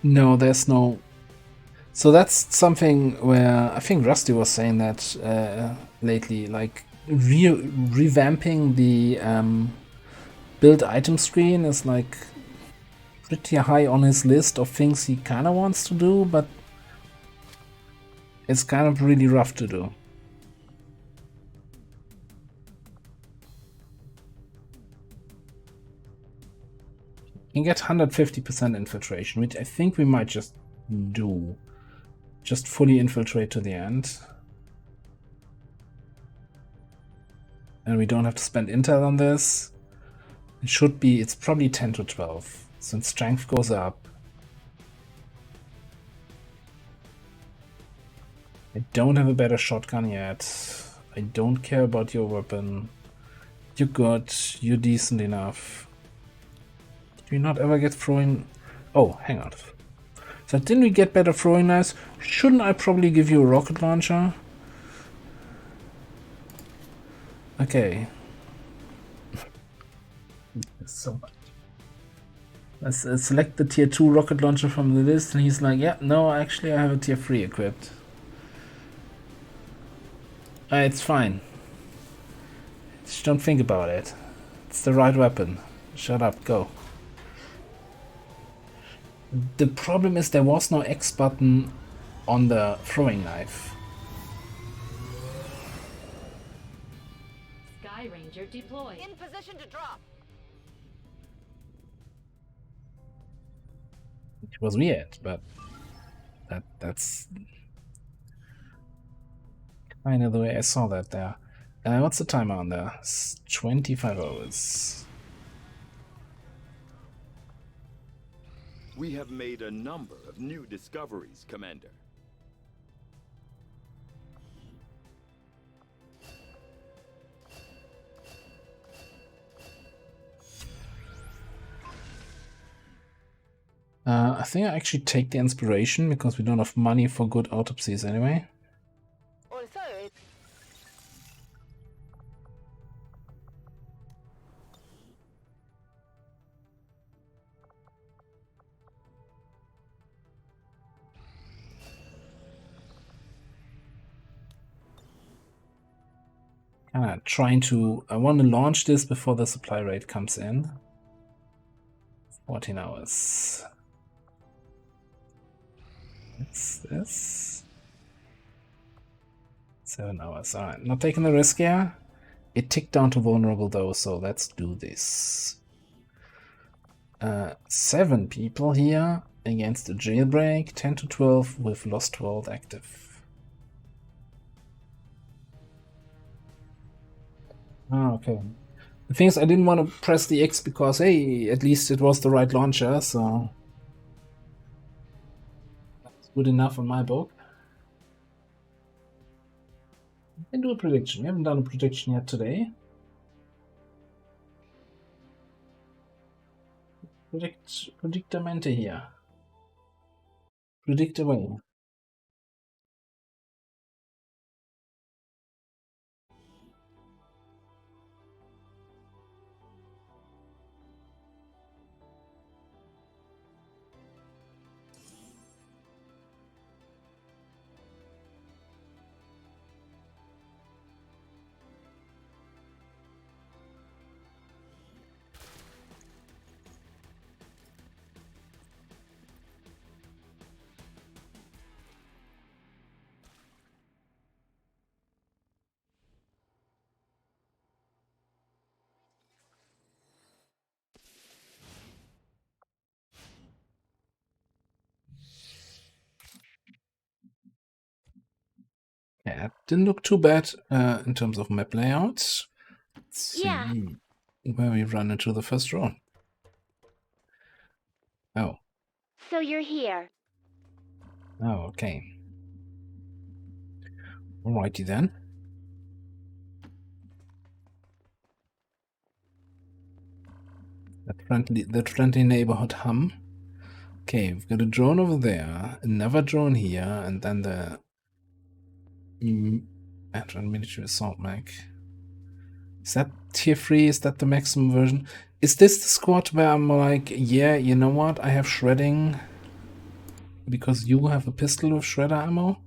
No, there's no. So that's something where I think Rusty was saying that lately, like revamping the build item screen is like pretty high on his list of things he kind of wants to do, but it's kind of really rough to do. You can get 150% infiltration, which I think we might just do. Just fully infiltrate to the end. And we don't have to spend intel on this. It should be, it's probably 10 to 12, since strength goes up. I don't have a better shotgun yet. I don't care about your weapon. You're good, you're decent enough. Did we not ever get throwing? Oh, hang on. So didn't we get better throwing knives? Shouldn't I probably give you a rocket launcher? Okay. So much. Let's select the tier 2 rocket launcher from the list, and he's like, yeah, no, actually I have a tier 3 equipped. It's fine. Just don't think about it. It's the right weapon. Shut up, go. The problem is there was no X button on the throwing knife. Supply Ranger deployed. In position to drop. It was weird, but that's kind of the way I saw that there. What's the timer on there? It's 25 hours. We have made a number of new discoveries, Commander. I think I actually take the inspiration because we don't have money for good autopsies anyway. Also, I want to launch this before the supply rate comes in. 14 hours. What's this? 7 hours. Alright, not taking the risk here. It ticked down to vulnerable though, so let's do this. 7 people here against the jailbreak, 10 to 12 with Lost World active. Ah, okay. The thing is, I didn't want to press the X because, hey, at least it was the right launcher, so that's good enough in my book. We can do a prediction. We haven't done a prediction yet today. Predictamente here. Predict away. Yeah, it didn't look too bad in terms of map layouts. Let's see where we run into the first drone. Oh. So you're here. Oh, okay. Alrighty then. That friendly neighborhood hum. Okay, we've got a drone over there, another drone here, and then the miniature assault mech. Is that tier 3? Is that the maximum version? Is this the squad where I'm like, yeah, you know what? I have shredding because you have a pistol with shredder ammo?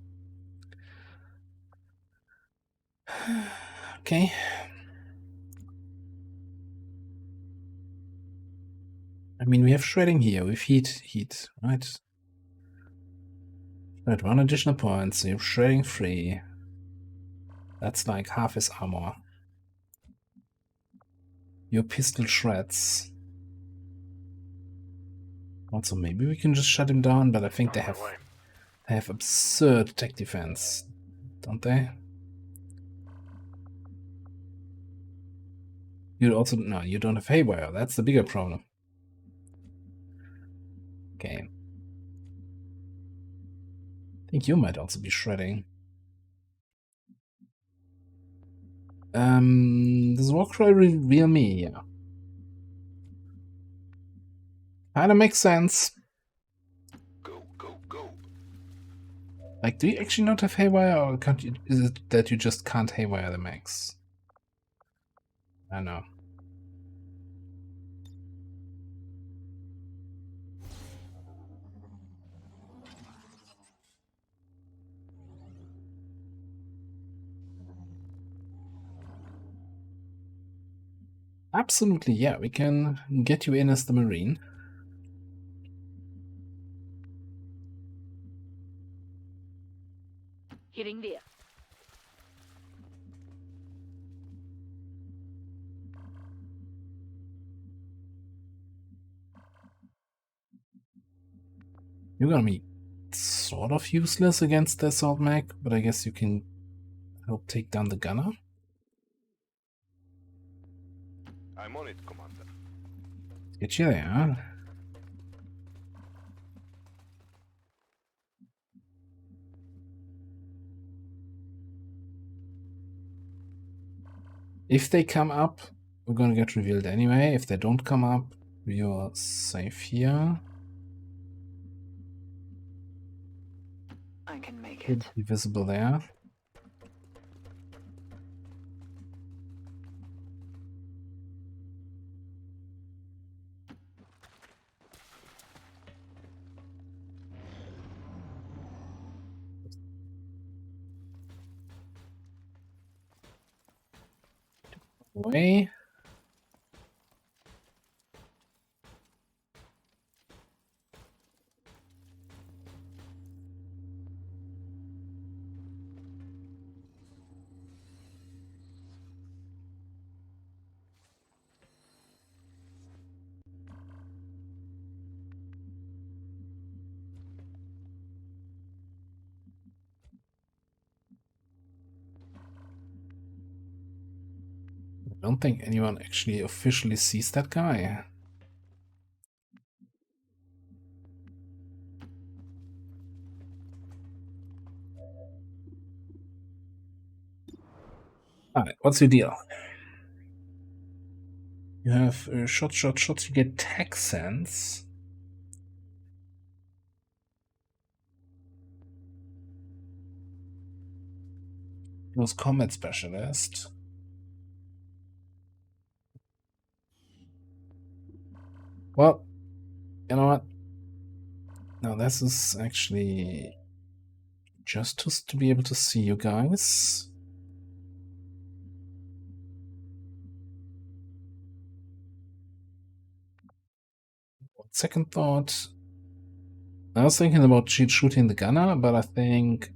Okay. I mean, we have shredding here with heat, right? Right, 1 additional point, so you have shredding 3. That's like half his armor. Your pistol shreds. Also, maybe we can just shut him down, but I think they have absurd attack defense, don't they? No, you don't have haywire. That's the bigger problem. Okay. I think you might also be shredding. Does Warcry reveal me? Yeah. Kinda makes sense. Go. Like, do you actually not have haywire, or can't you, is it that you just can't haywire the max? I know. Absolutely, yeah, we can get you in as the Marine. Hitting there. You're gonna be sort of useless against the assault mech, but I guess you can help take down the gunner. I'm on it, Commander. Get you there. If they come up, we're gonna get revealed anyway. If they don't come up, you're safe here. I can make it. Could be visible there. Away. I don't think anyone actually officially sees that guy. Alright, what's your deal? You have shots, you get tech sense. Close combat specialist. Well, you know what? Now this is actually just to be able to see you guys. Second thought, I was thinking about shooting the gunner, but I think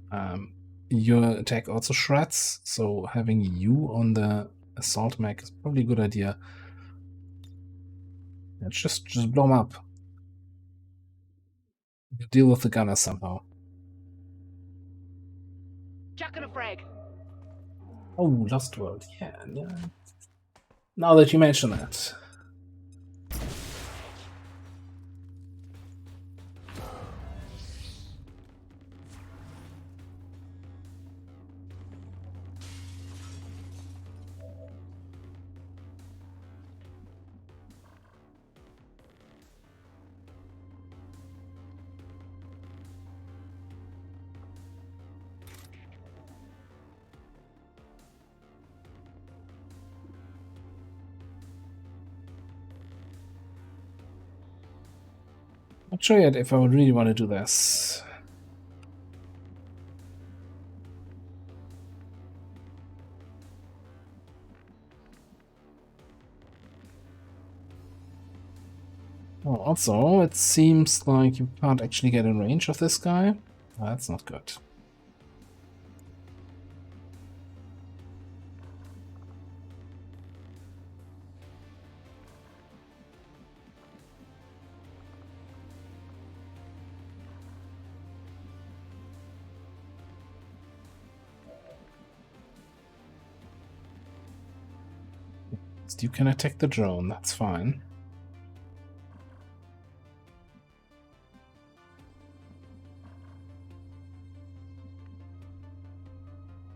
your attack also shreds, so having you on the assault mech is probably a good idea. Yeah, just blow him up. You deal with the gunner somehow. Chucking a frag. Oh, Lost World, yeah. Now that you mention it. Not sure yet if I would really want to do this. Oh, also, it seems like you can't actually get in range of this guy. That's not good. You can attack the drone, that's fine.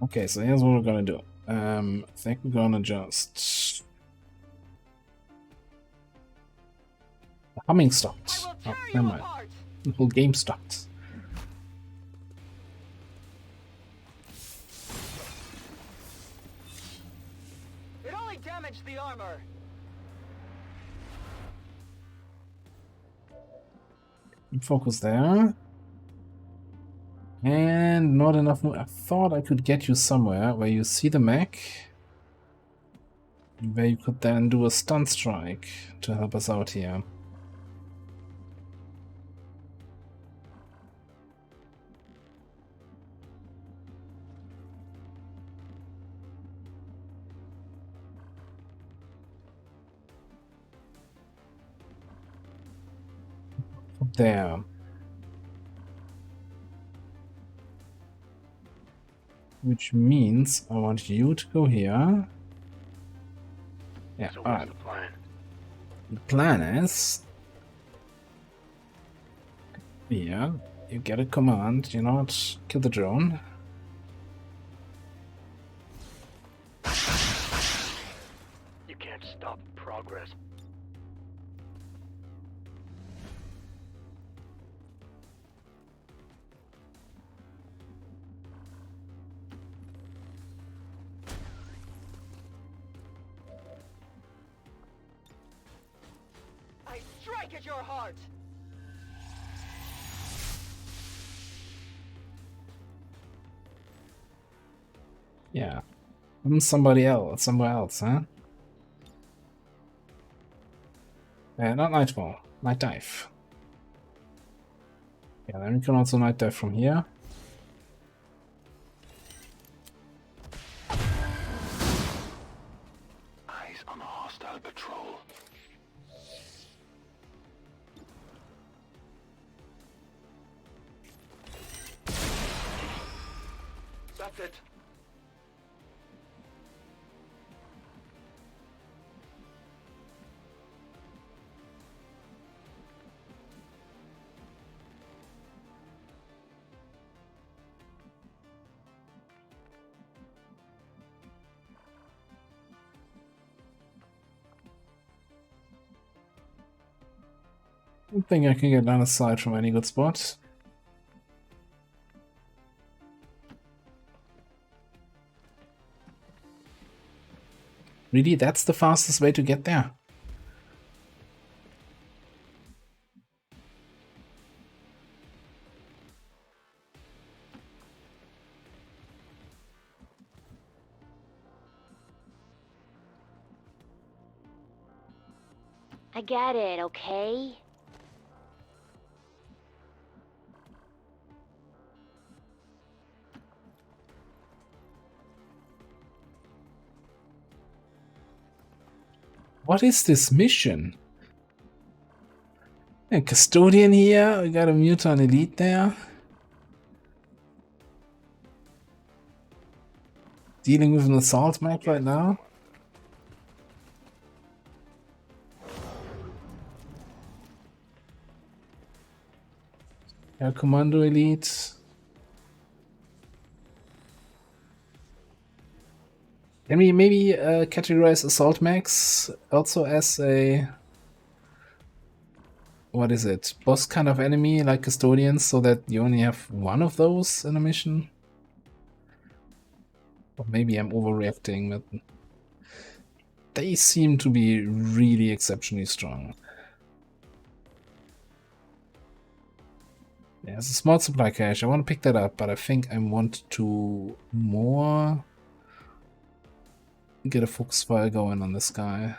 Okay, so here's what we're gonna do. I think we're gonna just... The humming stopped. Oh, never mind. The whole game stopped. It only damaged the armor. Focus there. And not enough. I thought I could get you somewhere where you see the mech, where you could then do a stun strike to help us out here. There. Which means I want you to go here. Yeah, So alright. what's the plan? The plan is... Yeah, you get a command, you know what? Kill the drone. You can't stop progress. I strike at your heart! Yeah. Somebody else, somewhere else, huh? Not Nightfall, Night Dive. Yeah, then we can also Night Dive from here. Eyes on a hostile patrol. That's it. I don't think I can get down a side from any good spot. Really, that's the fastest way to get there? I get it, okay? What is this mission? A custodian here, we got a mutant elite there. Dealing with an assault map right now. Air Commando Elite. Can we maybe categorize Assault Max also as a... What is it? Boss kind of enemy like Custodians, so that you only have one of those in a mission? Or maybe I'm overreacting, but... They seem to be really exceptionally strong. Yeah, there's a small supply cache. I want to pick that up, but I think I want to more get a focus fire going on this guy.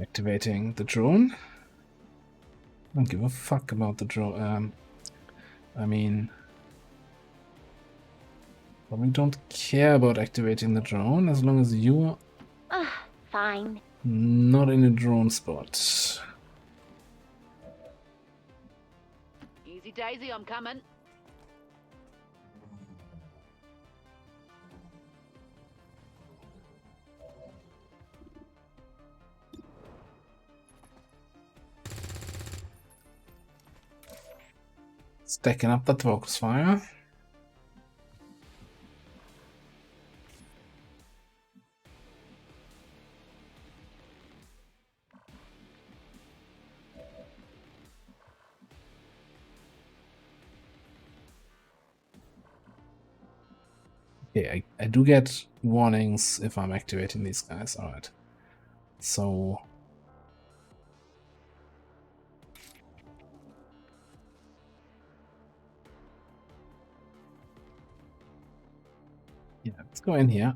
Activating the drone. I don't give a fuck about the drone. I mean, probably don't care about activating the drone as long as you are Fine. not in a drone spot. Easy daisy, I'm coming. Stacking up that focus fire. Okay, I do get warnings if I'm activating these guys. Alright. So... yeah, let's go in here.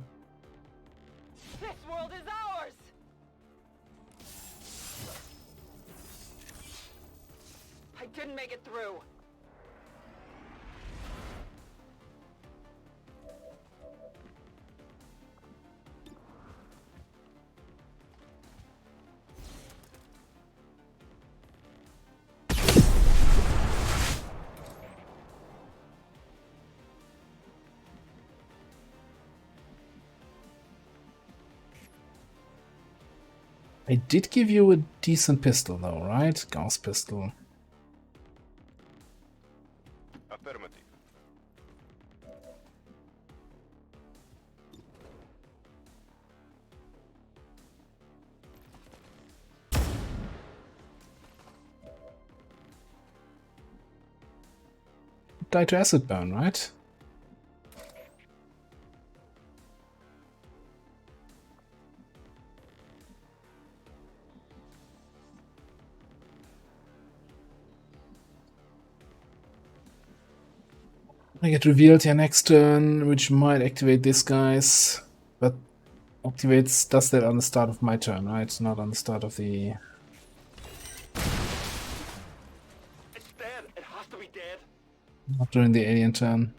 This world is ours! I didn't make it through. I did give you a decent pistol though, right? Gauss pistol. Affirmative. Die to acid burn, right? I get revealed here next turn, which might activate this guys, but does that on the start of my turn, right? Not on the start of the... It's dead. It has to be dead. Not during the alien turn.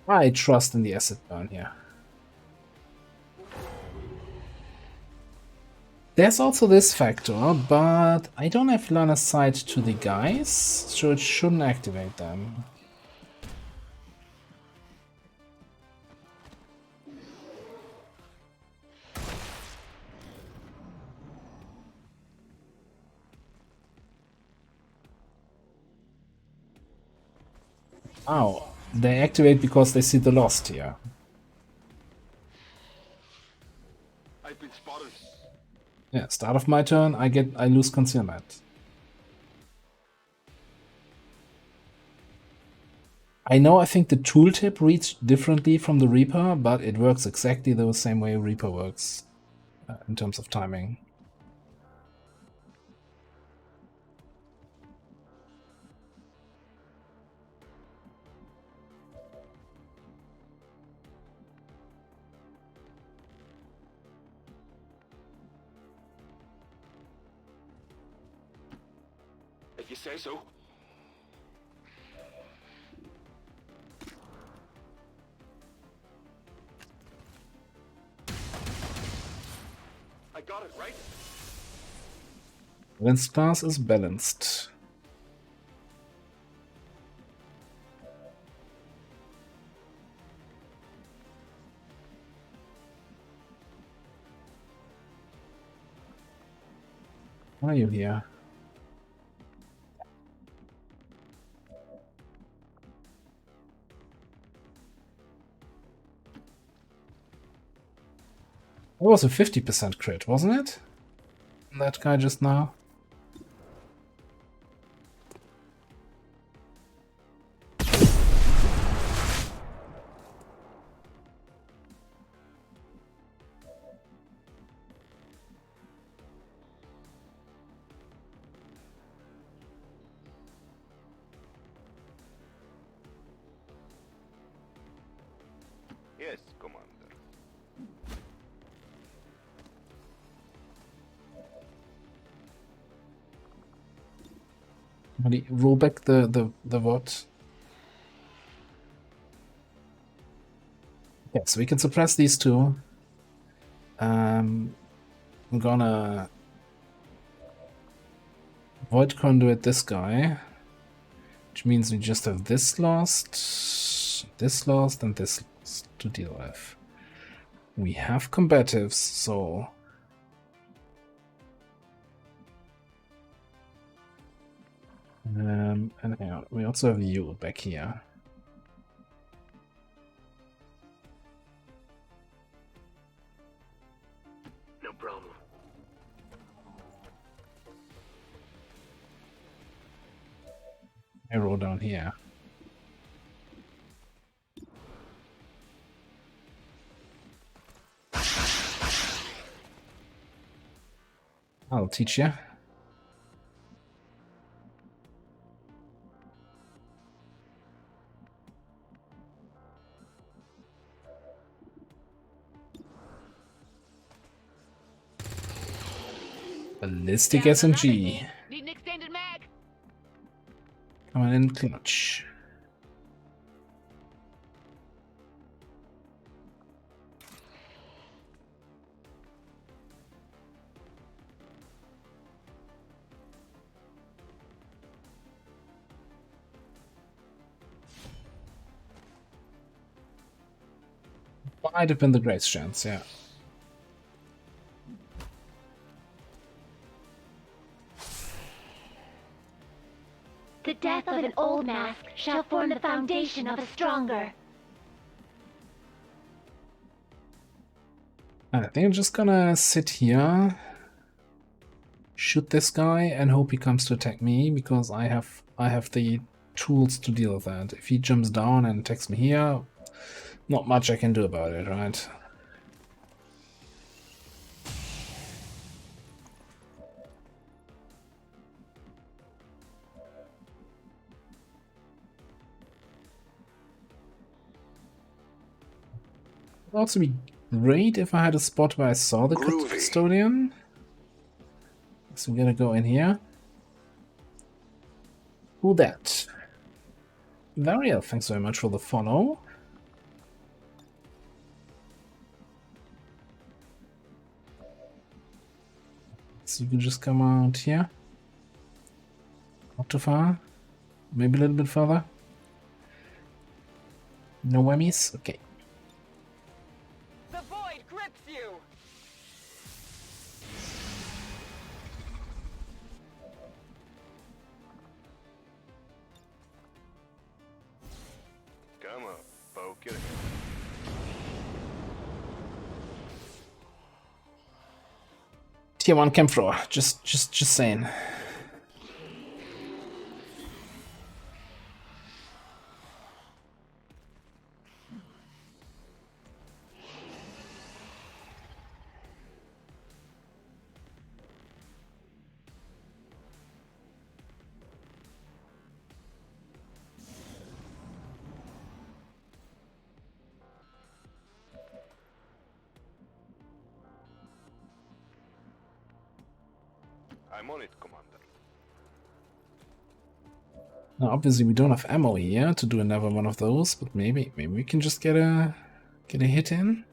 I trust in the acid burn here. There's also this factor, but I don't have line of sight to the guys, so it shouldn't activate them. Oh, they activate because they see the Lost here. I've been spotted. Yeah, start of my turn, I lose concealment. I know I think the tooltip reads differently from the Reaper, but it works exactly the same way Reaper works in terms of timing. If you say so. I got it, right? Balanced class is balanced. Why are you here? It was a 50% crit, wasn't it? That guy just now. Yes, Commander. Roll back the what? Yeah, so we can suppress these two. I'm gonna void conduit this guy, which means we just have this lost, and this lost to deal with. We have combatives, so and hang on, we also have you back here. No problem. Arrow down here. I'll teach you. Ballistic SMG. Need an extended mag. Come on in, clutch. Might have been the Grace chance, yeah. The death of an old mask shall form the foundation of a stronger. I think I'm just gonna sit here, shoot this guy, and hope he comes to attack me, because I have the tools to deal with that. If he jumps down and attacks me here, not much I can do about it, right? It would also be great if I had a spot where I saw the custodian. So we gotta go in here. Who that? Variel, thanks very much for the follow. So you can just come out here. Not too far. Maybe a little bit further. No whammies? Okay. The void grips you. Come up, Bo. Get it. Tier 1 camp floor. Just saying. I'm on it, Commander. Now, obviously, we don't have ammo here to do another one of those, but maybe we can just get a hit in.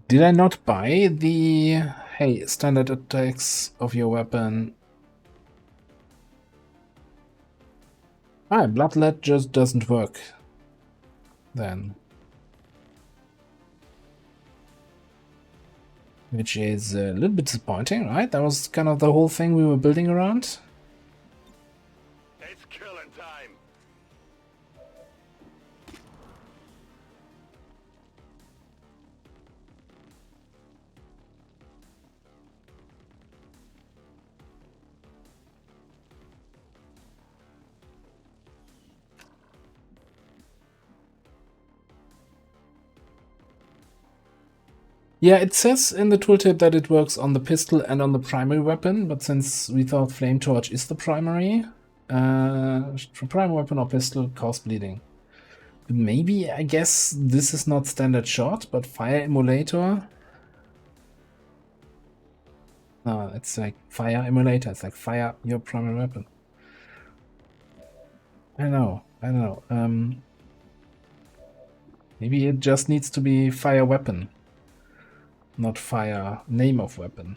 Did I not buy the hey standard attacks of your weapon? Bloodlet just doesn't work. Then. Which is a little bit disappointing, right? That was kind of the whole thing we were building around. It's killing time. Yeah, it says in the tooltip that it works on the pistol and on the primary weapon, but since we thought Flame Torch is the primary, for primary weapon or pistol, cause bleeding. Maybe, I guess, this is not standard shot, but Fire Emulator. No, it's like Fire Emulator, it's like fire your primary weapon. I don't know. Maybe it just needs to be Fire Weapon. Not fire name of weapon.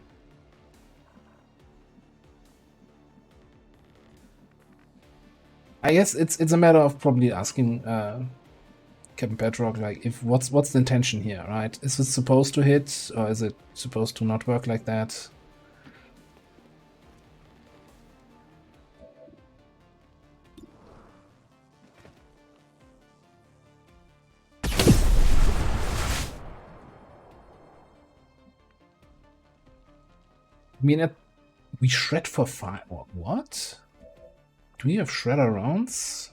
I guess it's a matter of probably asking Captain Petrock, like, if what's the intention here, right? Is it supposed to hit, or is it supposed to not work like that? I mean, we shred for fire. What? Do we have shredder rounds?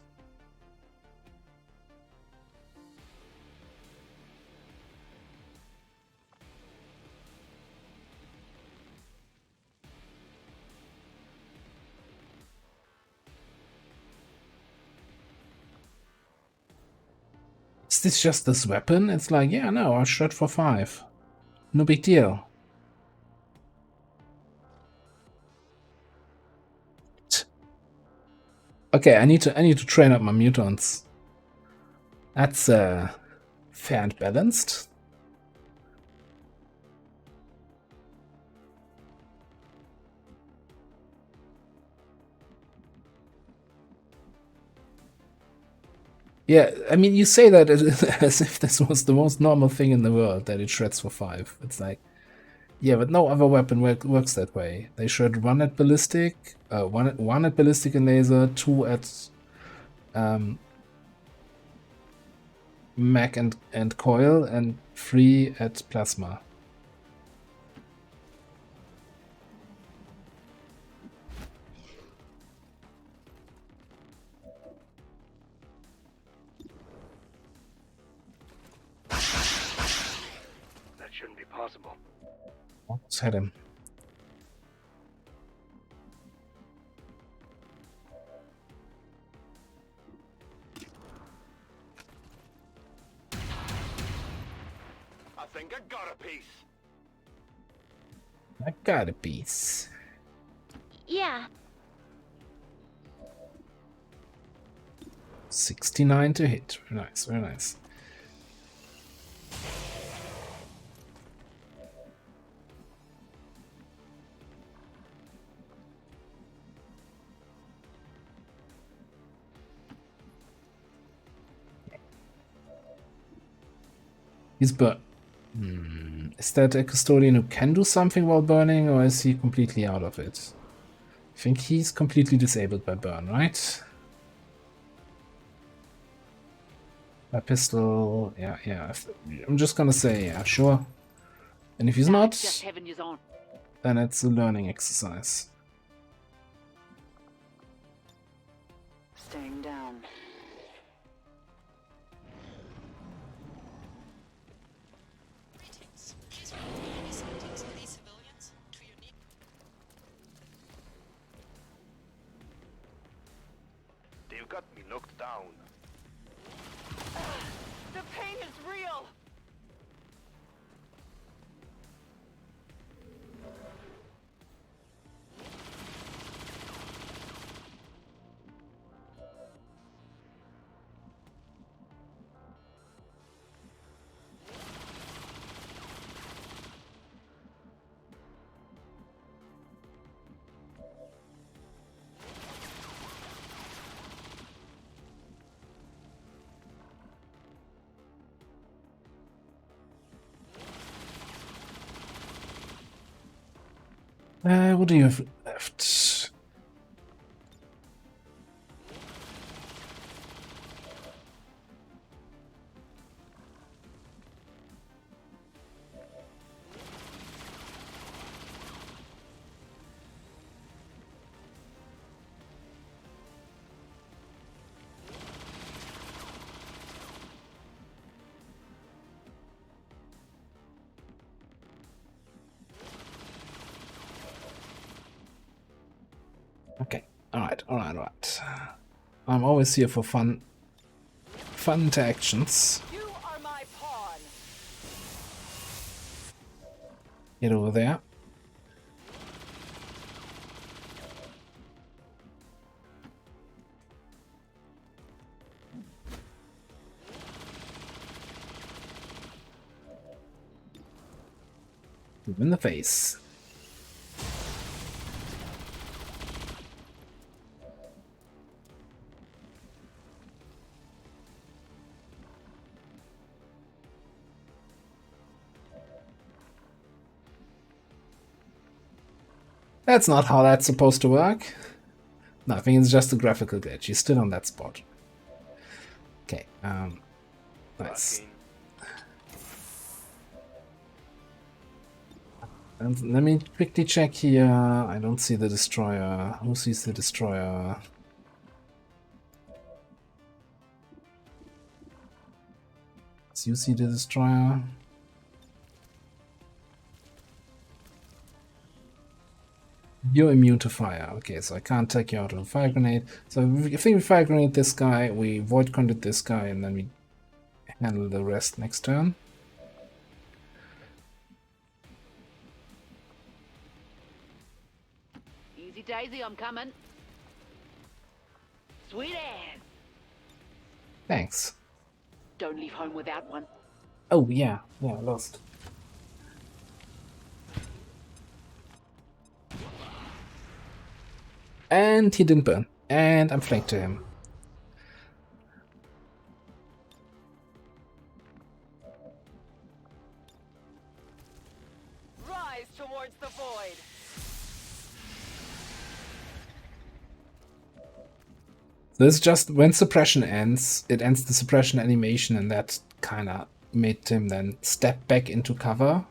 Is this just this weapon? It's like, yeah, no, I shot for 5. No big deal. Okay, I need to train up my mutants. That's fair and balanced. Yeah, I mean, you say that as if this was the most normal thing in the world, that it shreds for 5. It's like, yeah, but no other weapon works that way. They shred 1 at ballistic, 1 at ballistic and laser, 2 at mech and coil, and 3 at plasma. That shouldn't be possible. Let's hit him. I think I got a piece. I got a piece. Yeah. 69 to hit. Very nice, very nice. He's burnt. Is that a custodian who can do something while burning, or is he completely out of it? I think he's completely disabled by burn, right? A pistol, yeah. I'm just gonna say, yeah, sure. And if he's not, then it's a learning exercise. Staying down. They've got me knocked down. The pain is real! What do you have left? Okay, alright. I'm always here for fun interactions. You are my pawn. Get over there. In the face. That's not how that's supposed to work. Nothing, it's just a graphical glitch. He's still on that spot. Okay, nice. And let me quickly check here. I don't see the destroyer. Who sees the destroyer? Do you see the destroyer? You're immune to fire. Okay, so I can't take you out with a fire grenade. So I think we fire grenade this guy, we void conduit this guy, and then we handle the rest next turn. Easy daisy, I'm coming. Sweet ass. Thanks. Don't leave home without one. Oh, yeah. Yeah, lost. And he didn't burn. And I'm flanked to him. Rise towards the void. This just, when suppression ends, it ends the suppression animation, and that kind of made him then step back into cover.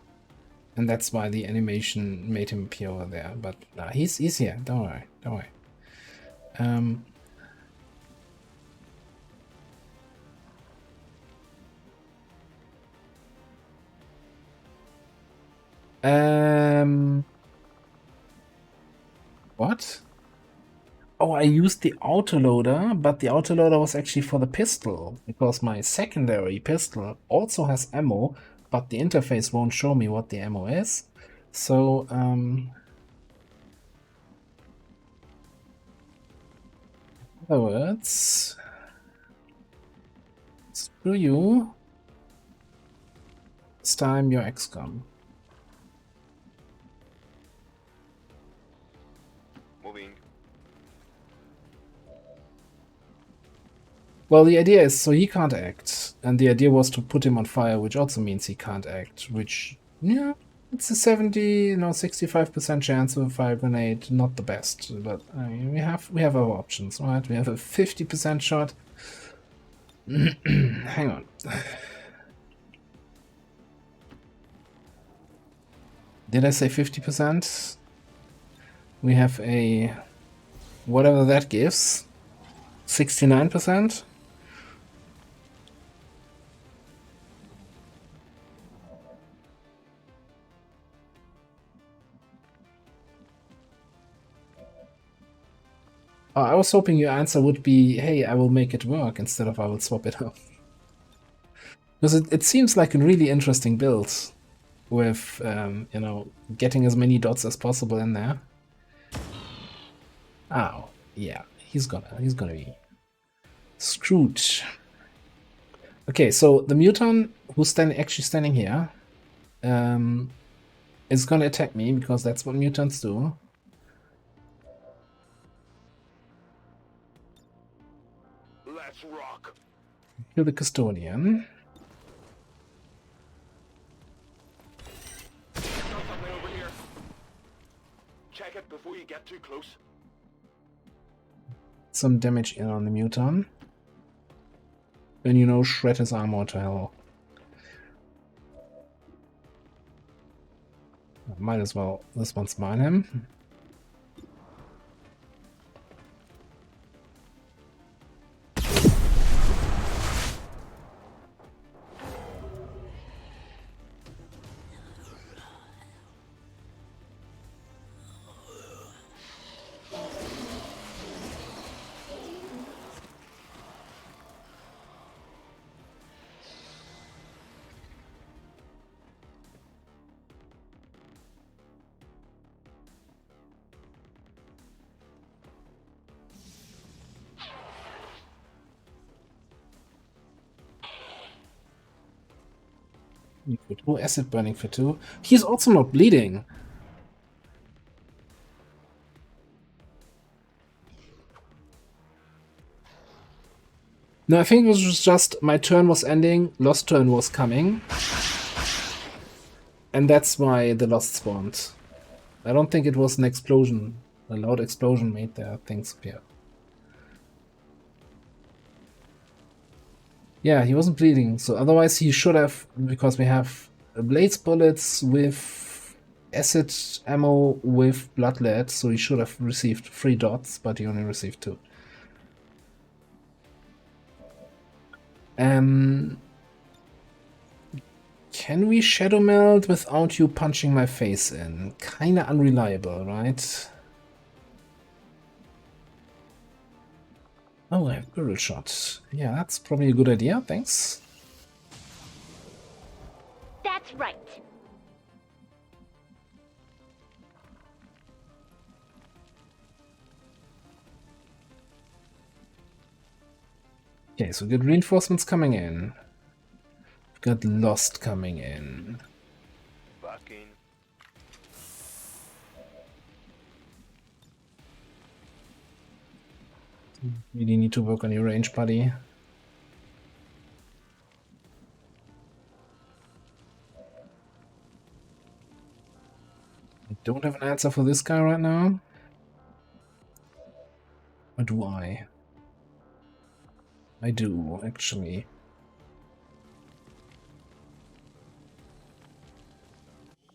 And that's why the animation made him appear over there. But he's here. Don't worry. Don't worry. What? Oh, I used the autoloader, but the autoloader was actually for the pistol, because my secondary pistol also has ammo, but the interface won't show me what the ammo is. So, in other words, screw you. It's time your XCOM. Moving. Well, the idea is, so he can't act, and the idea was to put him on fire, which also means he can't act, which, yeah, it's a 65% chance with a fire grenade, not the best, but I mean, we have our options, right? We have a 50% shot. Hang on. Did I say 50%? We have a, whatever that gives, 69%. I was hoping your answer would be, hey, I will make it work, instead of I will swap it out. Because it seems like a really interesting build with, you know, getting as many dots as possible in there. Oh, yeah, he's gonna be screwed. Okay, so the mutant who's actually standing here is gonna attack me, because that's what mutants do. Let's rock. Kill the custodian. Something over here. Check it before you get too close. Some damage in on the mutant. Then, you know, shred his armor to hell. Might as well this one's mine him. For 2, acid burning for 2. He's also not bleeding. No, I think it was just my turn was ending, lost turn was coming. And that's why the lost spawned. I don't think it was an explosion. A loud explosion made their things appear. Yeah, he wasn't bleeding, so otherwise he should have, because we have blades bullets with acid ammo with bloodlet, so he should have received 3 dots, but he only received 2. Can we shadow meld without you punching my face in? Kinda unreliable, right? Oh, I have barrel shot. Yeah, that's probably a good idea, thanks. That's right. Okay, so we got reinforcements coming in. We've got Lost coming in. Back in. Really need to work on your range, buddy. I don't have an answer for this guy right now. Or do I? I do, actually.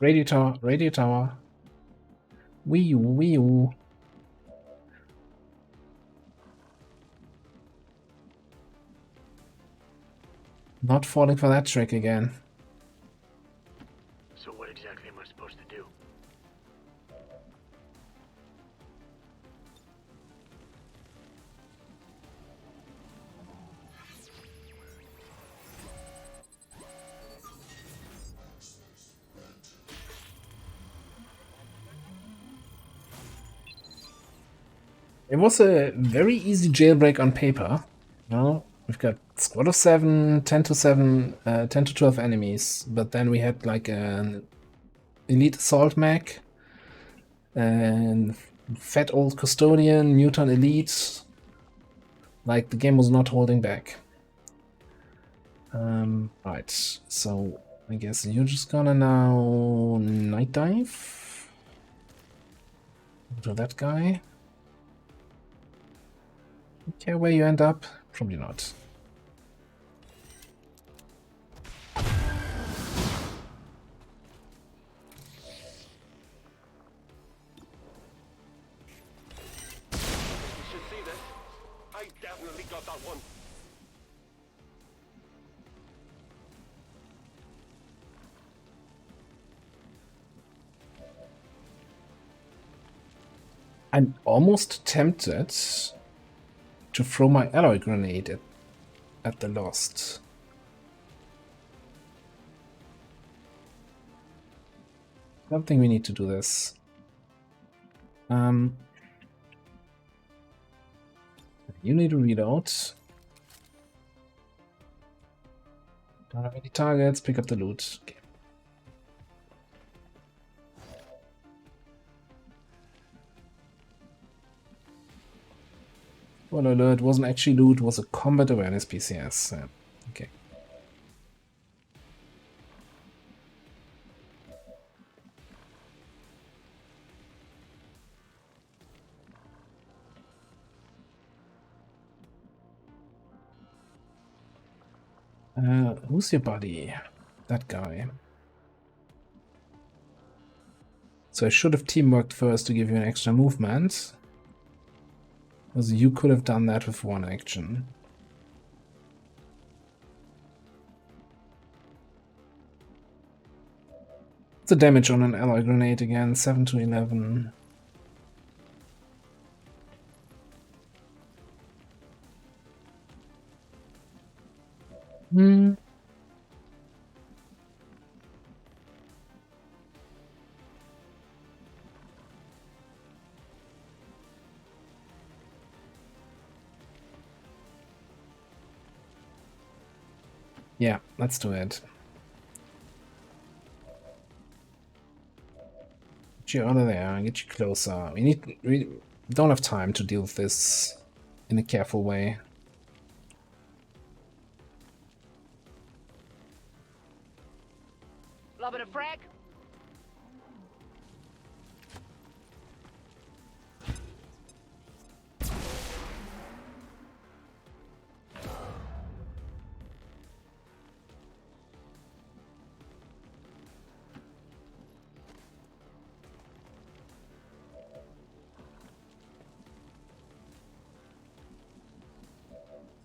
Radio tower, radio tower. Wee oo, wee oo. Not falling for that trick again. So what exactly am I supposed to do? It was a very easy jailbreak on paper. Well, we've got squad of 7, 10 to 7, 10 to 12 enemies, but then we had like an elite assault mech, and fat old custodian, mutant elite. Like, the game was not holding back. Right, so I guess you're just gonna now night dive to that guy. Care where you end up? Probably not. You should see this. I definitely got that one. I'm almost tempted to throw my alloy grenade at the Lost. I don't think we need to do this. You need to reload. Don't have any targets, pick up the loot. Okay. Well, alert, wasn't actually loot, was a combat awareness PCS. Okay. Who's your buddy? That guy. So I should have teamworked first to give you an extra movement. Because you could have done that with one action. The damage on an alloy grenade again, 7 to 11. Yeah, let's do it. Get you out of there, get you closer. We don't have time to deal with this in a careful way. Lobbing a frag.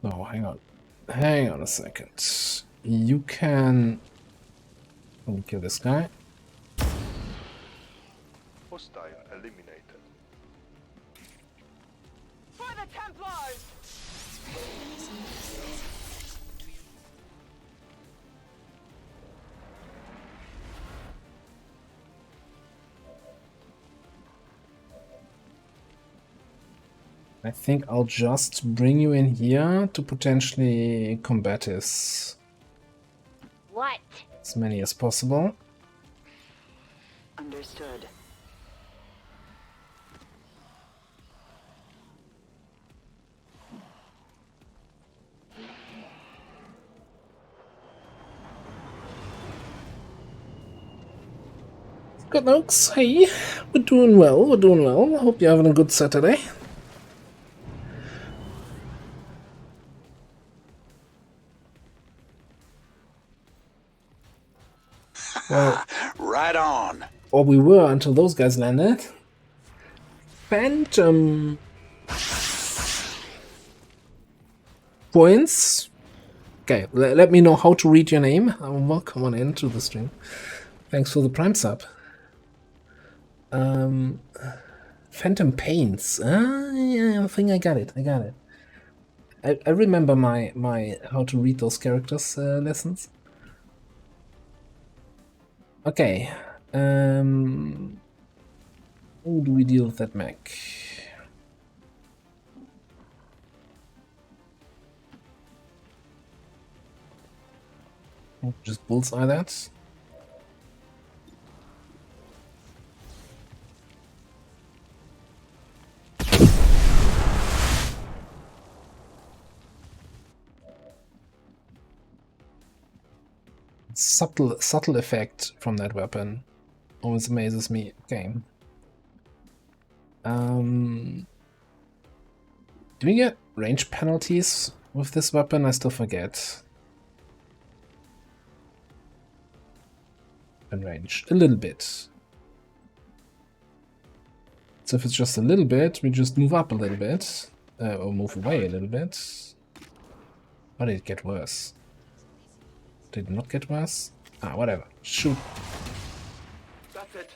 Oh, hang on a second. You can kill this guy. Hostile eliminated. For the Templars! I think I'll just bring you in here to potentially combat this. What? As many as possible. Understood. Good looks. Hey, we're doing well. We're doing well. Hope you're having a good Saturday. Well, right on. Or we were until those guys landed. Phantom points. Okay, let me know how to read your name. Welcome on into the stream. Thanks for the Prime sub. Phantom Pains. Yeah, I think I got it. I remember my how to read those characters lessons. Okay. How do we deal with that mech? Just bullseye that. Subtle effect from that weapon always amazes me. Okay. Do we get range penalties with this weapon? I still forget. And range a little bit. So if it's just a little bit, we just move up a little bit, or move away a little bit. Or did it get worse? Did it not get worse? Ah, whatever. Shoot. That's it.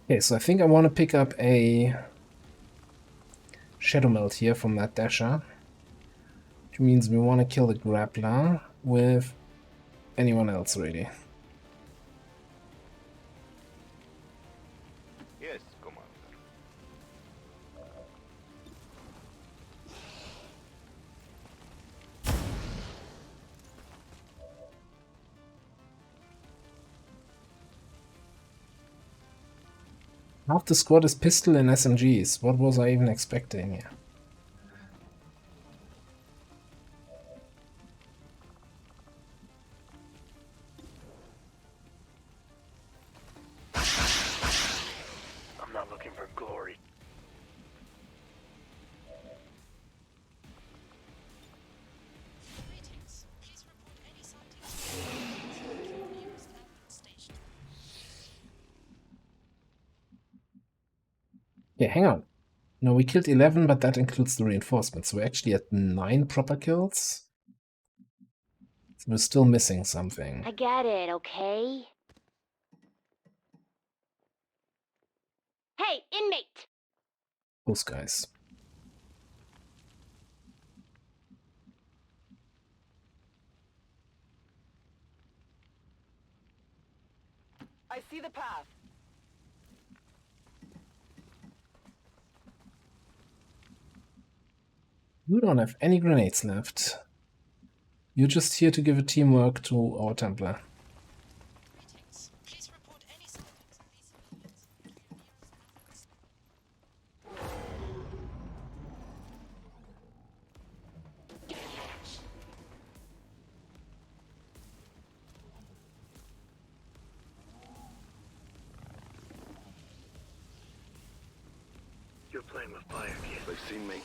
Okay, so I think I want to pick up a Shadow Melt here from that Dasher. Which means we want to kill the Grappler with anyone else, really. Yes, Commander. Half the squad is pistol and SMGs. What was I even expecting here? I'm not looking for glory. Yeah, hang on. No, we killed 11, but that includes the reinforcements. So we're actually at 9 proper kills. So we're still missing something. I get it, okay? Hey, inmate! Those guys. I see the path. You don't have any grenades left. You're just here to give a teamwork to our Templar. You're playing with fire, kid. They've seen me.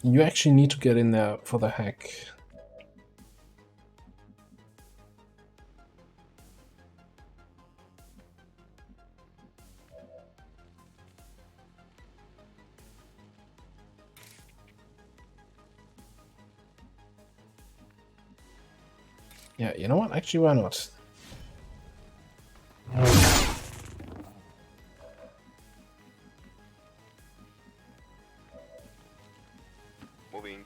You actually need to get in there for the hack. Yeah, you know what? Actually, why not? Moving.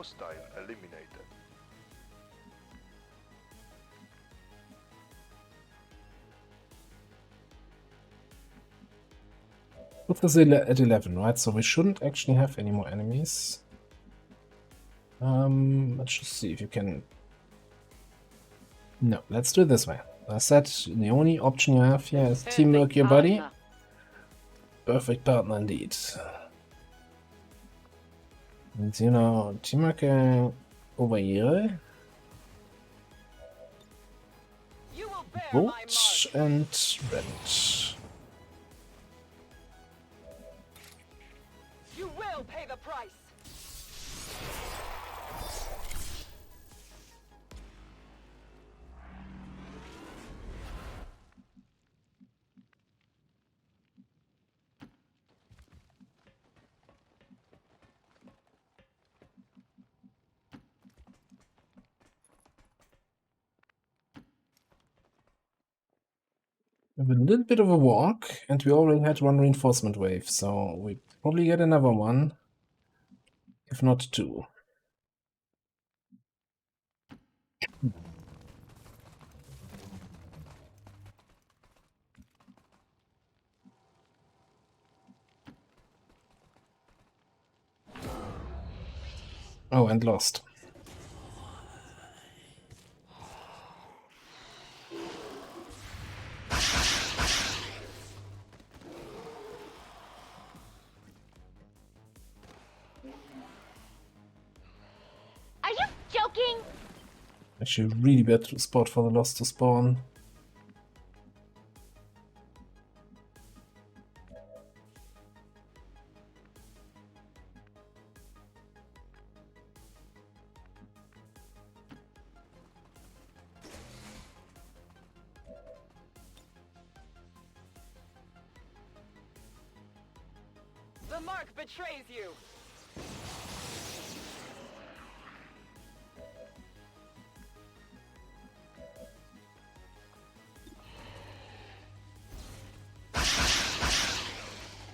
hostile eliminated. Put this at 11, right? So we shouldn't actually have any more enemies. Let's just see if you can... No, let's do it this way. I said the only option you have here is teamwork your body. Perfect partner indeed. And you know, teamwork over here. Vote and red. You will pay the price. We have a little bit of a walk, and we already had one reinforcement wave, so we probably get another one, if not two. Oh, and lost. Are you joking? Actually, really bad spot for the lost to spawn. The mark betrays you.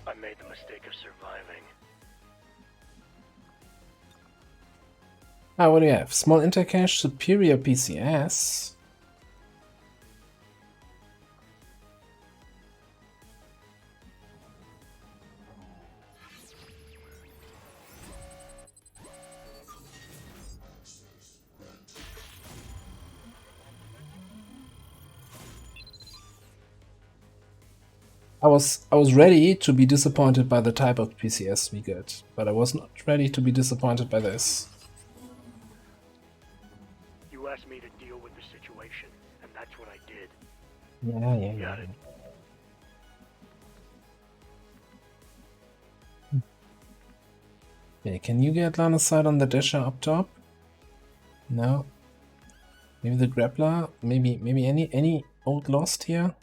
I made the mistake of surviving. Ah, what do you have? Small intercache, superior PCS. I was ready to be disappointed by the type of PCS we get, but I was not ready to be disappointed by this. You asked me to deal with the situation, and that's what I did. Yeah. Got it. Okay, can you get line of sight on the dasher up top? No. Maybe the grappler? Maybe any old lost here?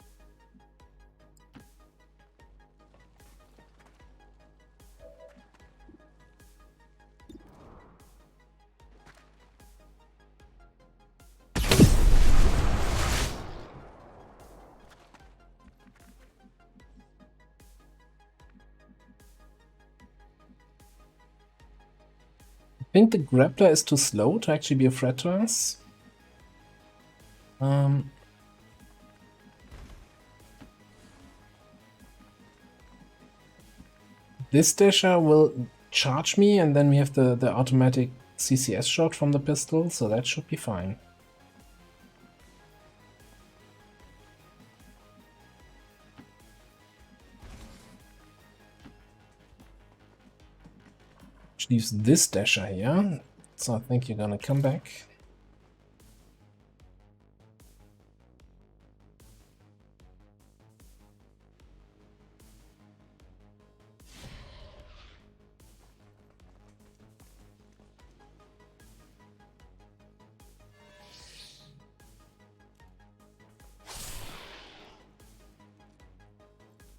I think the grappler is too slow to actually be a threat to us. This dasher will charge me, and then we have the automatic CCS shot from the pistol, so that should be fine. Which leaves this dasher here, so I think you're gonna come back.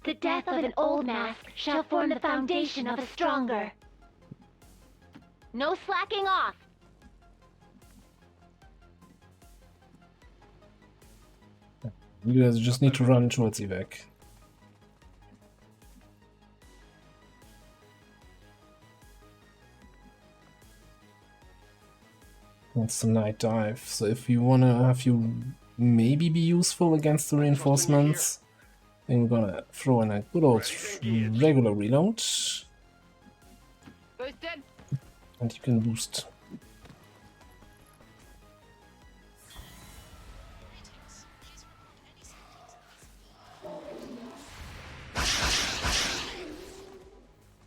The death of an old mask shall form the foundation of a stronger. No slacking off. You guys just need to run towards evac. That's the night dive. So if you wanna have you maybe be useful against the reinforcements, then we're gonna throw in a good old regular reload. And you can boost.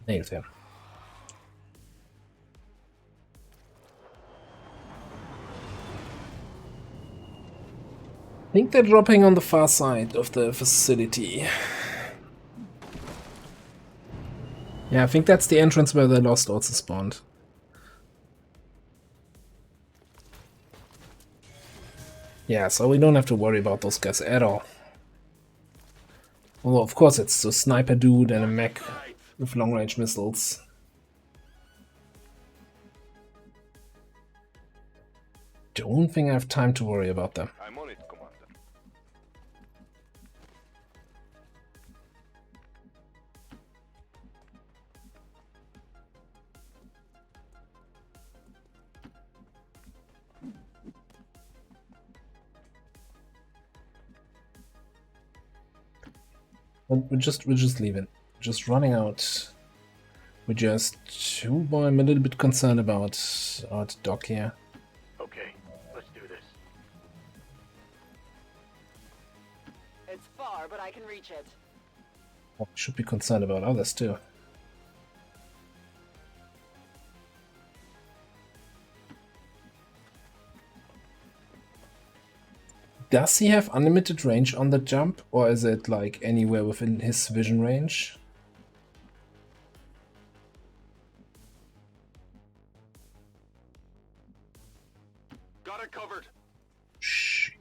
Nailed him. I think they're dropping on the far side of the facility. Yeah, I think that's the entrance where the Lost also spawned. Yeah, so we don't have to worry about those guys at all. Although, of course, it's a sniper dude and a mech with long-range missiles. Don't think I have time to worry about them. I'm on it, Commander. We're just leaving. Just running out. I'm a little bit concerned about our dock here. Okay, let's do this. It's far, but I can reach it. We should be concerned about others too. Does he have unlimited range on the jump, or is it like anywhere within his vision range? Got it covered. Shh.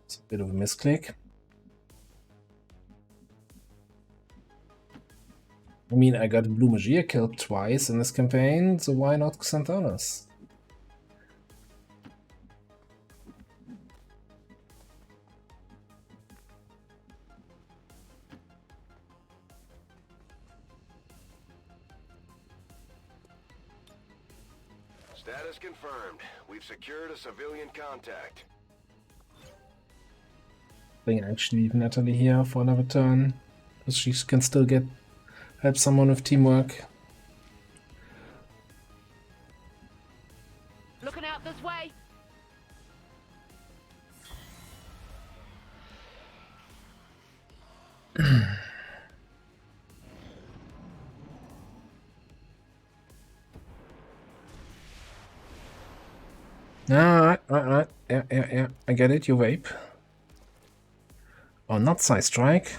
It's a bit of a misclick. I mean, I got Blue Magia killed twice in this campaign, so why not Xanthanas? Status confirmed. We've secured a civilian contact. I think I actually leave Natalie here for another turn, because she can still help someone with teamwork. Looking out this way. Alright. Yeah. I get it, you vape. Oh, not side strike.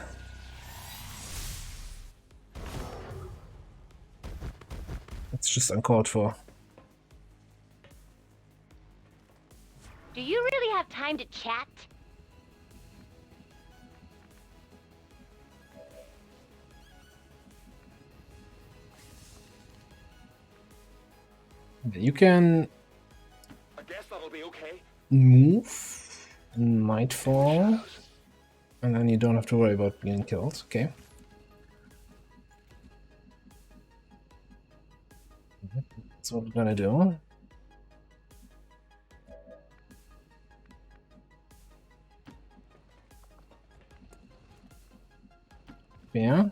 That's just uncalled for. Do you really have time to chat? You can I guess that'll be okay. move Nightfall, and then you don't have to worry about being killed. Okay. That's what we're gonna do. Yeah.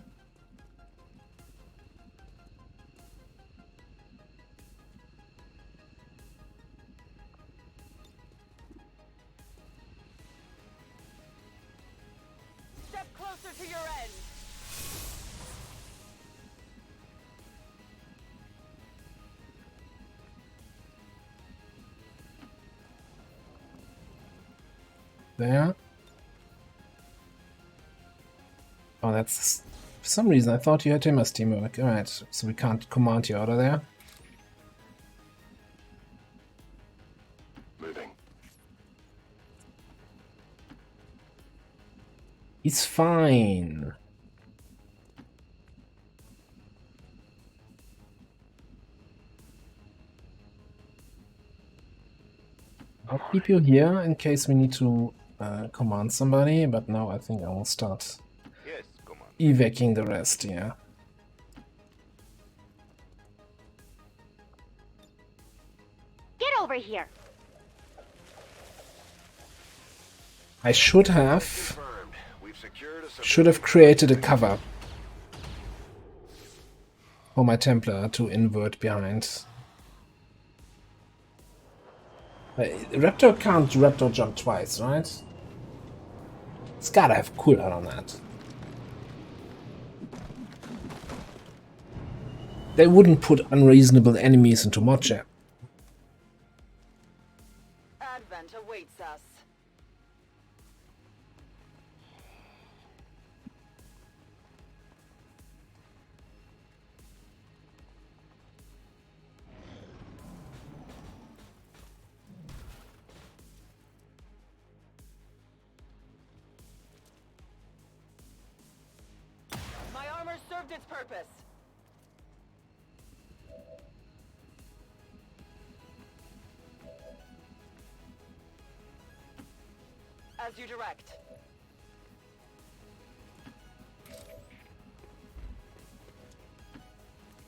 Step closer to your end. There. Oh, that's... For some reason, I thought you had him as teamwork. Alright, so we can't command you out of there. Moving. He's fine. I'll keep you here in case we need to command somebody, but now I think I will start evacuating the rest, yeah. Get over inventory here. I should have created a cover for my Templar to invert behind. Raptor can't Raptor jump twice, right? It's gotta have cooldown on that. They wouldn't put unreasonable enemies into Mod Jam. Advent awaits us. My armor served its purpose. As you direct.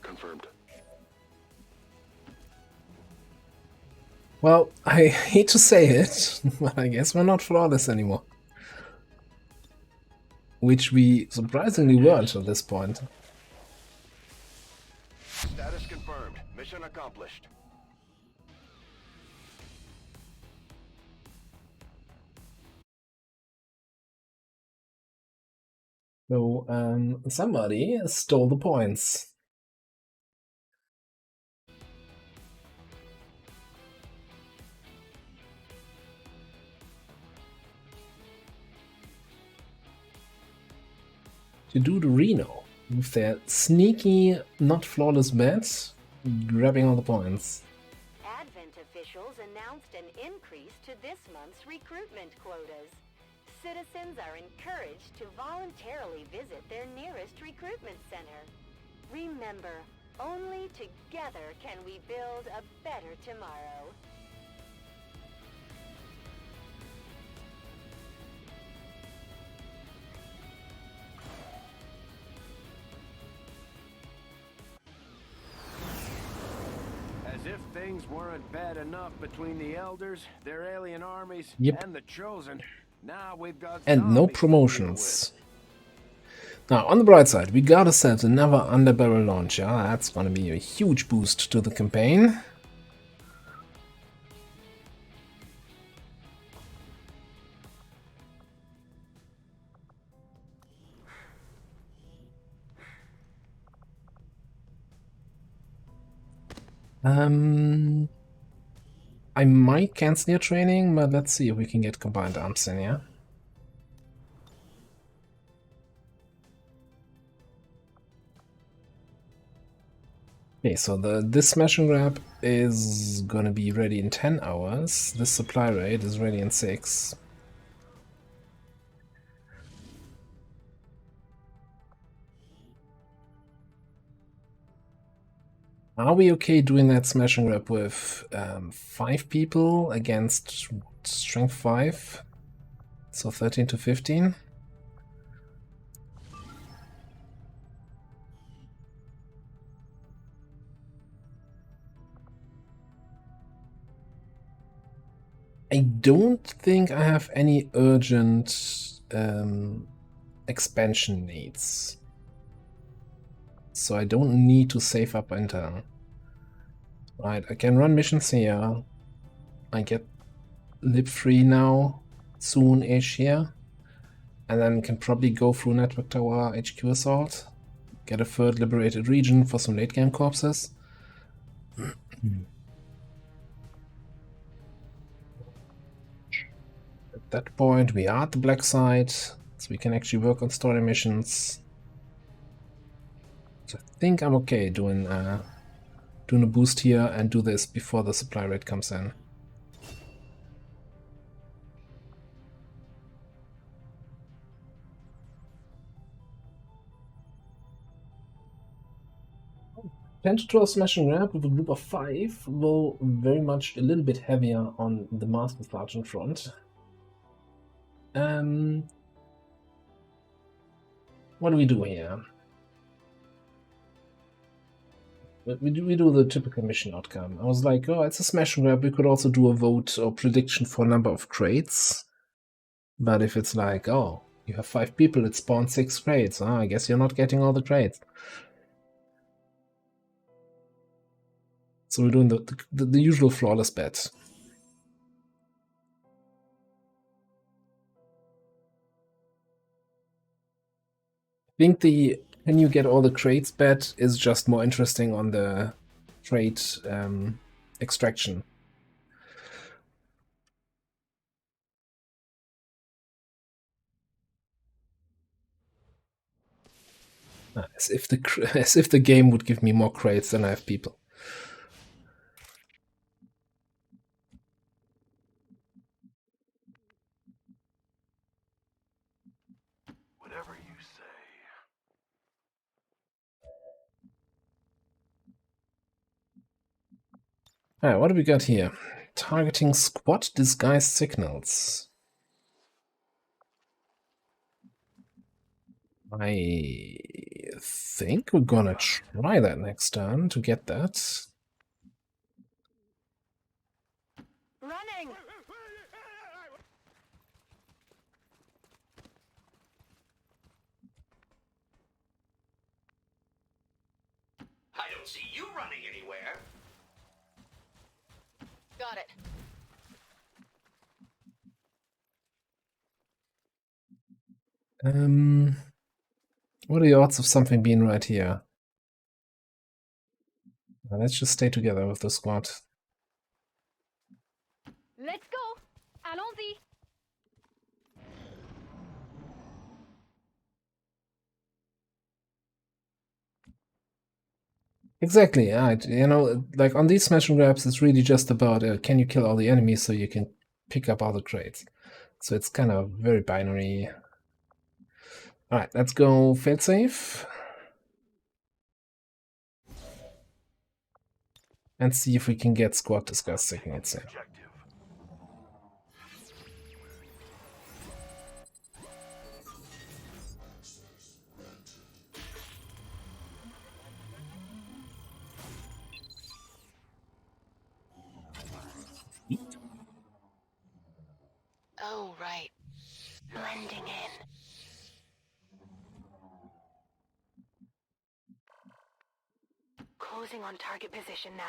Confirmed. Well, I hate to say it, but I guess we're not flawless anymore. Which we surprisingly weren't at this point. Status confirmed. Mission accomplished. So, somebody stole the points. To do the Reno with their sneaky, not flawless bets, grabbing all the points. Advent officials announced an increase to this month's recruitment quotas. Citizens are encouraged to voluntarily visit their nearest recruitment center. Remember, only together can we build a better tomorrow. As if things weren't bad enough between the Elders, their alien armies, Yep. and the Chosen. Now we've got And no promotions. Now, on the bright side, we got ourselves another underbarrel launcher. That's gonna be a huge boost to the campaign. I might cancel your training, but let's see if we can get combined arms in, yeah? Okay, so this smash and grab is gonna be ready in 10 hours. This supply raid is ready in 6. Are we okay doing that smash and grab with 5 people against strength 5? So 13 to 15? I don't think I have any urgent expansion needs. So I don't need to save up intel. Right, I can run missions here. I get lib free now, soon-ish here. And then can probably go through Network Tower HQ Assault. Get a third liberated region for some late game corpses. At that point we are at the black side, so we can actually work on story missions. So I think I'm okay doing a boost here and do this before the supply rate comes in. Pentator Smash and Grab with a group of 5 will very much a little bit heavier on the Master Sergeant front. What do we do here? we do the typical mission outcome. I was like, oh, it's a smash and grab. We could also do a vote or prediction for number of crates. But if it's like, oh, you have 5 people, it spawns 6 crates. I guess you're not getting all the crates. So we're doing the usual flawless bet. I think the can you get all the crates bet is just more interesting on the crate extraction. As if the game would give me more crates than I have people. Whatever you say. Alright, what do we got here? Targeting squad disguised signals. I think we're gonna try that next turn to get that. Running! I don't see you running anywhere. Got it. What are the odds of something being right here? Now, let's just stay together with the squad. Let's go. Allons-y. Exactly, you know, like on these smash and grabs, it's really just about can you kill all the enemies so you can pick up all the crates. So it's kind of very binary. Alright, let's go failsafe. And see if we can get squad discuss signals here. Oh, right. Blending in. Closing on target position now.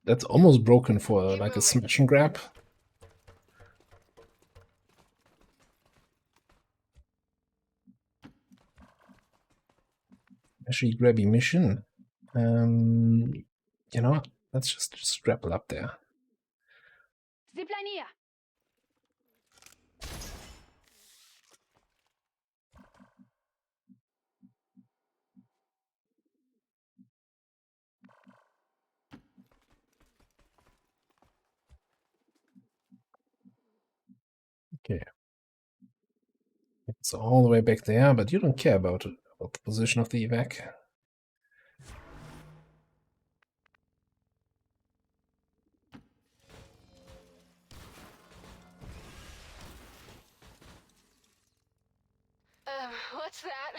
That's almost broken for like a smash and grab. Actually, grabby mission. You know, let's just grapple up there. Zipline here. Okay. It's all the way back there, but you don't care about the position of the evac. What's that?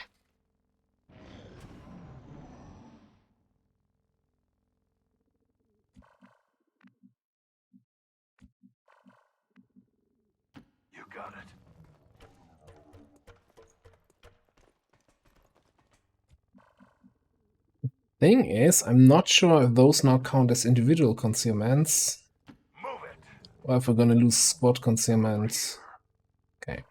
You got it. Thing is, I'm not sure if those now count as individual concealments. Move it. Or if we're gonna lose squad concealments. Okay.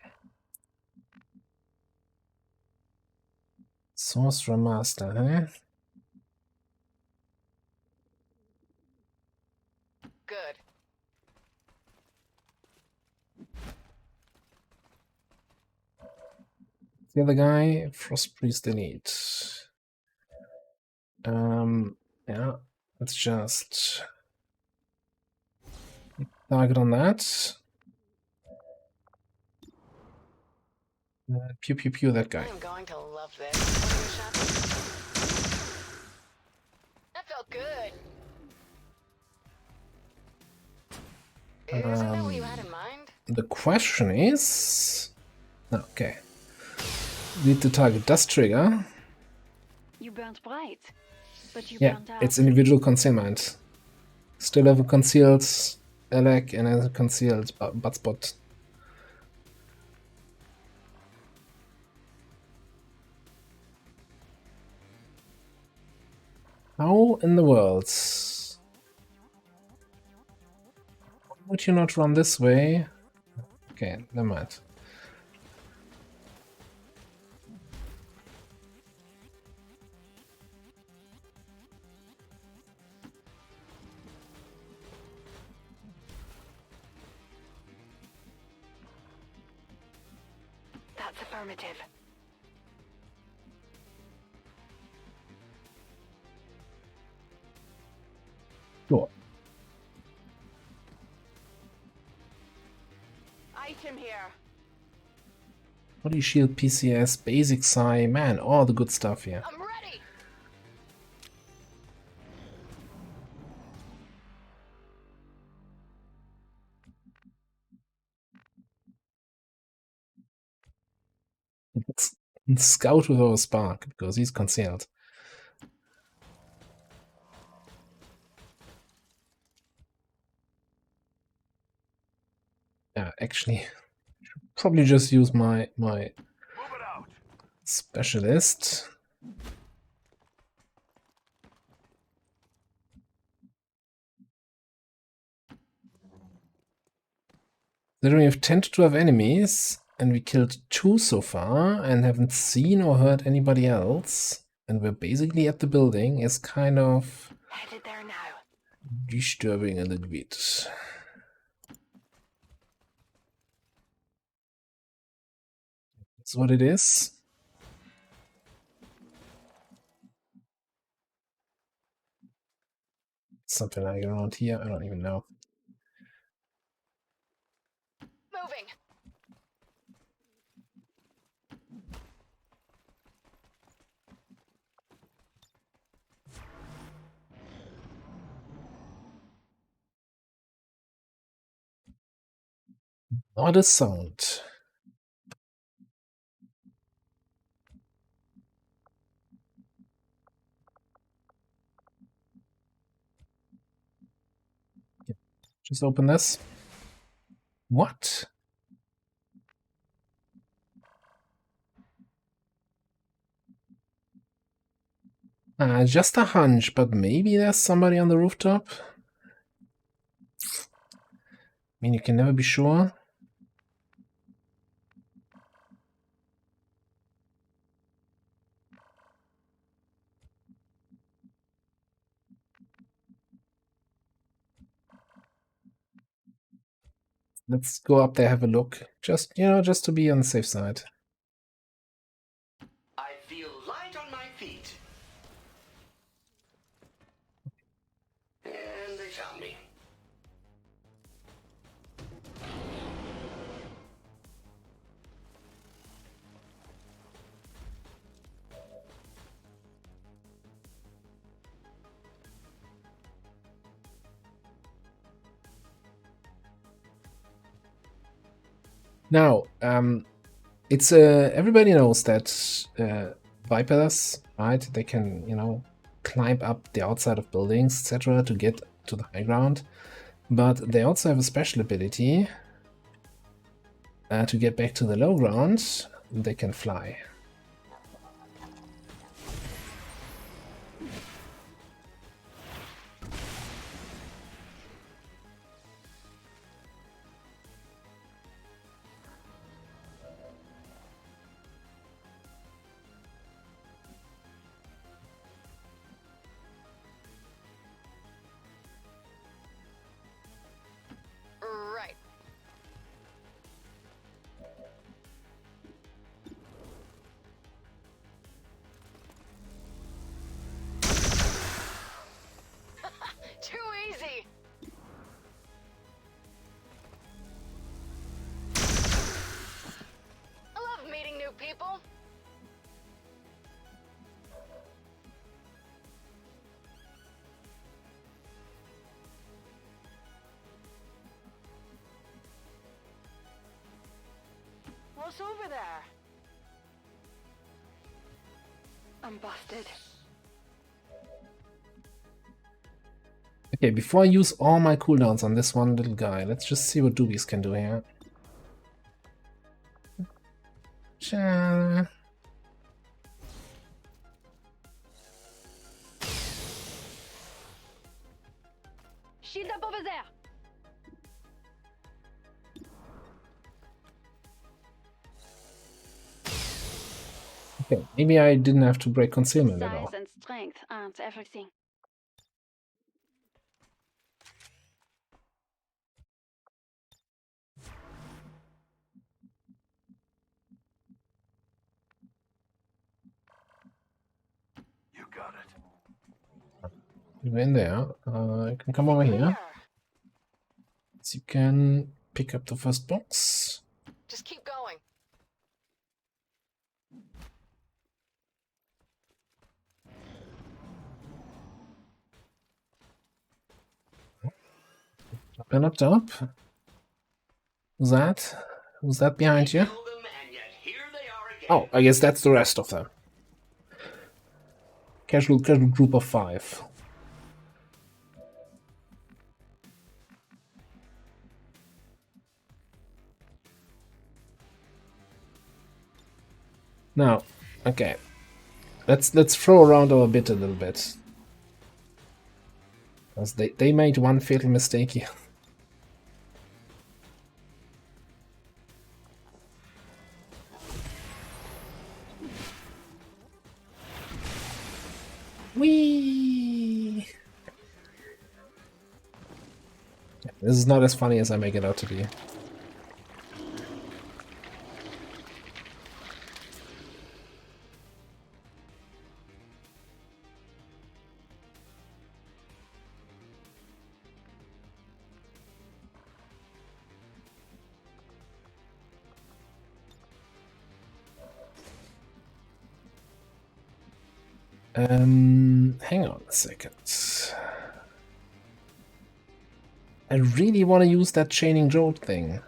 Sorcerer Master, huh? Good. The other guy, Frost Priest Elite. Yeah, let's just target on that. Pew pew pew that guy. I'm going to love this. That felt good. Isn't that what you had in mind? the question is... Okay. Need to target does trigger. You burnt bright, but you Yeah, burnt out. it's individual concealment. Still have a concealed Alec and a concealed butt spot. How in the world would you not run this way? Okay, never mind. That's affirmative. Cool. Item here. Body shield, PCS, basic psi, man, all the good stuff here. I'm ready. Let's scout with our spark because he's concealed. Yeah, actually, probably just use my specialist. Then we have 10 to 12 enemies, and we killed 2 so far, and haven't seen or heard anybody else. And we're basically at the building. Is kind of Headed there now. disturbing a little bit. That's what it is. Something like around here, I don't even know. Moving. Not a sound. Just open this. What? Just a hunch, but maybe there's somebody on the rooftop. I mean, you can never be sure. Let's go up there, have a look. Just, just to be on the safe side. I feel light on my feet. And they found me. Now, it's everybody knows that Vipers, right? They can, climb up the outside of buildings, etc., to get to the high ground. But they also have a special ability to get back to the low ground. They can fly. What's over there? I'm busted. Okay, before I use all my cooldowns on this one little guy, let's just see what doobies can do here. Cha. Shield up over there. Okay, maybe I didn't have to break concealment at all. Size and strength aren't everything. You got it. You're in there. You can come over here. So you can pick up the first box. Just keep going. Up and up, up. Who's that? Who's that behind you? Oh, I guess that's the rest of them. Casual group of 5. Now, okay. Let's throw around our bit a little bit. Because they made one fatal mistake here. Whee! This is not as funny as I make it out to be. Hang on a second. I really want to use that chaining jolt thing.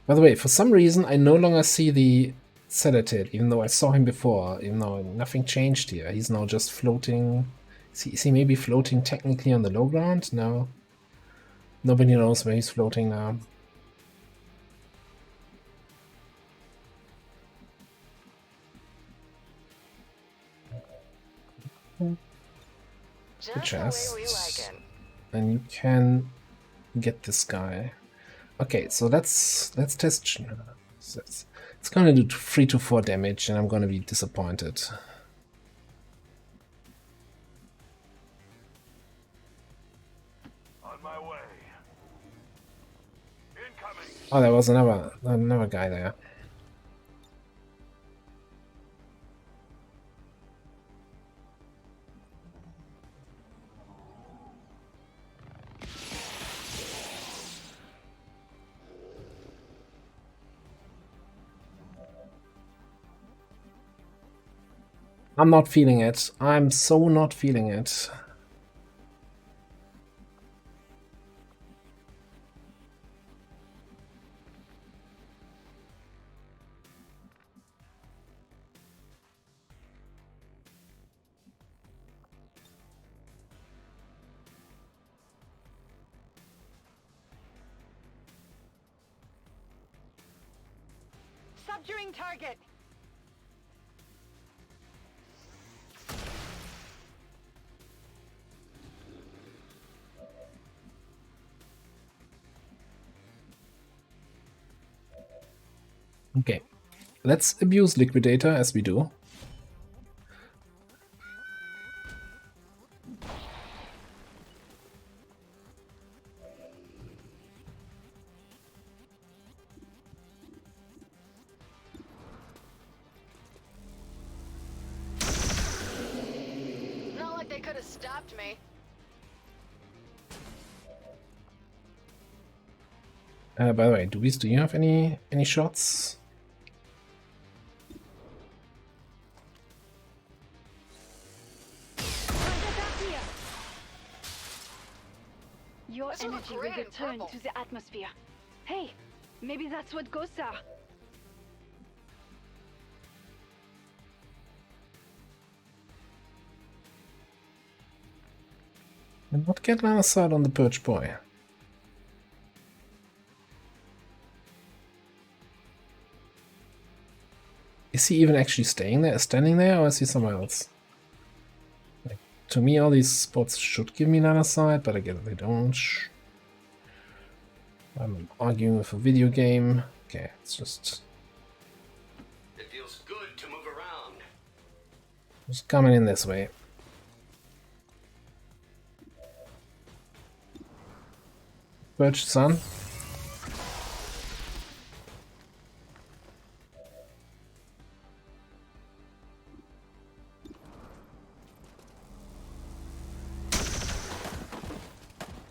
By the way, for some reason I no longer see the Sedative, even though I saw him before, even though nothing changed here. He's now just floating. Is he maybe floating technically on the low ground? No. Nobody knows where he's floating now. The chest, and you can get this guy. Okay, so let's test. It's gonna do 3 to 4 damage, and I'm gonna be disappointed. On my way. Incoming. Oh, there was another guy there. I'm not feeling it. I'm so not feeling it. Subduing target. Okay, let's abuse Liquidator as we do. Not like they could have stopped me. By the way, do you have any shots? Your energy will return to the atmosphere. Hey, Maybe that's what ghosts are. And not get line of sight on the perch boy. Is he even actually standing there, or is he somewhere else? Like, to me, all these spots should give me line of sight, but I guess they don't. I'm arguing with a video game. Okay, it's just... It feels good to move around. Just coming in this way. Perch, son.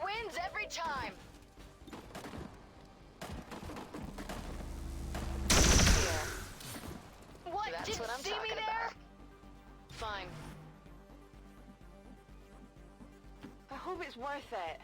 Wins every time. What? That's what I'm see me talking there? about. Fine. I hope it's worth it.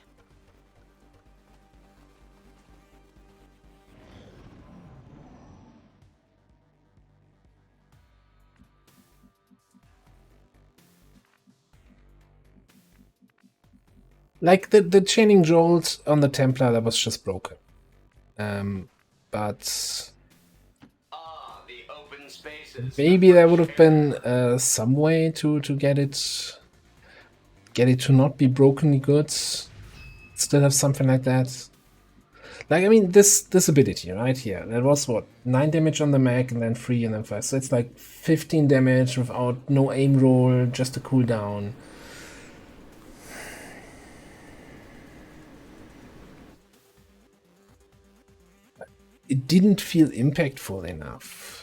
Like the chaining jolt on the Templar, that was just broken. But The open spaces. maybe there would have been some way to get it to not be brokenly good. Still have something like that. Like, I mean, this ability right here, that was what, 9 damage on the mag and then 3 and then 5. So it's like 15 damage without no aim roll, just a cooldown. It didn't feel impactful enough.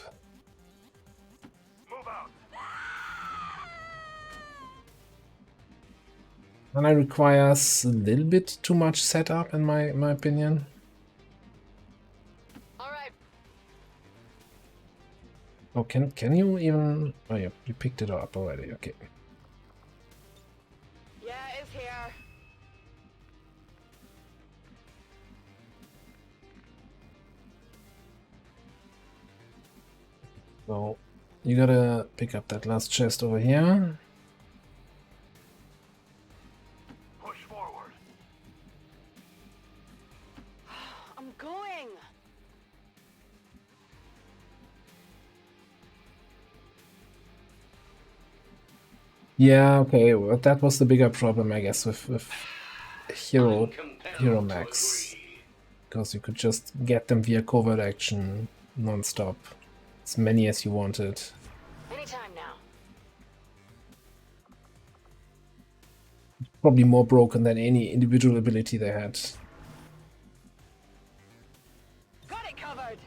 And it requires a little bit too much setup, in my opinion. All right. Oh, can you even? Oh, yeah, you picked it up already. Okay. Yeah, it's here. So you gotta pick up that last chest over here. Push forward. I'm going. Yeah, okay. Well, that was the bigger problem, I guess, with Hero Max, because you could just get them via covert action non-stop, as many as you wanted. Anytime now. Probably more broken than any individual ability they had. Got it covered.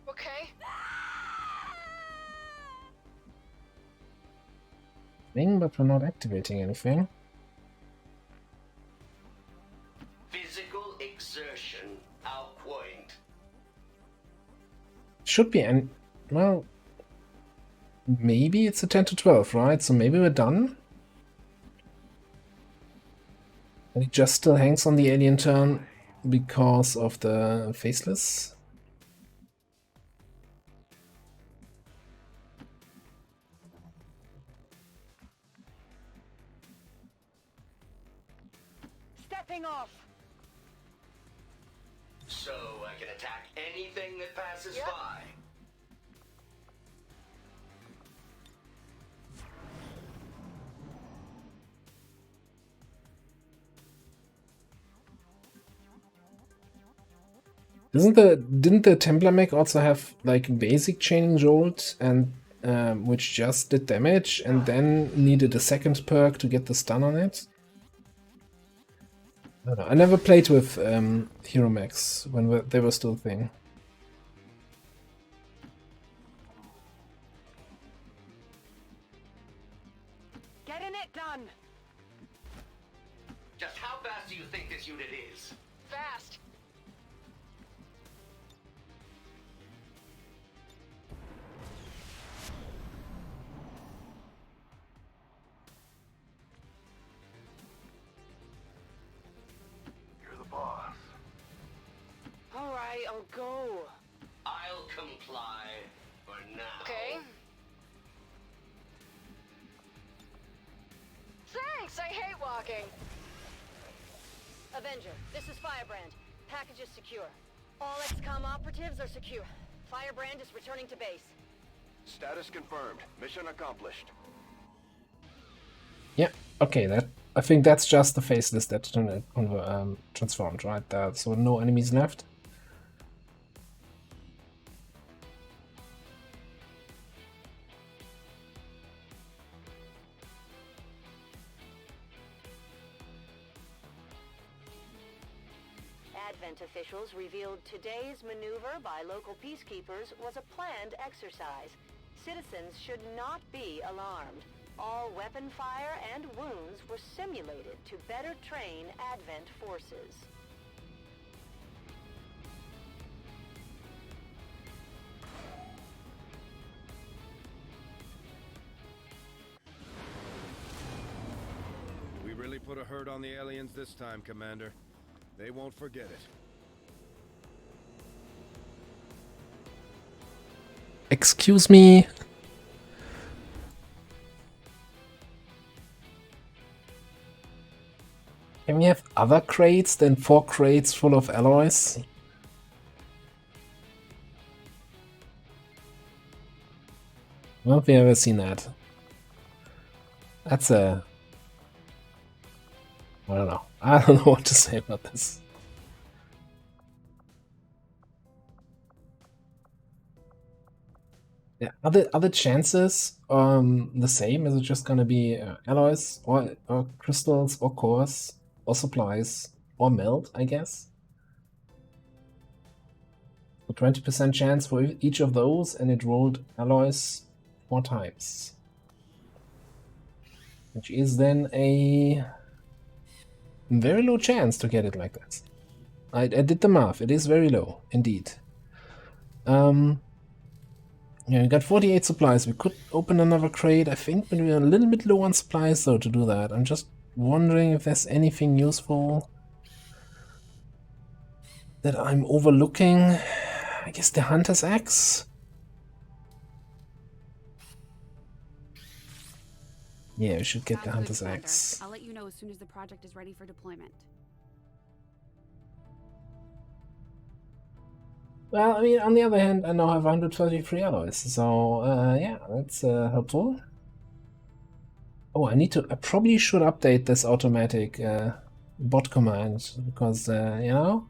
Okay. But we're not activating anything. Physical exertion, our point. Should be, and well, maybe it's a 10 to 12, right? So maybe we're done. And it just still hangs on the alien turn because of the faceless. Stepping off. So I can attack anything that passes by. Didn't the Templar mech also have like basic chaining jolt and which just did damage and then needed a second perk to get the stun on it? I don't know. I never played with Hero Max when they were still a thing. Getting it done. Just how fast do you think this unit is? Fast. Don't go. I'll comply for now. Okay. Thanks! I hate walking! Avenger, this is Firebrand. Package is secure. All XCOM operatives are secure. Firebrand is returning to base. Status confirmed. Mission accomplished. Yeah, okay, I think that's just the faceless that transformed, right? So no enemies left. Advent officials revealed today's maneuver by local peacekeepers was a planned exercise. Citizens should not be alarmed. All weapon fire and wounds were simulated to better train Advent forces. We really put a hurt on the aliens this time, Commander. They won't forget it. Excuse me. Can we have other crates than 4 crates full of alloys? Well, have we ever seen that? That's a... I don't know. I don't know what to say about this. Yeah, are the chances the same? Is it just gonna be alloys or crystals or cores or supplies or melt, I guess? A 20% chance for each of those, and it rolled alloys 4 times. Which is then a very low chance to get it like this. I did the math. It is very low, indeed. Yeah, we got 48 supplies. We could open another crate, I think, but we're a little bit low on supplies, though, to do that. I'm just wondering if there's anything useful that I'm overlooking. I guess the Hunter's Axe? Yeah, we should get the Hunter's Axe. I'll let you know as soon as the project is ready for deployment. Well, I mean, on the other hand, I now have 133 alloys, so yeah, that's helpful. Oh, I probably should update this automatic bot command, because, you know,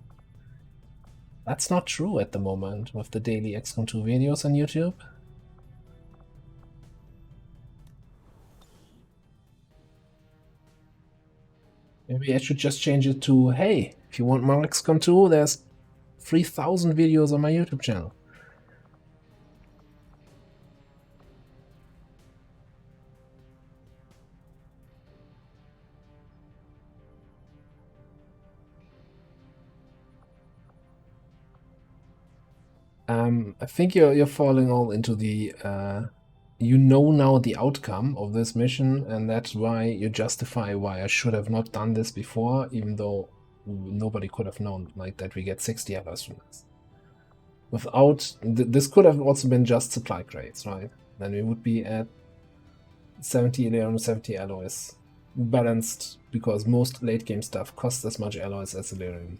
that's not true at the moment with the daily XCOM 2 videos on YouTube. Maybe I should just change it to, hey, if you want more XCOM 2, there's 3,000 videos on my YouTube channel. I think you're falling all into the you know now the outcome of this mission, and that's why you justify why I should have not done this before, even though nobody could have known like that we get 60 alloys from this. Without this could have also been just supply crates, right? Then we would be at 70 alloys balanced, because most late game stuff costs as much alloys as Illyrian.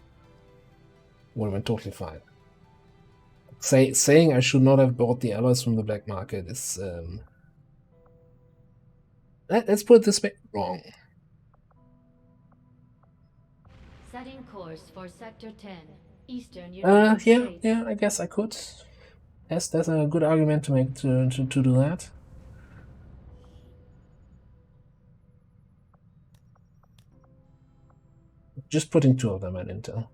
Would have been totally fine. Saying I should not have bought the alloys from the black market is, let's put it this way, wrong. Setting course for Sector 10, Eastern United States. Yeah, I guess I could. Yes, there's a good argument to make to do that. Just putting 2 of them at Intel.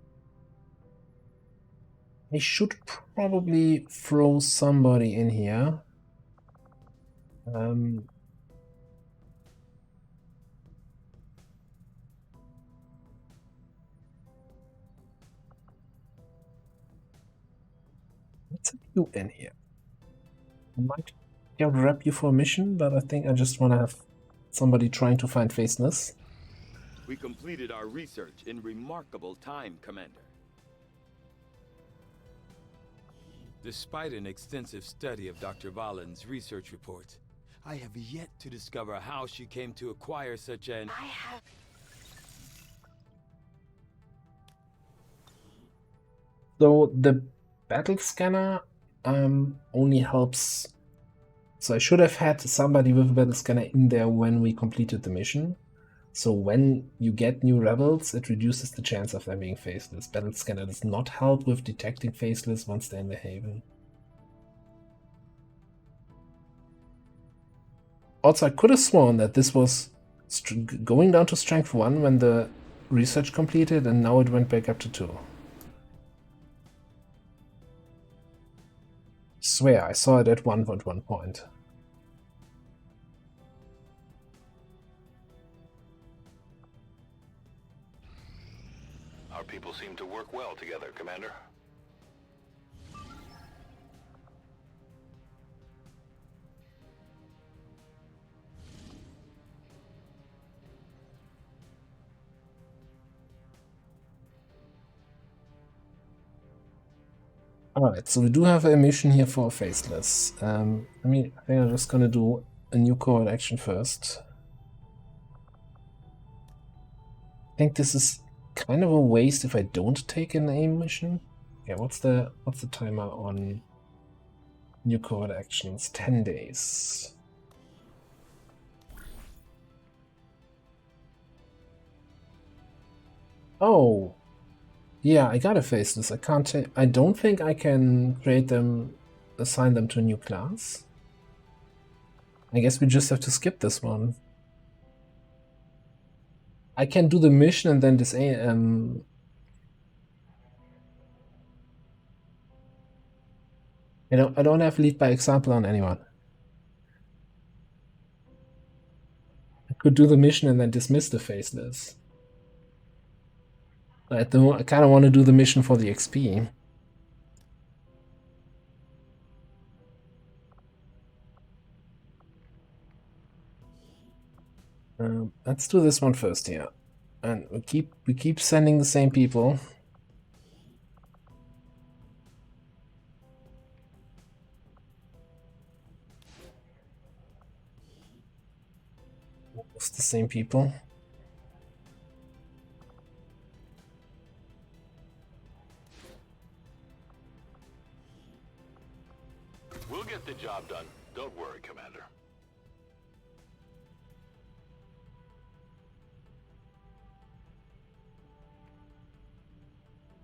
I should probably throw somebody in here. Let's have you in here. I might grab you for a mission, but I think I just want to have somebody trying to find faceless. We completed our research in remarkable time, Commander. Despite an extensive study of Dr. Valen's research reports, I have yet to discover how she came to acquire such an... So the battle scanner only helps. So I should have had somebody with a battle scanner in there when we completed the mission. So when you get new rebels, it reduces the chance of them being faceless. Battle scanner does not help with detecting faceless once they're in the haven. Also, I could have sworn that this was going down to strength 1 when the research completed, and now it went back up to 2. Swear, I saw it at 1 at one point. Our people seem to work well together, Commander. Alright, so we do have a mission here for faceless. I think I'm just gonna do a new cohort action first. I think this is kind of a waste if I don't take an aim mission. Yeah, what's the timer on new cohort actions? 10 days. Oh, yeah, I got a faceless. I don't think I can create them, assign them to a new class. I guess we just have to skip this one. I can do the mission and then disable. I don't have lead by example on anyone. I could do the mission and then dismiss the faceless. I kind of want to do the mission for the XP. Let's do this one first here, and we keep sending the same people. It's the same people. We'll get the job done. Don't worry, Commander.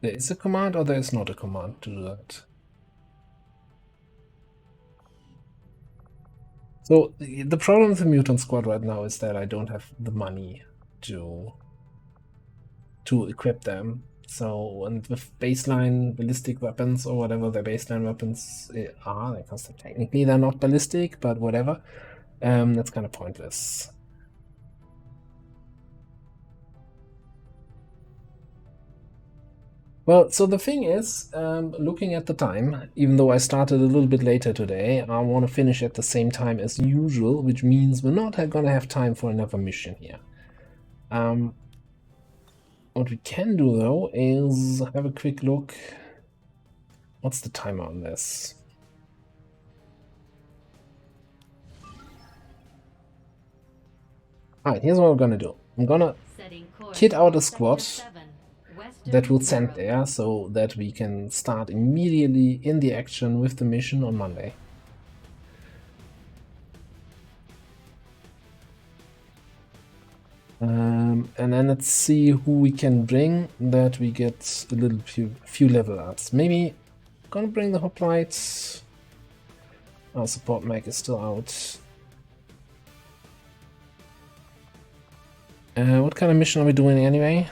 There is a command or there is not a command to do that. So the problem with the mutant squad right now is that I don't have the money to equip them. So, and with baseline ballistic weapons or whatever their baseline weapons are, because technically they're not ballistic, but whatever, that's kind of pointless. Well, so the thing is, looking at the time, even though I started a little bit later today, I want to finish at the same time as usual, which means we're not going to have time for another mission here. What we can do, though, is have a quick look. What's the timer on this? Alright, here's what we're gonna do. I'm gonna kit out a squad that will send there so that we can start immediately in the action with the mission on Monday. And then let's see who we can bring that we get a little few level ups. Maybe gonna bring the hoplites. Our support mech is still out. What kind of mission are we doing anyway?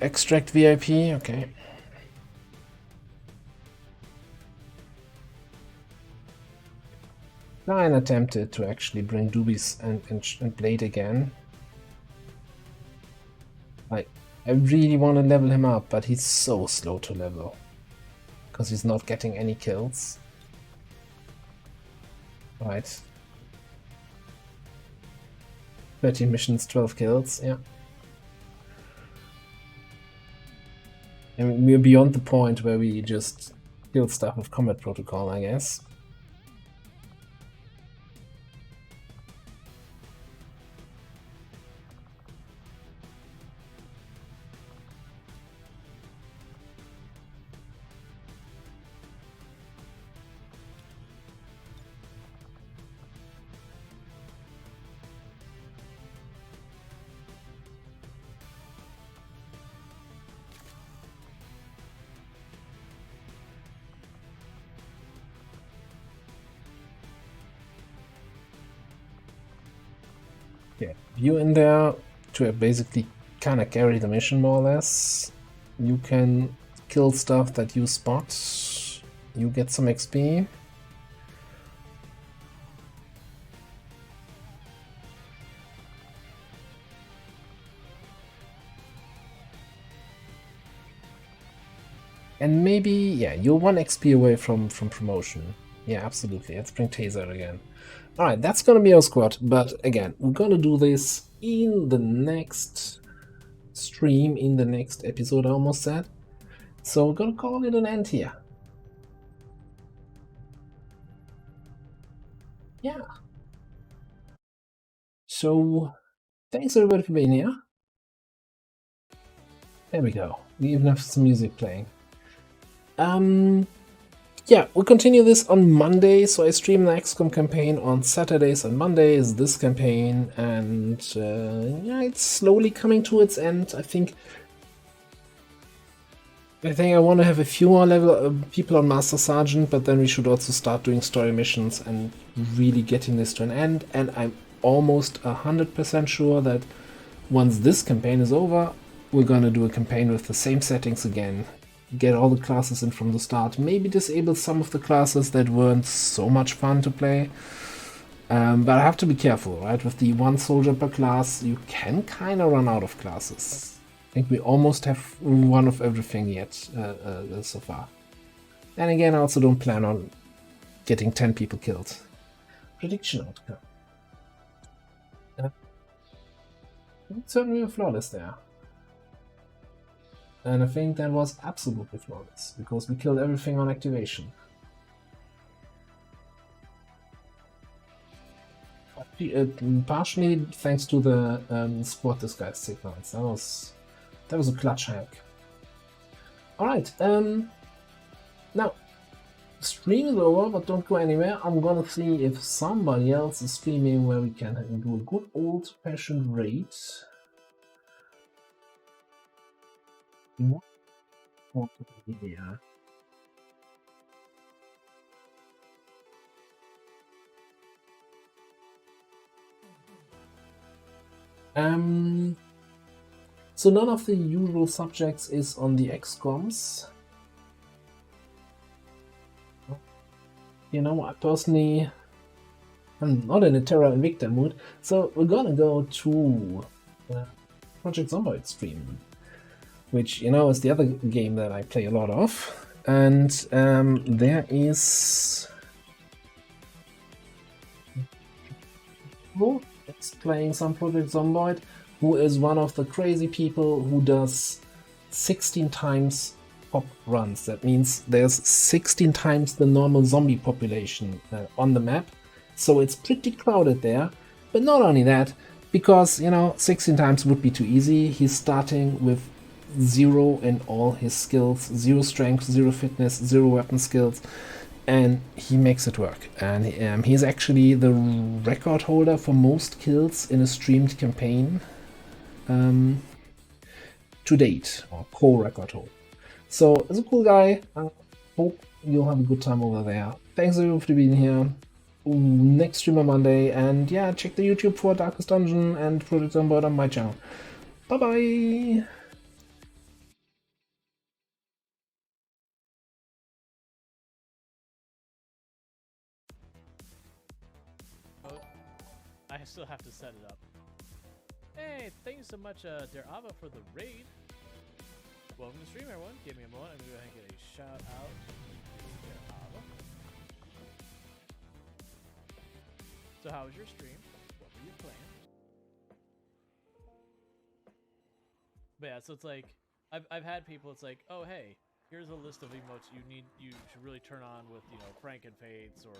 Extract VIP, okay. Nine attempted to actually bring Doobies and Blade again. I really want to level him up, but he's so slow to level. Because he's not getting any kills. Right. 13 missions, 12 kills, yeah. I mean, we're beyond the point where we just kill stuff with combat protocol, I guess. Yeah, you in there to basically kind of carry the mission more or less. You can kill stuff that you spot. You get some XP. And maybe, yeah, you're 1 XP away from promotion. Yeah, absolutely. Let's bring Taser again. Alright, that's gonna be our squad, but again, we're gonna do this in the next stream, in the next episode, I almost said. So we're gonna call it an end here. Yeah. So, thanks everybody for being here. There we go. We even have some music playing. Yeah, we'll continue this on Monday, so I stream the XCOM campaign on Saturdays and Mondays, this campaign, and yeah, it's slowly coming to its end. I think I want to have a few more level people on Master Sergeant, but then we should also start doing story missions and really getting this to an end, and I'm almost 100% sure that once this campaign is over, we're gonna do a campaign with the same settings again. Get all the classes in from the start, maybe disable some of the classes that weren't so much fun to play. But I have to be careful, right? With the 1 soldier per class, you can kind of run out of classes. I think we almost have one of everything yet so far. And again, I also don't plan on getting 10 people killed. Prediction outcome. Certainly flawless there. And I think that was absolutely flawless, because we killed everything on activation. Partially thanks to the spot disguise sequence. That was a clutch hack. Alright, now, stream is over, but don't go anywhere. I'm gonna see if somebody else is streaming where we can do a good old-fashioned raid. Yeah. So none of the usual subjects is on the XComs. You know, I personally am not in a Terra Invicta mood, so we're gonna go to Project Zomboid stream, which, you know, is the other game that I play a lot of. And there is... who is playing some Project Zomboid, who is one of the crazy people who does 16 times pop runs. That means there's 16 times the normal zombie population on the map. So it's pretty crowded there. But not only that, because, you know, 16 times would be too easy. He's starting with 0 in all his skills, 0 strength, 0 fitness, 0 weapon skills, and he makes it work. And he's actually the record holder for most kills in a streamed campaign to date, or co-record holder. So, he's a cool guy. I hope you'll have a good time over there. Thanks everyone for being here. Next stream on Monday, and yeah, check the YouTube for Darkest Dungeon and Project Zomboid on my channel. Bye bye! I still have to set it up. Hey, thank you so much, Der Ava, for the raid. Welcome to stream, everyone. Give me a moment. I'm gonna go ahead and get a shout out to Der Ava. So, how was your stream? What were you playing? But yeah, so it's like I've had people. It's like, oh hey, here's a list of emotes you should really turn on with, you know, Frankenfates or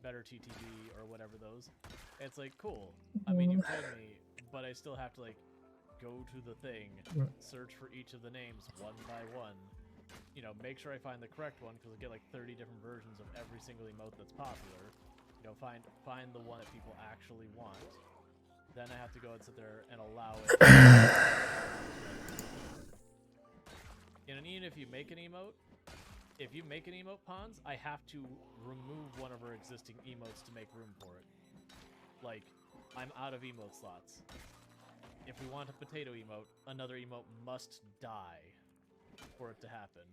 better TTV or whatever those. And it's like, cool. I mean, you told me, but I still have to like go to the thing, search for each of the names one by one. You know, make sure I find the correct one because I get like 30 different versions of every single emote that's popular. You know, find the one that people actually want. Then I have to go and sit there and allow it. And even if you make an emote, Pons, I have to remove one of our existing emotes to make room for it. Like, I'm out of emote slots. If we want a potato emote, another emote must die for it to happen.